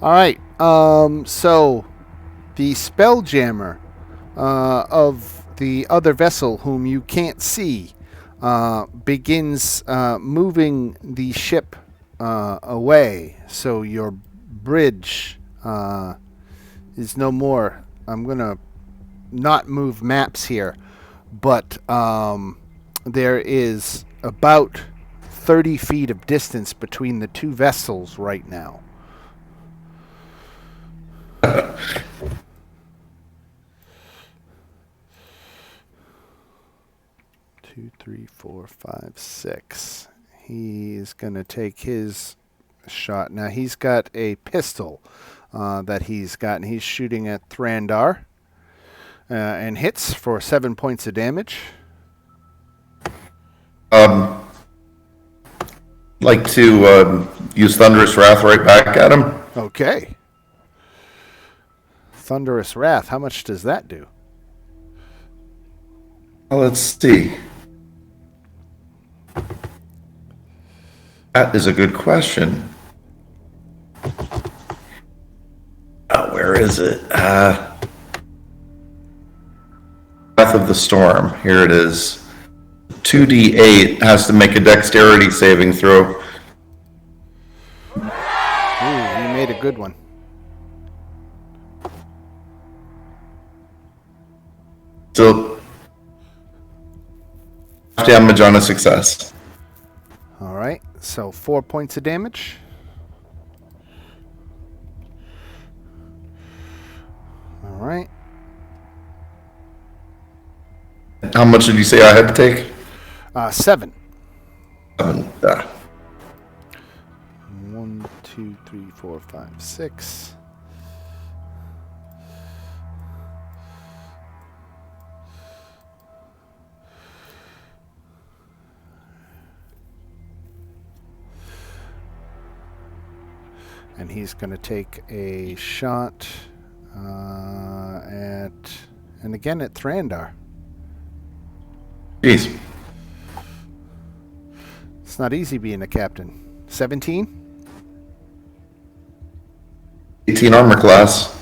[SPEAKER 1] All right. So the Spelljammer of the other vessel, whom you can't see, begins moving the ship away. So your bridge is no more. I'm going to not move maps here, but there is about 30 feet of distance between the two vessels right now. Two, three, four, five, six. He's going to take his shot. Now he's got a pistol that he's got, and he's shooting at Thrandar and hits for 7 points of damage.
[SPEAKER 4] Like to use Thunderous Wrath right back at him.
[SPEAKER 1] Okay. Thunderous Wrath. How much does that do?
[SPEAKER 4] Well, let's see. That is a good question. Where is it? Wrath of the Storm. Here it is. 2d8 has to make a dexterity saving throw.
[SPEAKER 1] Ooh, he made a good one.
[SPEAKER 4] So, damage on a success.
[SPEAKER 1] All right. So 4 points of damage. All right.
[SPEAKER 4] How much did you say I had to take?
[SPEAKER 1] 7.
[SPEAKER 4] 7.
[SPEAKER 1] 1, 2, 3, 4, 5, 6. And he's going to take a shot and again at Thrandar.
[SPEAKER 4] Jeez.
[SPEAKER 1] It's not easy being a captain. 17?
[SPEAKER 4] 18 armor class.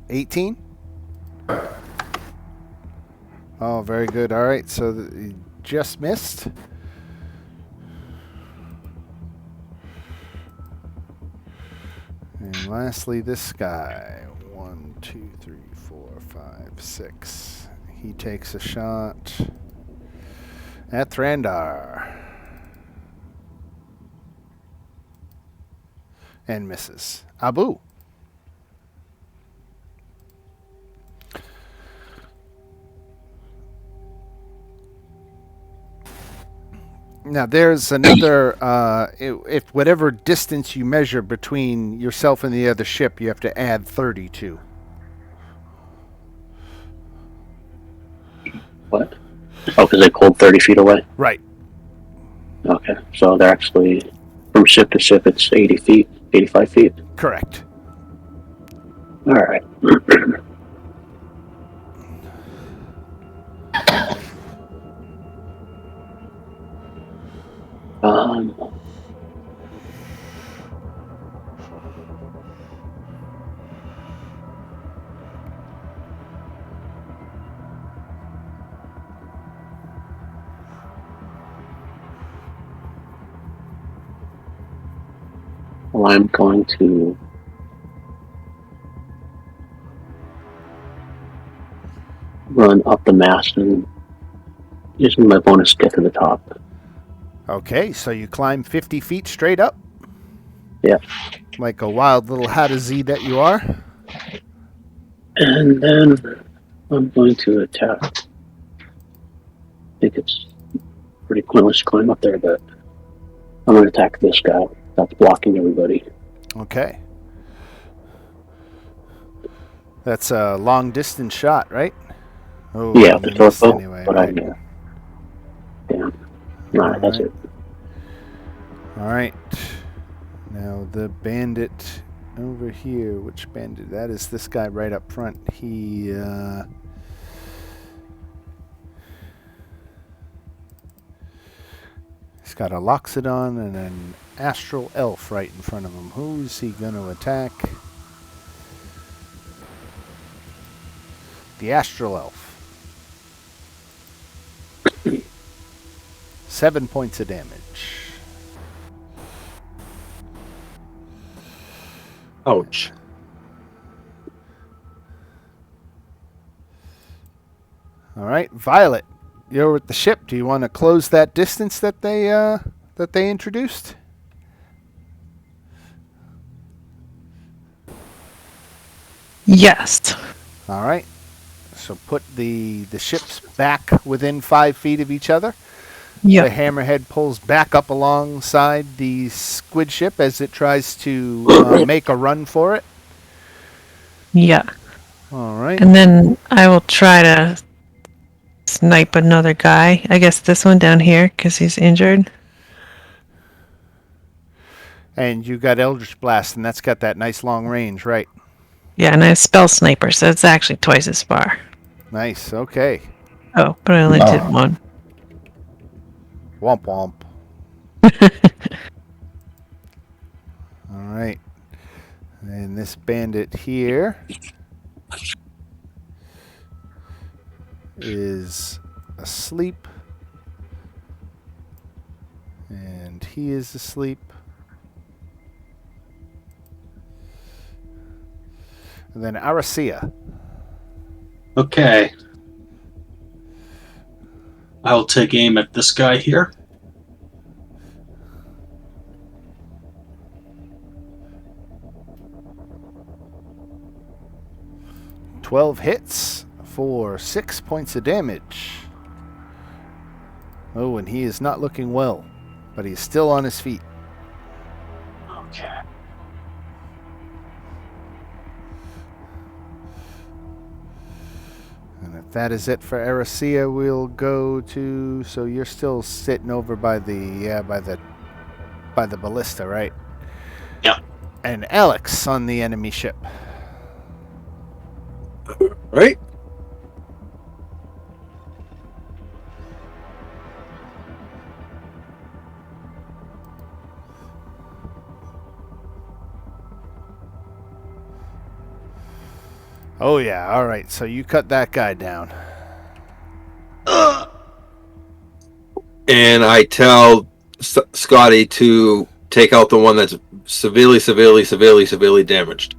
[SPEAKER 1] 18? Oh, very good. All right, so you just missed. And lastly, this guy. 1, 2, 3, 4, 5, 6. He takes a shot at Thrandar. And misses. Abu. Now there's another, if whatever distance you measure between yourself and the other ship, you have to add 30 to.
[SPEAKER 3] What? Oh, because they pulled 30 feet away?
[SPEAKER 1] Right.
[SPEAKER 3] Okay, so they're actually, from ship to ship, it's 80 feet, 85 feet.
[SPEAKER 1] Correct.
[SPEAKER 3] All right. Well, I'm going to run up the mast and using my bonus get to the top.
[SPEAKER 1] Okay, so you climb 50 feet straight up?
[SPEAKER 3] Yeah.
[SPEAKER 1] Like a wild little Hadazee that you are?
[SPEAKER 3] And then I'm going to attack. I think it's pretty pointless to climb up there, but I'm going to attack this guy that's blocking everybody.
[SPEAKER 1] Okay. That's a long distance shot, right? Oh,
[SPEAKER 3] Yeah,
[SPEAKER 1] you
[SPEAKER 3] the
[SPEAKER 1] missed
[SPEAKER 3] torso,
[SPEAKER 1] anyway,
[SPEAKER 3] but
[SPEAKER 1] right?
[SPEAKER 3] yeah. Alright, that's it.
[SPEAKER 1] All right. Now the bandit over here, which bandit? That is this guy right up front. He's got a Loxodon and an Astral Elf right in front of him. Who's he going to attack? The Astral Elf. 7 points of damage.
[SPEAKER 2] Ouch.
[SPEAKER 1] All right, Violet, you're with the ship. Do you want to close that distance that they introduced?
[SPEAKER 8] Yes.
[SPEAKER 1] All right. So put the ships back within 5 feet of each other. The
[SPEAKER 8] Yep.
[SPEAKER 1] hammerhead pulls back up alongside the squid ship as it tries to make a run for it.
[SPEAKER 8] Yeah.
[SPEAKER 1] All right.
[SPEAKER 8] And then I will try to snipe another guy. I guess this one down here because he's injured.
[SPEAKER 1] And you got Eldritch Blast, and that's got that nice long range, right?
[SPEAKER 8] Yeah, and I have spell sniper, so it's actually twice as far.
[SPEAKER 1] Nice. Okay.
[SPEAKER 8] Oh, but I only
[SPEAKER 4] Oh.
[SPEAKER 8] did one.
[SPEAKER 1] Womp womp. All right. And this bandit here is asleep. And he is asleep. And then Aracia.
[SPEAKER 7] Okay. I'll take aim at this guy here.
[SPEAKER 1] "12 hits for 6 points of damage." Oh, and he is not looking well, but he's still on his feet.
[SPEAKER 7] Okay.
[SPEAKER 1] And if that is it for Aracia, we'll go to. So you're still sitting over by the ballista, right?
[SPEAKER 7] Yeah.
[SPEAKER 1] And Alex on the enemy ship.
[SPEAKER 2] Right?
[SPEAKER 1] Oh yeah. All right. So you cut that guy down.
[SPEAKER 2] And I tell Scotty to take out the one that's severely damaged.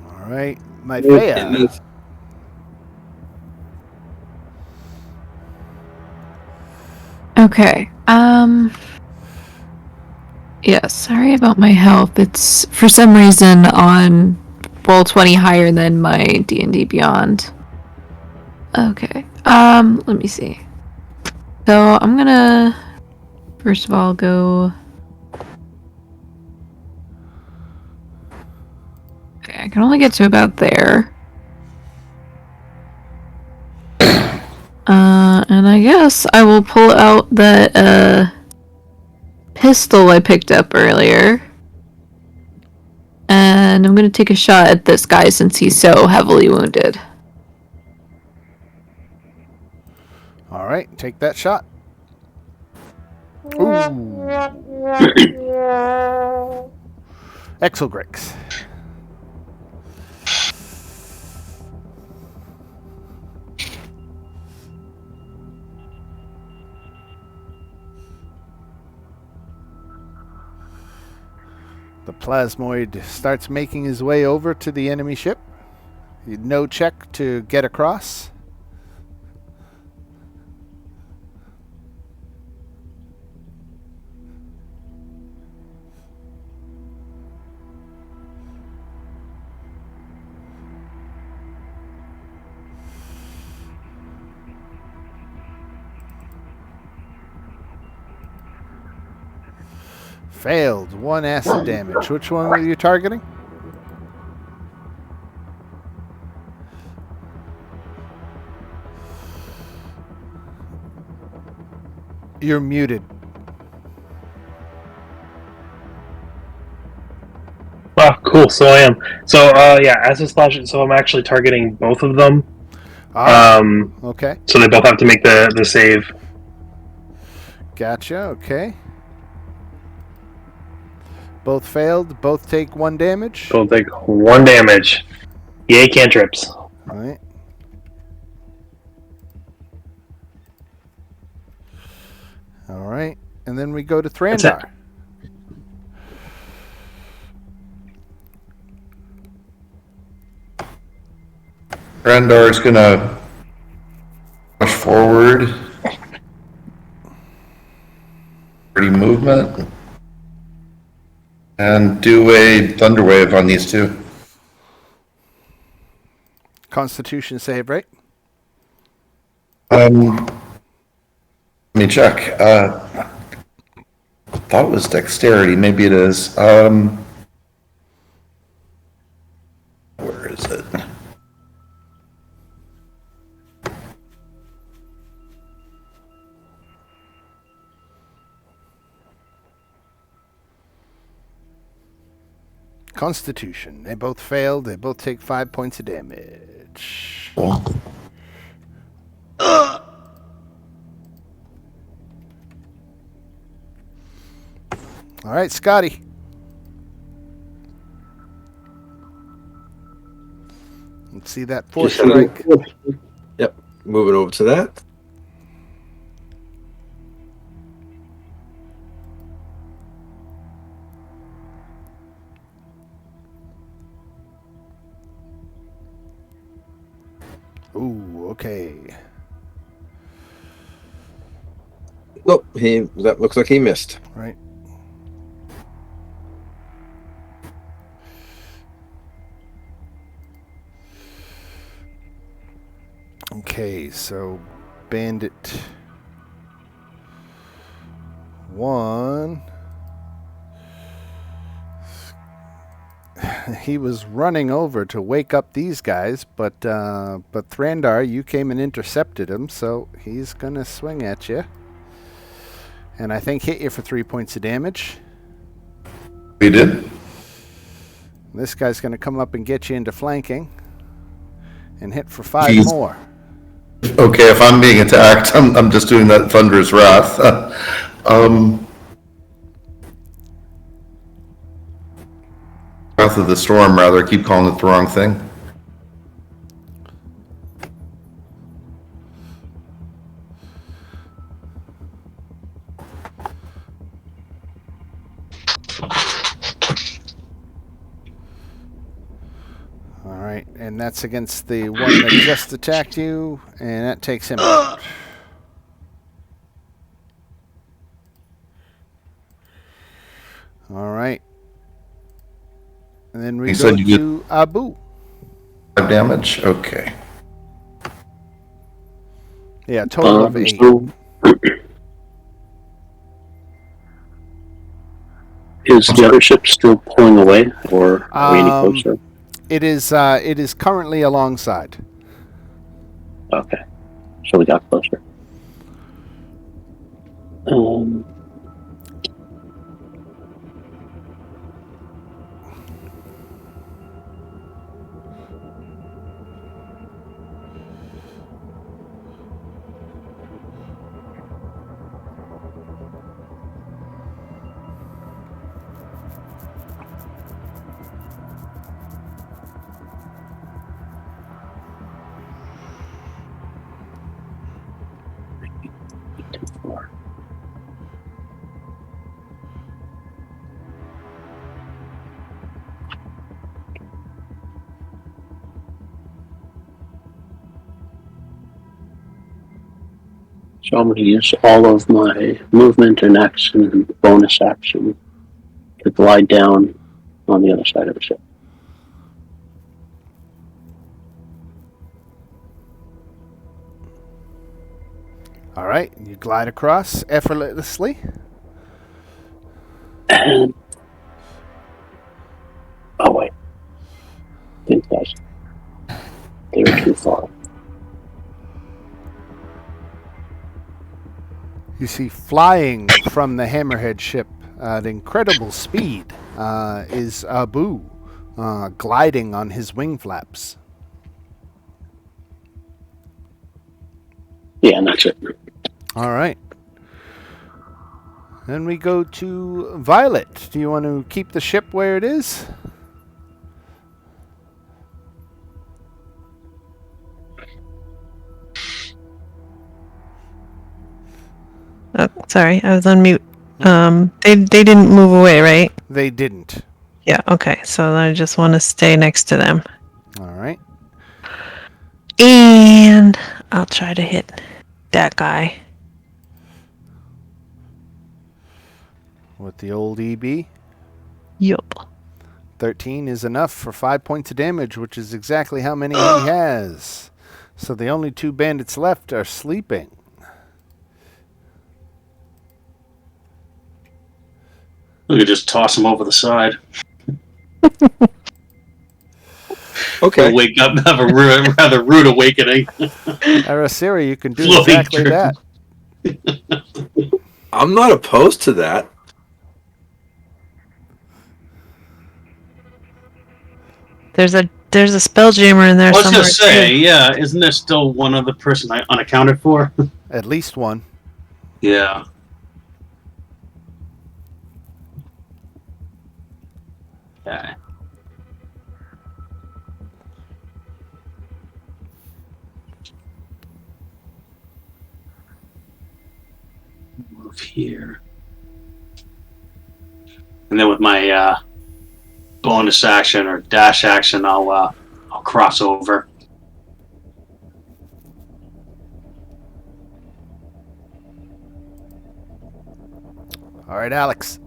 [SPEAKER 1] All right, Maifea.
[SPEAKER 5] Okay. Yeah, sorry about my health. It's for some reason on roll 20 higher than my D&D Beyond. Okay. Let me see. So, I'm gonna first of all go. Okay, I can only get to about there. And I guess I will pull out that pistol I picked up earlier. And I'm gonna take a shot at this guy since he's so heavily wounded.
[SPEAKER 1] All right, take that shot. Ooh. Exogrix. The plasmoid starts making his way over to the enemy ship. No check to get across. Failed. 1 acid damage. Which one were you targeting? You're muted.
[SPEAKER 6] Oh, cool. So I am. So, yeah, acid splash. So I'm actually targeting both of them.
[SPEAKER 1] Okay.
[SPEAKER 6] So they both have to make the save.
[SPEAKER 1] Gotcha. Okay. Both failed. Both take 1 damage.
[SPEAKER 6] Both take 1 damage. Yay, cantrips.
[SPEAKER 1] All right. All right. And then we go to Thrandar.
[SPEAKER 4] Grandar is gonna push forward. Pretty movement. And do a Thunder Wave on these two.
[SPEAKER 1] Constitution save, right?
[SPEAKER 4] Let me check. I thought it was Dexterity. Maybe it is. Where is it?
[SPEAKER 1] Constitution. They both failed. They both take 5 points of damage.
[SPEAKER 4] Cool.
[SPEAKER 1] All right, Scotty. Let's see that force strike.
[SPEAKER 2] Yep. Moving over to that.
[SPEAKER 1] Ooh, okay.
[SPEAKER 2] Nope. That looks like he missed.
[SPEAKER 1] Right. Okay, so Bandit 1. He was running over to wake up these guys, but Thrandar, you came and intercepted him, so he's gonna swing at you, and I think hit you for 3 points of damage.
[SPEAKER 4] We did.
[SPEAKER 1] This guy's gonna come up and get you into flanking, and hit for 5
[SPEAKER 4] Jeez.
[SPEAKER 1] more.
[SPEAKER 4] Okay, if I'm being attacked, I'm just doing that Thunderous Wrath. Wrath of the Storm, rather. I keep calling it the wrong thing.
[SPEAKER 1] All right, and that's against the one that just attacked you, and that takes him out. All right. And then we
[SPEAKER 4] You
[SPEAKER 1] go
[SPEAKER 4] said you
[SPEAKER 1] to Abu.
[SPEAKER 4] 5 damage? Okay.
[SPEAKER 1] Yeah, total of 8.
[SPEAKER 3] So, is the other ship still pulling away, or are we any closer?
[SPEAKER 1] It is currently alongside.
[SPEAKER 3] Okay, so we got closer. So I'm going to use all of my movement and action and bonus action to glide down on the other side of the ship.
[SPEAKER 1] All right, you glide across effortlessly.
[SPEAKER 3] And oh wait, I think they were too far.
[SPEAKER 1] You see flying from the Hammerhead ship at incredible speed is Abu gliding on his wing flaps.
[SPEAKER 3] Yeah, and that's it.
[SPEAKER 1] All right. Then we go to Violet. Do you want to keep the ship where it is?
[SPEAKER 8] Oh, sorry, I was on mute. They didn't move away, right?
[SPEAKER 1] They didn't.
[SPEAKER 8] Yeah, okay. So I just want to stay next to them.
[SPEAKER 1] All right.
[SPEAKER 8] And I'll try to hit that guy.
[SPEAKER 1] With the old EB,
[SPEAKER 8] Yup.
[SPEAKER 1] 13 is enough for 5 points of damage, which is exactly how many he has. So the only 2 bandits left are sleeping.
[SPEAKER 7] We could just toss him over the side.
[SPEAKER 2] Okay.
[SPEAKER 7] He'll wake up and have a rather rude awakening.
[SPEAKER 1] Arasiri, you can do
[SPEAKER 7] Floating
[SPEAKER 1] exactly
[SPEAKER 7] through.
[SPEAKER 1] that.
[SPEAKER 2] I'm not opposed to that.
[SPEAKER 8] There's a spelljammer in there
[SPEAKER 7] I was
[SPEAKER 8] somewhere.
[SPEAKER 7] gonna say,
[SPEAKER 8] too.
[SPEAKER 7] yeah, isn't there still one other person unaccounted for?
[SPEAKER 1] At least one.
[SPEAKER 7] Yeah. Okay. Move here. And then with my bonus action or dash action, I'll cross over.
[SPEAKER 1] All right, Alex.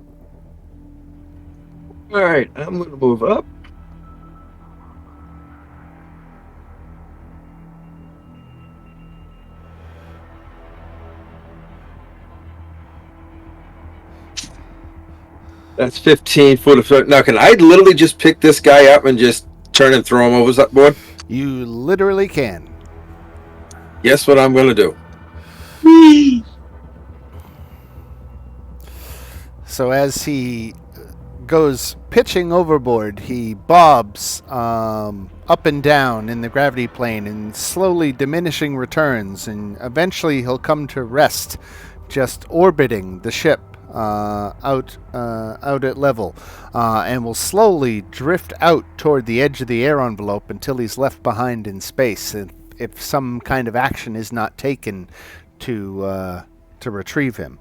[SPEAKER 2] All right, I'm going to move up. That's 15 foot of foot. Now, can I literally just pick this guy up and just turn and throw him over that board?
[SPEAKER 1] You literally can.
[SPEAKER 2] Guess what I'm going to do?
[SPEAKER 1] So as he goes pitching overboard, he bobs up and down in the gravity plane in slowly diminishing returns, and eventually he'll come to rest, just orbiting the ship out at level, and will slowly drift out toward the edge of the air envelope until he's left behind in space, if some kind of action is not taken to retrieve him.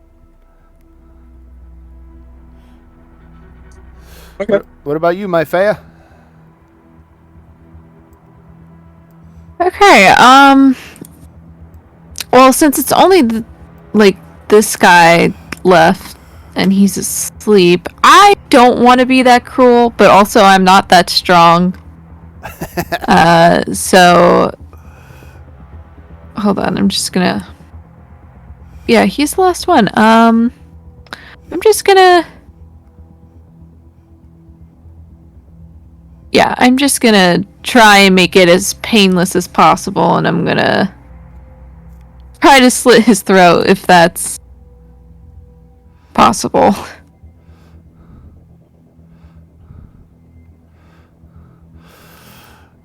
[SPEAKER 2] Okay.
[SPEAKER 1] What about you, my Faya?
[SPEAKER 5] Okay, well, since it's only this guy left and he's asleep, I don't want to be that cruel, but also I'm not that strong. So hold on, I'm just gonna. Yeah, he's the last one. I'm just gonna. Yeah, I'm just gonna try and make it as painless as possible, and I'm gonna try to slit his throat if that's possible.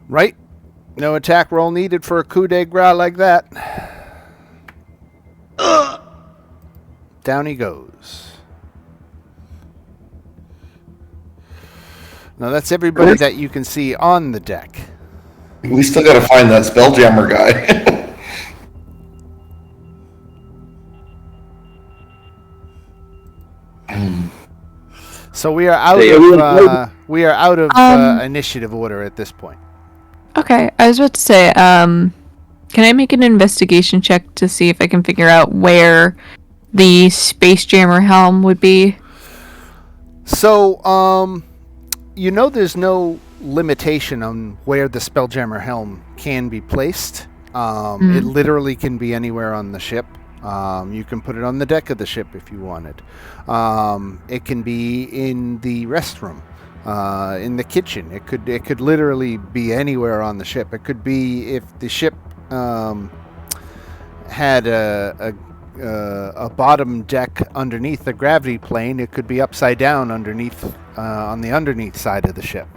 [SPEAKER 1] Right? No attack roll needed for a coup de grace like that. Down he goes. Now that's everybody that you can see on the deck.
[SPEAKER 4] We still got to find that Spelljammer guy.
[SPEAKER 1] So we are out
[SPEAKER 2] Hey,
[SPEAKER 1] of initiative order at this point.
[SPEAKER 5] Okay, I was about to say, can I make an investigation check to see if I can figure out where the Space Jammer helm would be?
[SPEAKER 1] So, there's no limitation on where the Spelljammer helm can be placed. It literally can be anywhere on the ship. You can put it on the deck of the ship if you wanted. It can be in the restroom, in the kitchen. It could literally be anywhere on the ship. It could be if the ship had a bottom deck underneath the gravity plane. It could be upside down underneath on the underneath side of the ship.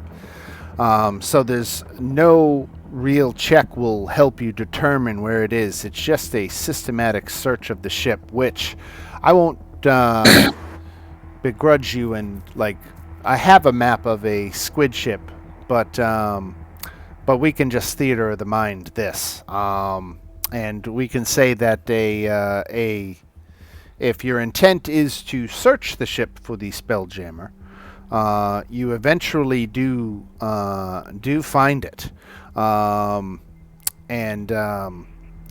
[SPEAKER 1] So there's no real check will help you determine where it is. It's just a systematic search of the ship, which I won't begrudge you. And I have a map of a squid ship, but we can just theater of the mind this, and we can say that if your intent is to search the ship for the Spelljammer, you eventually do find it. and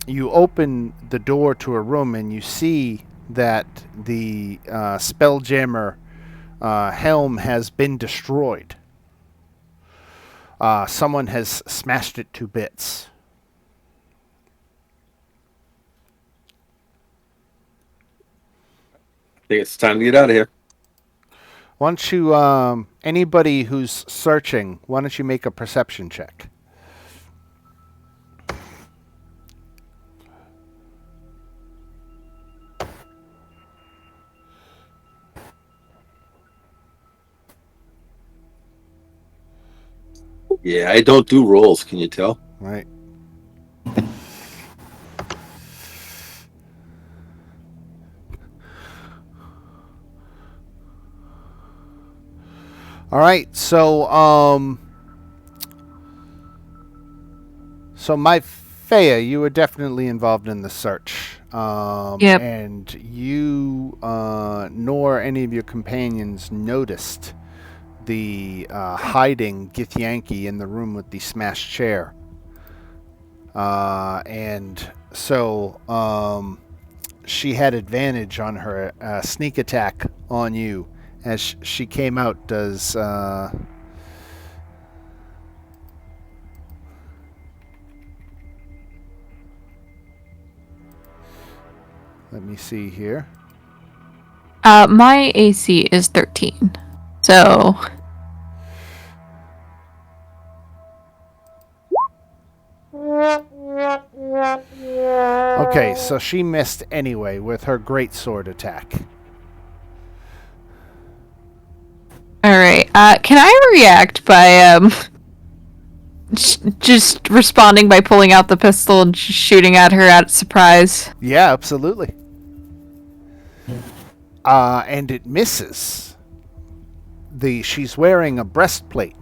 [SPEAKER 1] you open the door to a room, and you see that the Spelljammer helm has been destroyed. Someone has smashed it to bits.
[SPEAKER 2] I think it's time to get out of here.
[SPEAKER 1] Why don't you, anybody who's searching, why don't you make a perception check?
[SPEAKER 2] Yeah, I don't do rolls. Can you tell?
[SPEAKER 1] Right. All right, so my Fea, you were definitely involved in the search.
[SPEAKER 5] Yep.
[SPEAKER 1] And you nor any of your companions noticed the hiding Githyanki in the room with the smashed chair. And so she had advantage on her sneak attack on you as she came out. Does let me see here.
[SPEAKER 5] My AC is 13. So
[SPEAKER 1] Okay, so she missed anyway with her greatsword attack.
[SPEAKER 5] all right. Can I react by just responding by pulling out the pistol and shooting at her at surprise?
[SPEAKER 1] Yeah, absolutely. And it misses. She's wearing a breastplate,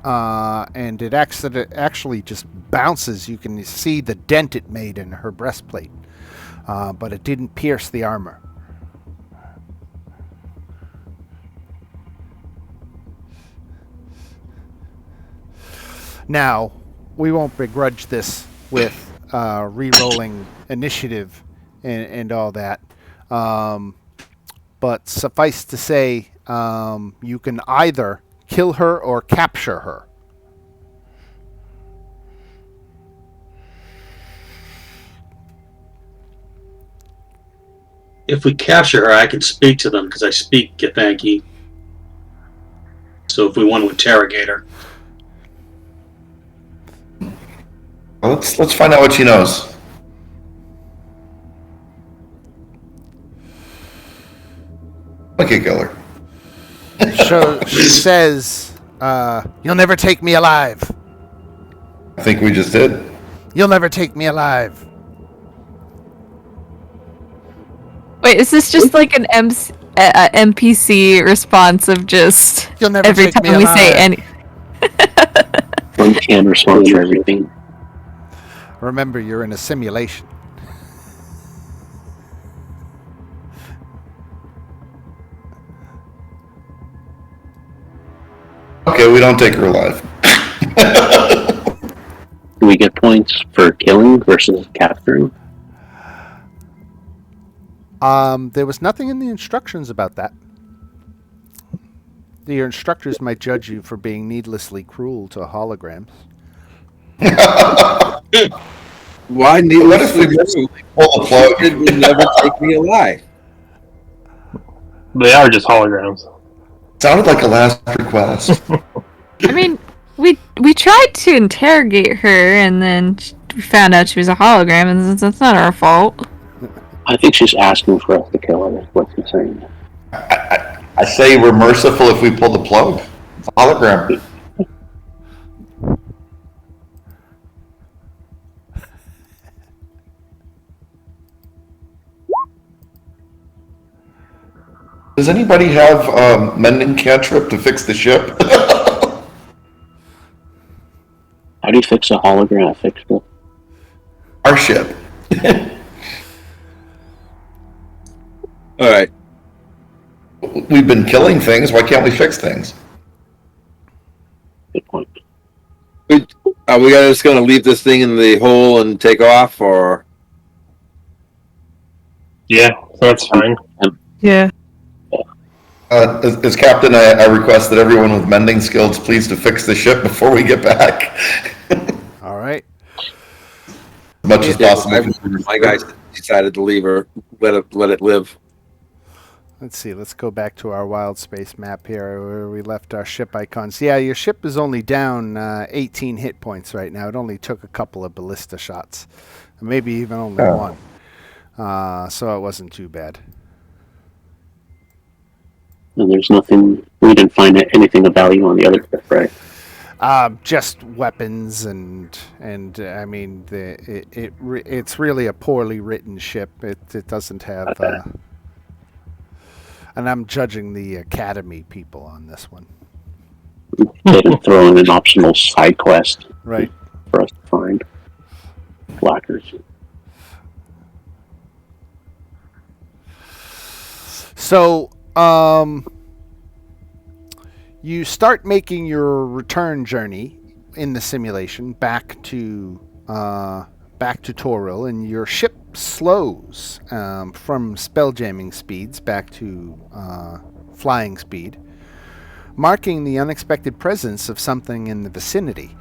[SPEAKER 1] and it actually just bounces. You can see the dent it made in her breastplate, but it didn't pierce the armor. Now, we won't begrudge this with re-rolling initiative and all that. But suffice to say, you can either kill her or capture her.
[SPEAKER 7] If we capture her, I can speak to them because I speak Githyanki. So if we want to interrogate her,
[SPEAKER 4] Well, let's find out what she knows. Okay, kill her.
[SPEAKER 1] So she says, "You'll never take me alive.
[SPEAKER 4] I think we just did.
[SPEAKER 1] You'll never take me alive."
[SPEAKER 5] Wait, is this just like an NPC response of just
[SPEAKER 1] You'll never
[SPEAKER 5] every
[SPEAKER 1] take me
[SPEAKER 5] time we say
[SPEAKER 1] alive.
[SPEAKER 5] any?
[SPEAKER 3] One can response for everything.
[SPEAKER 1] Remember, you're in a simulation.
[SPEAKER 4] Okay, we don't take her alive.
[SPEAKER 3] Do we get points for killing versus capturing?
[SPEAKER 1] There was nothing in the instructions about that. Your instructors might judge you for being needlessly cruel to holograms.
[SPEAKER 2] Why need
[SPEAKER 4] What if we just pull the plug?
[SPEAKER 2] It will never take me alive.
[SPEAKER 6] They are just holograms.
[SPEAKER 4] Sounded like a last request.
[SPEAKER 5] I mean, we tried to interrogate her, and then we found out she was a hologram, and that's not our fault.
[SPEAKER 3] I think she's asking for us to kill her. What's he saying?
[SPEAKER 4] I say we're merciful if we pull the plug. It's a hologram. Does anybody have mending cantrip to fix the ship?
[SPEAKER 3] How do you fix a hologram? Fix it.
[SPEAKER 4] Our ship.
[SPEAKER 2] All right.
[SPEAKER 4] We've been killing things. Why can't we fix things?
[SPEAKER 3] Good point.
[SPEAKER 2] Are we just going to leave this thing in the hole and take off, or?
[SPEAKER 6] Yeah, that's fine.
[SPEAKER 8] Yeah.
[SPEAKER 4] As captain, I request that everyone with mending skills please to fix the ship before we get back.
[SPEAKER 1] All right.
[SPEAKER 4] As much as possible.
[SPEAKER 2] My guys decided to leave her, let it live.
[SPEAKER 1] Let's see. Let's go back to our wild space map here where we left our ship icons. Yeah, your ship is only down 18 hit points right now. It only took a couple of ballista shots, maybe even only one. So it wasn't too bad.
[SPEAKER 3] And there's nothing. We didn't find anything of value on the other ship, right?
[SPEAKER 1] Just weapons and I mean it's really a poorly written ship. It doesn't have. And I'm judging the Academy people on this one.
[SPEAKER 3] They didn't throw in an optional side quest,
[SPEAKER 1] right,
[SPEAKER 3] for us to find blackers.
[SPEAKER 1] So, you start making your return journey in the simulation back to Toril, and your ship slows from spelljamming speeds back to flying speed, marking the unexpected presence of something in the vicinity.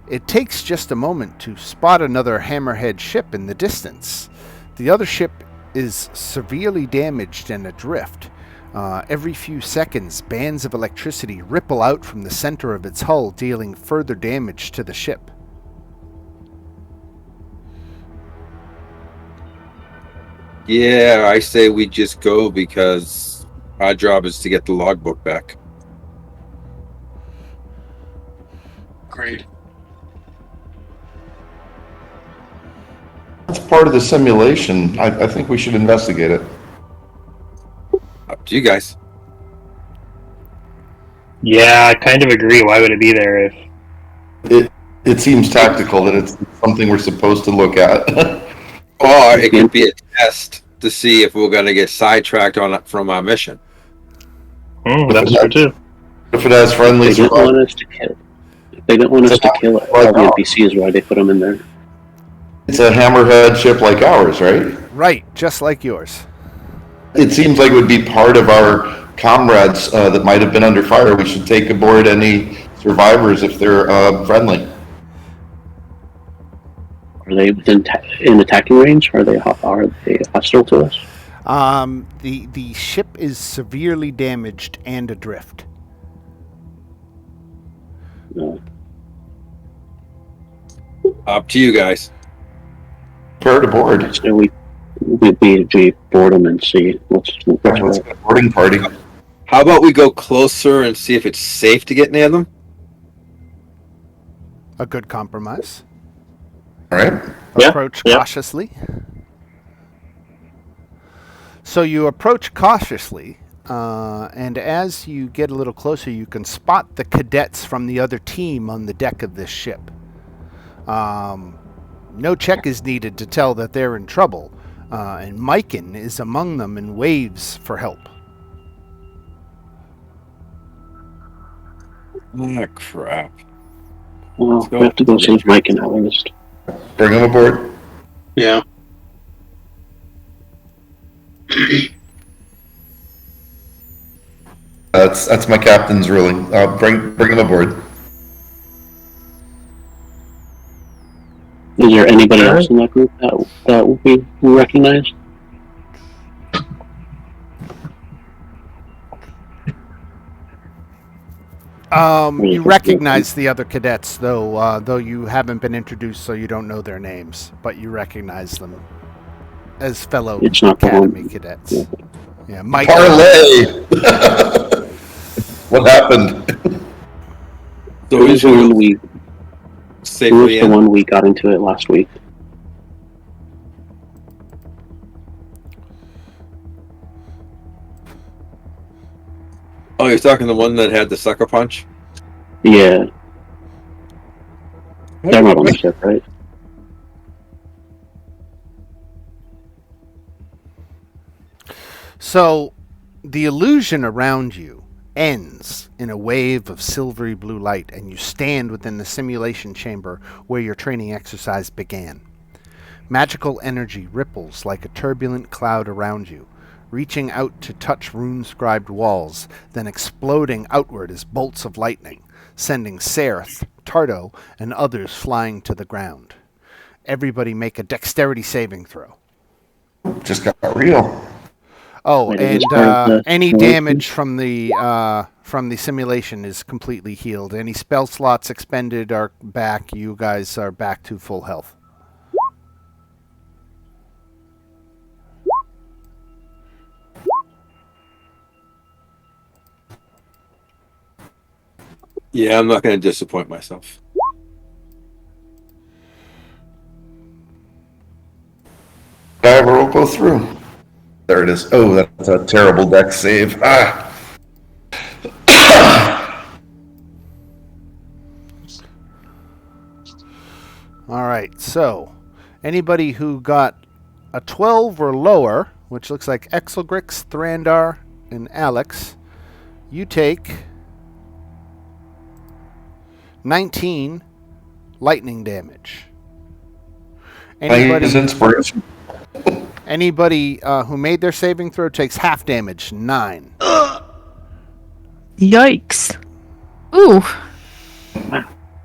[SPEAKER 1] It takes just a moment to spot another hammerhead ship in the distance. The other ship is severely damaged and adrift. Every few seconds, bands of electricity ripple out from the center of its hull, dealing further damage to the ship.
[SPEAKER 2] Yeah, I say we just go because our job is to get the logbook back.
[SPEAKER 7] Great.
[SPEAKER 4] That's part of the simulation. I think we should investigate it.
[SPEAKER 2] Up to you guys.
[SPEAKER 6] Yeah, I kind of agree. Why would it be there if...
[SPEAKER 4] It seems tactical that it's something we're supposed to look at.
[SPEAKER 2] Or it could be a test to see if we're going to get sidetracked from our mission.
[SPEAKER 6] That's true too.
[SPEAKER 4] If it has friendly
[SPEAKER 3] They didn't want us to kill. They didn't want us to kill all the NPCs. Why they put them in there?
[SPEAKER 4] It's a hammerhead ship like ours, right?
[SPEAKER 1] Right, just like yours.
[SPEAKER 4] It seems like it would be part of our comrades that might have been under fire. We should take aboard any survivors if they're friendly.
[SPEAKER 3] Are they in attacking range? Are they hostile to us?
[SPEAKER 1] The ship is severely damaged and adrift.
[SPEAKER 3] No.
[SPEAKER 2] Up to you guys.
[SPEAKER 4] Prepare to board.
[SPEAKER 3] So we board them and see what's
[SPEAKER 4] A boarding party.
[SPEAKER 2] How about we go closer and see if it's safe to get near them?
[SPEAKER 1] A good compromise.
[SPEAKER 4] All right.
[SPEAKER 1] Approach cautiously. So you approach cautiously, and as you get a little closer, you can spot the cadets from the other team on the deck of this ship. No check is needed to tell that they're in trouble, and Mikan is among them and waves for help.
[SPEAKER 2] Ah, crap.
[SPEAKER 3] Well, we have to go save Mike and Ernest.
[SPEAKER 4] Bring him aboard.
[SPEAKER 7] Yeah.
[SPEAKER 4] That's my captain's ruling. Bring him aboard.
[SPEAKER 3] Is there anybody else in that group that we recognize?
[SPEAKER 1] You recognize the other cadets, though you haven't been introduced, so you don't know their names, but you recognize them as fellow Academy cadets. Yeah, Mike.
[SPEAKER 4] Parlay! What happened?
[SPEAKER 2] So
[SPEAKER 3] Who was the one we got into it last week?
[SPEAKER 2] Oh, you're talking the one that had the sucker punch?
[SPEAKER 3] Yeah. They're not on the ship, right?
[SPEAKER 1] So, the illusion around you ends in a wave of silvery blue light, and you stand within the simulation chamber where your training exercise began. Magical energy ripples like a turbulent cloud around you, reaching out to touch rune-scribed walls, then exploding outward as bolts of lightning, sending Sereth, Tardo, and others flying to the ground. Everybody make a dexterity saving throw.
[SPEAKER 4] Just got real.
[SPEAKER 1] Oh,
[SPEAKER 3] Wait,
[SPEAKER 1] and
[SPEAKER 3] is this part of the
[SPEAKER 1] any
[SPEAKER 3] simulation?
[SPEAKER 1] damage from the simulation is completely healed. Any spell slots expended are back. You guys are back to full health.
[SPEAKER 2] Yeah, I'm not going to disappoint myself.
[SPEAKER 4] Did I ever go through? There it is. Oh, that's a terrible deck save. Ah.
[SPEAKER 1] All right, so anybody who got a 12 or lower, which looks like Exelgrix, Thrandar, and Alex, you take 19 lightning damage.
[SPEAKER 4] Can I use
[SPEAKER 1] Anybody,
[SPEAKER 4] inspiration?
[SPEAKER 1] anybody who made their saving throw takes half damage, 9.
[SPEAKER 8] Yikes.
[SPEAKER 5] Ooh.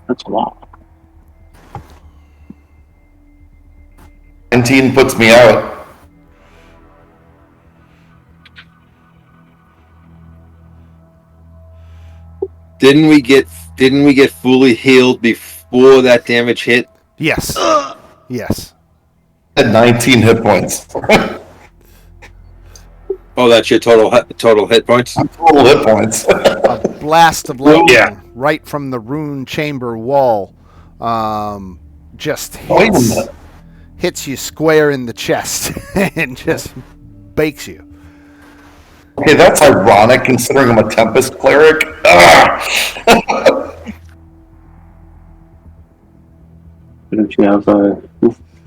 [SPEAKER 3] That's a lot.
[SPEAKER 4] 19 puts me out.
[SPEAKER 2] Didn't we get fully healed before that damage hit?
[SPEAKER 1] Yes. Yes.
[SPEAKER 4] I had 19 hit points.
[SPEAKER 2] Oh, that's your total hit points?
[SPEAKER 4] Total hit points.
[SPEAKER 1] A blast of lightning
[SPEAKER 6] Yeah.
[SPEAKER 1] right from the rune chamber wall just
[SPEAKER 4] Wait a
[SPEAKER 1] hits,
[SPEAKER 4] minute.
[SPEAKER 1] hits you square in the chest and just bakes you.
[SPEAKER 4] Okay, that's ironic considering I'm a Tempest cleric. Ah!
[SPEAKER 3] Don't you have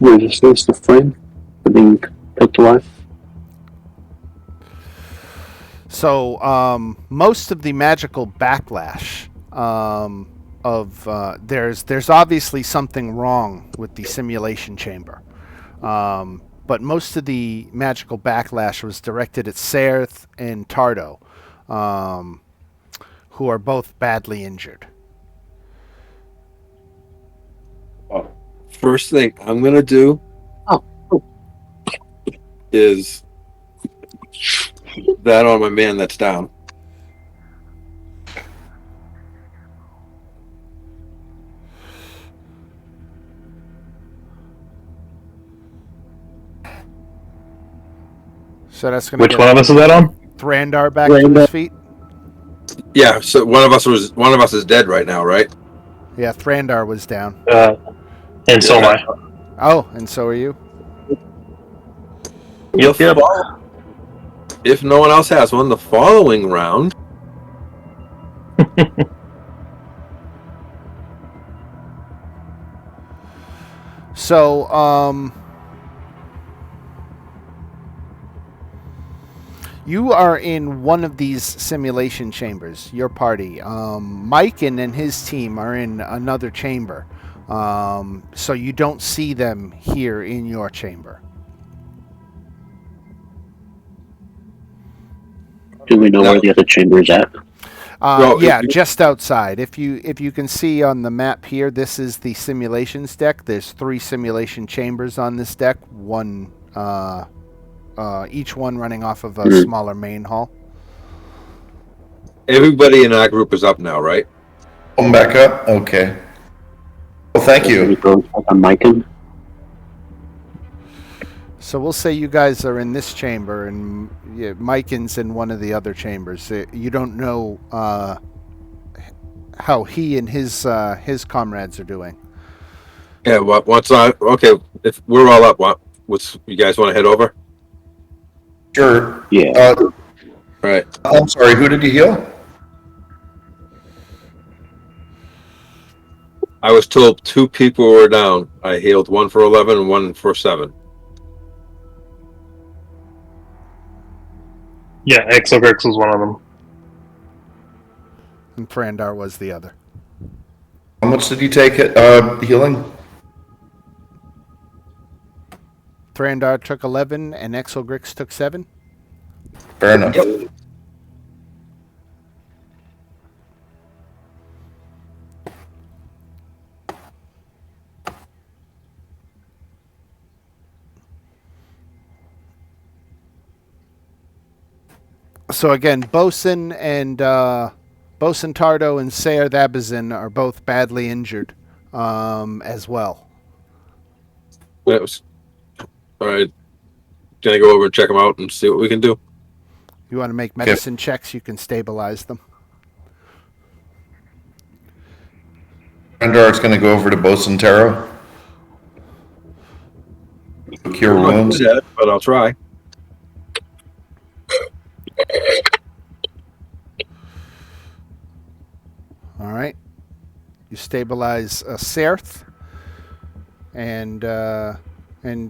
[SPEAKER 3] resistance to flame for being picked alive?
[SPEAKER 1] So most of the magical backlash there's obviously something wrong with the simulation chamber, but most of the magical backlash was directed at Sereth and Tardo, who are both badly injured.
[SPEAKER 2] First thing I'm going to do is that on my man that's down.
[SPEAKER 1] So that's going to
[SPEAKER 6] Which
[SPEAKER 1] get
[SPEAKER 6] one of us is that on?
[SPEAKER 1] Thrandar back to his feet.
[SPEAKER 2] Yeah, so one of us is dead right now, right?
[SPEAKER 1] Yeah, Thrandar was down.
[SPEAKER 6] And so am I.
[SPEAKER 1] Oh, and so are you.
[SPEAKER 6] Yep.
[SPEAKER 2] If no one else has one, the following round.
[SPEAKER 1] So, you are in one of these simulation chambers, your party. Mike and his team are in another chamber. So you don't see them here in your chamber.
[SPEAKER 3] Do we know
[SPEAKER 2] No.
[SPEAKER 3] where the other chamber is at?
[SPEAKER 2] Well,
[SPEAKER 1] Yeah,
[SPEAKER 2] if you-
[SPEAKER 1] just outside. If you can see on the map here, this is the simulations deck. There's 3 simulation chambers on this deck. One, each one running off of a smaller main hall.
[SPEAKER 2] Everybody in our group is up now, right?
[SPEAKER 4] Come back up? Okay. Well, thank
[SPEAKER 3] We
[SPEAKER 4] you.
[SPEAKER 3] go on Mikan.
[SPEAKER 1] So we'll say you guys are in this chamber, and yeah, Mykin's in one of the other chambers. You don't know how he and his comrades are doing.
[SPEAKER 2] Yeah. Okay, if we're all up, what's you guys want to head over?
[SPEAKER 4] Sure.
[SPEAKER 3] Yeah.
[SPEAKER 2] All right.
[SPEAKER 4] I'm sorry, who did you heal?
[SPEAKER 2] I was told 2 people were down. I healed one for 11 and one for 7.
[SPEAKER 6] Yeah, Exogrix was one of them.
[SPEAKER 1] and Thranдар was the other.
[SPEAKER 4] How much did you take healing?
[SPEAKER 1] Thranдар took 11, and Exelgrix took 7.
[SPEAKER 4] Fair enough.
[SPEAKER 2] Yep.
[SPEAKER 1] So again, Bosun Tardo and Sayer Dabazin are both badly injured as well.
[SPEAKER 2] That was all right. Gonna go over and check them out and see what we can do.
[SPEAKER 1] You want to make medicine checks, you can stabilize them.
[SPEAKER 4] Rendar's going to go over to Bosun Taro. Cure
[SPEAKER 2] I'm not
[SPEAKER 4] wounds.
[SPEAKER 2] good at it, but I'll try.
[SPEAKER 1] All right. You stabilize Serth, and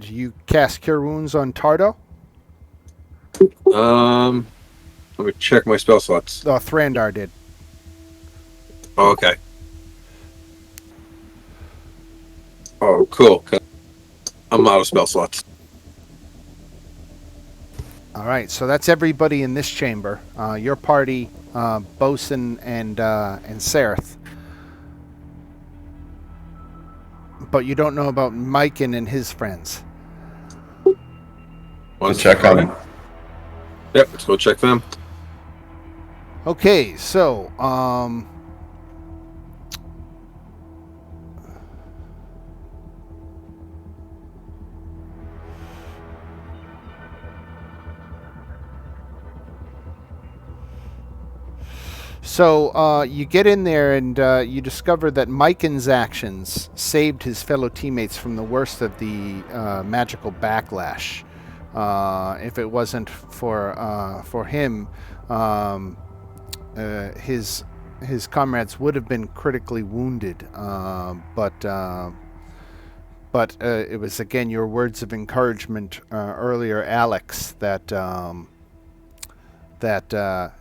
[SPEAKER 1] you cast Cure Wounds on Tardo.
[SPEAKER 2] Let me check my spell slots.
[SPEAKER 1] Oh, Thranдар did.
[SPEAKER 2] Oh, okay. Oh, cool. I'm out of spell slots.
[SPEAKER 1] All right, so that's everybody in this chamber. Your party, Bosun and Sereth. But you don't know about Mykin and his friends.
[SPEAKER 4] Let's check on him.
[SPEAKER 2] Yep, let's go check them.
[SPEAKER 1] Okay, so you get in there and you discover that Mykin's actions saved his fellow teammates from the worst of the magical backlash. If it wasn't for him, his comrades would have been critically wounded. But it was again your words of encouragement earlier, Alex, that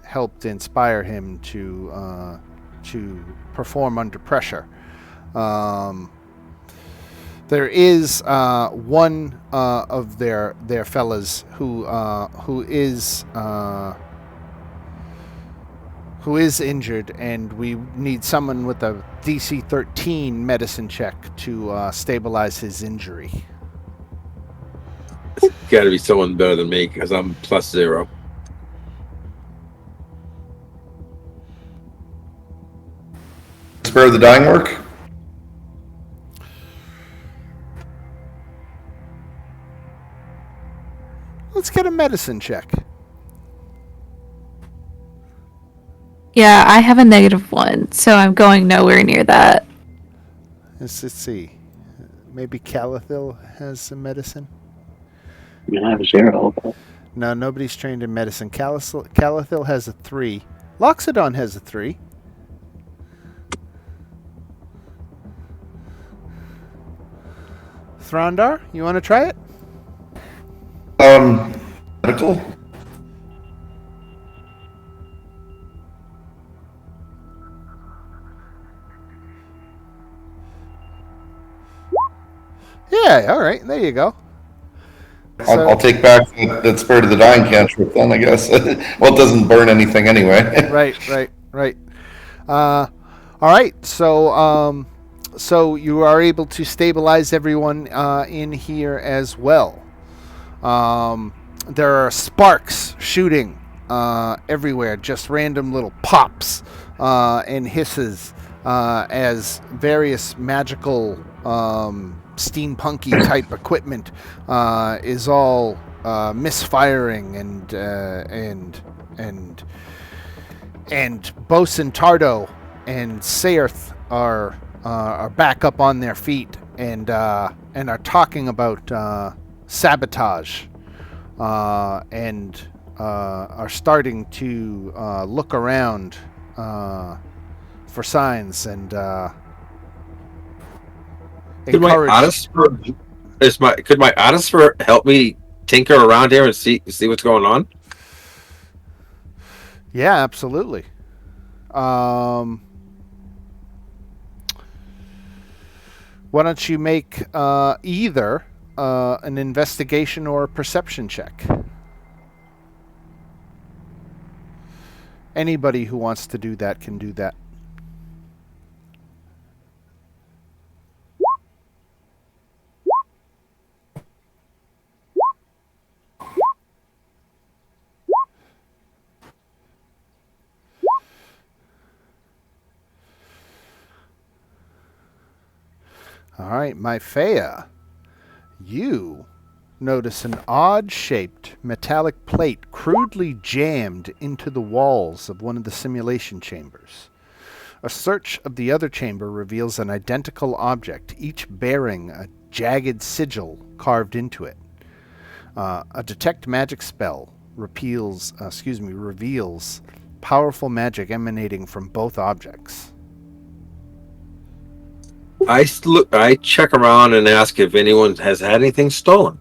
[SPEAKER 1] helped inspire him to perform under pressure. There is one of their fellas who is injured, and we need someone with a DC 13 medicine check to stabilize his injury.
[SPEAKER 2] It's got to be someone better than me because I'm +0.
[SPEAKER 4] Spare the dying work?
[SPEAKER 1] Let's get a medicine check.
[SPEAKER 5] Yeah, I have a -1, so I'm going nowhere near that.
[SPEAKER 1] Let's see. Maybe Calathil has some medicine?
[SPEAKER 3] I mean, I have 0. But
[SPEAKER 1] No, nobody's trained in medicine. Calathil has a 3. Loxodon has a 3. Thranдар, you want to try it?
[SPEAKER 4] Medical?
[SPEAKER 1] Yeah, all right. There you go. So-
[SPEAKER 4] I'll take back that Spirit of the Dying cantrip then, I guess. Well, it doesn't burn anything anyway.
[SPEAKER 1] Right. All right. So you are able to stabilize everyone in here as well. There are sparks shooting everywhere, just random little pops and hisses as various magical steampunky type equipment is all misfiring, and Bosun Tardo and Saerth are back up on their feet and are talking about sabotage and are starting to look around for signs and
[SPEAKER 2] Could my
[SPEAKER 1] encourage.
[SPEAKER 2] Otisper help me tinker around here and see what's going on?
[SPEAKER 1] Yeah, absolutely. Why don't you make either an investigation or a perception check? Anybody who wants to do that can do that. All right, Myphea, you notice an odd-shaped metallic plate crudely jammed into the walls of one of the simulation chambers. A search of the other chamber reveals an identical object, each bearing a jagged sigil carved into it. A detect magic spell reveals powerful magic emanating from both objects.
[SPEAKER 2] I check around and ask if anyone has had anything stolen.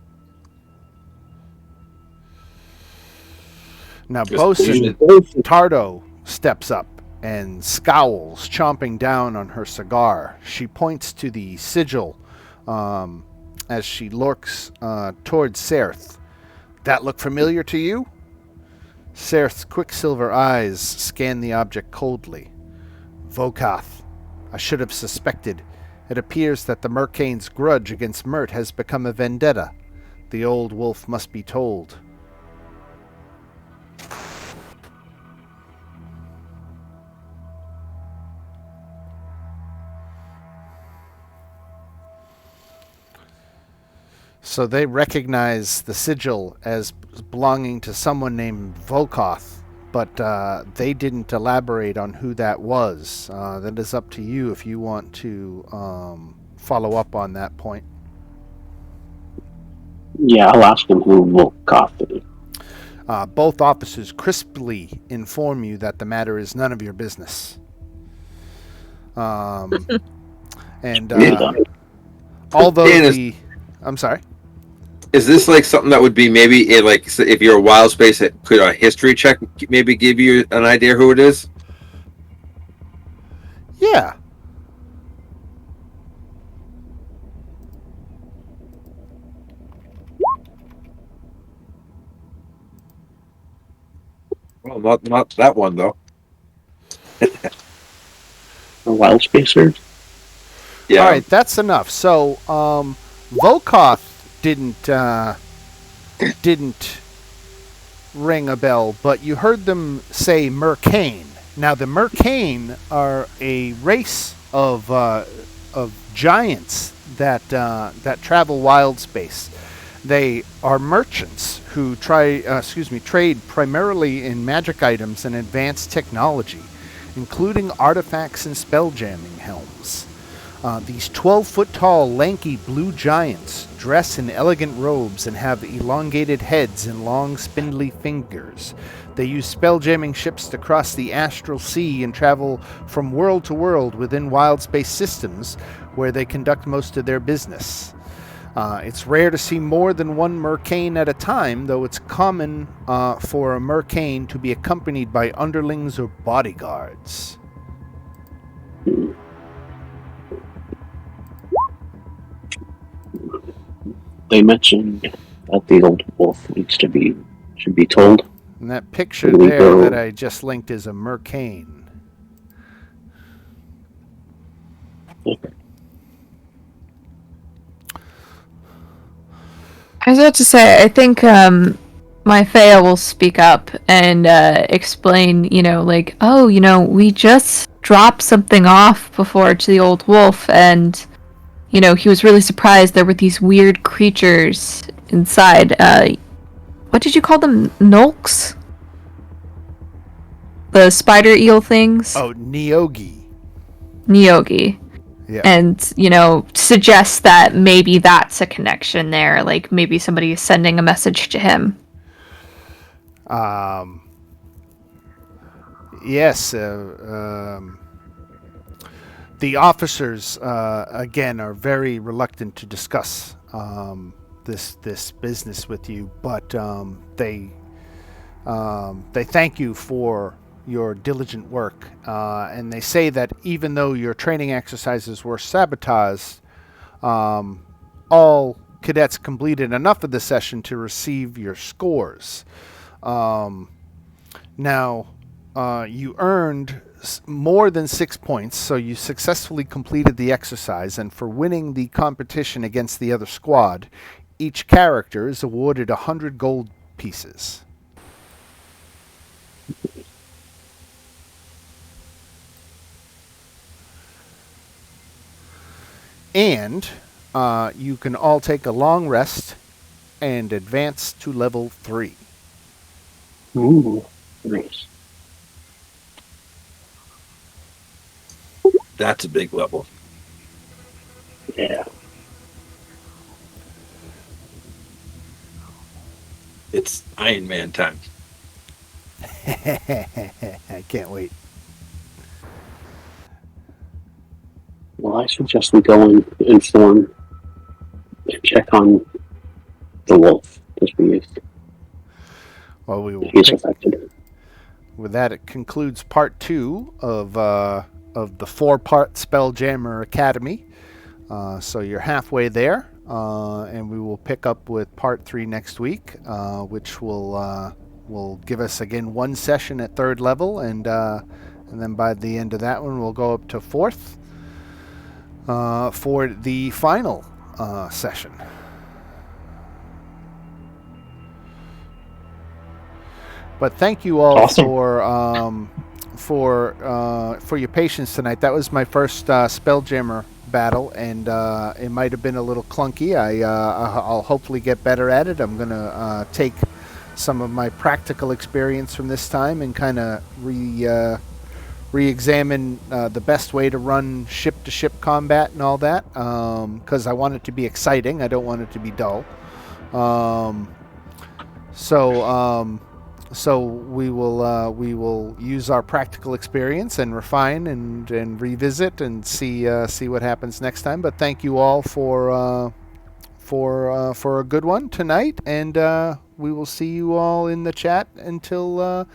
[SPEAKER 1] Now,
[SPEAKER 2] Just
[SPEAKER 1] Bosun
[SPEAKER 2] usually-
[SPEAKER 1] Tardo steps up and scowls, chomping down on her cigar. She points to the sigil as she looks towards Serth. That look familiar to you? Serth's quicksilver eyes scan the object coldly. Vokath, I should have suspected. It appears that the Mercane's grudge against Mert has become a vendetta. The old wolf must be told. So they recognize the sigil as belonging to someone named Volkoth, but they didn't elaborate on who that was. That is up to you if you want to follow up on that point.
[SPEAKER 3] Yeah, I'll ask him who Volkoth is.
[SPEAKER 1] Both officers crisply inform you that the matter is none of your business. And although I'm sorry.
[SPEAKER 2] Is this like something that would be maybe if you're a wild space, could a history check maybe give you an idea who it is?
[SPEAKER 1] Yeah.
[SPEAKER 2] Well, not that one though.
[SPEAKER 3] A wild spacer?
[SPEAKER 2] Yeah.
[SPEAKER 1] All right, that's enough. So, Volkoth didn't ring a bell, but you heard them say Mercane. Now, the Mercane are a race of giants that travel wild space. They are merchants who trade primarily in magic items and advanced technology, including artifacts and spelljamming helms. These 12-foot-tall, lanky blue giants dress in elegant robes and have elongated heads and long, spindly fingers. They use spelljamming ships to cross the astral sea and travel from world to world within wild space systems, where they conduct most of their business. It's rare to see more than one Mercane at a time, though it's common for a Mercane to be accompanied by underlings or bodyguards.
[SPEAKER 3] They mentioned that the old wolf should be told.
[SPEAKER 1] And that picture there that I just linked is a Mercane.
[SPEAKER 3] Okay.
[SPEAKER 5] I was about to say, I think Myphea will speak up and explain, we just dropped something off before to the old wolf, and, he was really surprised there were these weird creatures inside. What did you call them? Nulks? The spider eel things?
[SPEAKER 1] Oh, Neogi.
[SPEAKER 5] Neogi.
[SPEAKER 1] Yeah.
[SPEAKER 5] And, suggest that maybe that's a connection there. Like, maybe somebody is sending a message to him.
[SPEAKER 1] Yes. The officers, again, are very reluctant to discuss this business with you, but they thank you for your diligent work. And they say that even though your training exercises were sabotaged, all cadets completed enough of the session to receive your scores. Now, you earned more than 6 points, so you successfully completed the exercise, and for winning the competition against the other squad, each character is awarded 100 gold pieces. And you can all take a long rest and advance to level 3.
[SPEAKER 3] Ooh, nice.
[SPEAKER 2] That's a big level.
[SPEAKER 3] Yeah.
[SPEAKER 2] It's Iron Man time.
[SPEAKER 1] I can't wait.
[SPEAKER 3] Well, I suggest we go and inform and check on the wolf as we used.
[SPEAKER 1] Well, we will.
[SPEAKER 3] He's affected.
[SPEAKER 1] With that, it concludes part 2 of the 4-part Spelljammer Academy. So you're halfway there, and we will pick up with part 3 next week, which will give us again 1 session at 3rd level, and then by the end of that one, we'll go up to 4th for the final session. But thank you all
[SPEAKER 6] Awesome.
[SPEAKER 1] for your patience tonight. That was my first Spelljammer battle, and it might have been a little clunky. I'll hopefully get better at it. I'm gonna take some of my practical experience from this time and kind of re-examine the best way to run ship-to-ship combat and all that, because I want it to be exciting. I don't want it to be dull. So we will use our practical experience and refine and revisit and see what happens next time. But thank you all for a good one tonight, and we will see you all in the chat until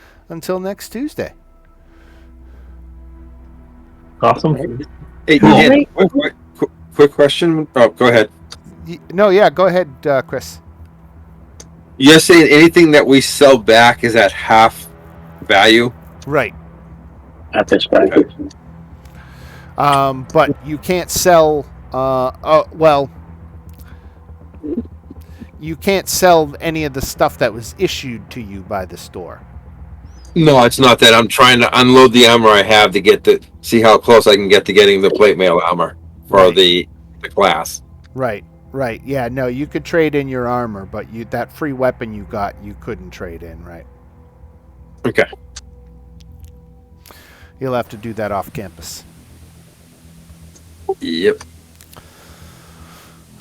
[SPEAKER 1] next Tuesday.
[SPEAKER 6] Awesome.
[SPEAKER 2] Hey,
[SPEAKER 7] Cool.
[SPEAKER 2] Dan, quick question. Oh, go ahead.
[SPEAKER 1] No, yeah, go ahead, Chris.
[SPEAKER 2] You're saying anything that we sell back is at half value?
[SPEAKER 1] Right.
[SPEAKER 3] At this point.
[SPEAKER 1] But you can't sell. You can't sell any of the stuff that was issued to you by the store.
[SPEAKER 2] No, it's not that. I'm trying to unload the armor I have to see how close I can get to getting the plate mail armor for
[SPEAKER 1] Right.
[SPEAKER 2] the class.
[SPEAKER 1] Right. Yeah, no, you could trade in your armor, but that free weapon you got, you couldn't trade in, right?
[SPEAKER 2] Okay.
[SPEAKER 1] You'll have to do that off campus.
[SPEAKER 2] Yep.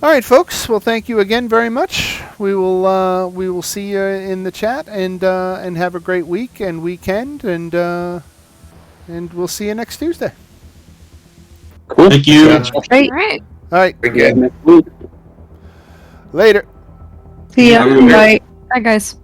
[SPEAKER 1] All right, folks. Well, thank you again very much. We will see you in the chat, and have a great week and weekend, and we'll see you next Tuesday.
[SPEAKER 3] Cool.
[SPEAKER 7] Thank you.
[SPEAKER 5] Great. All right.
[SPEAKER 1] All right.
[SPEAKER 4] Again.
[SPEAKER 3] Next week.
[SPEAKER 1] Later.
[SPEAKER 8] See ya.
[SPEAKER 2] Yeah.
[SPEAKER 8] Bye.
[SPEAKER 5] Bye, guys.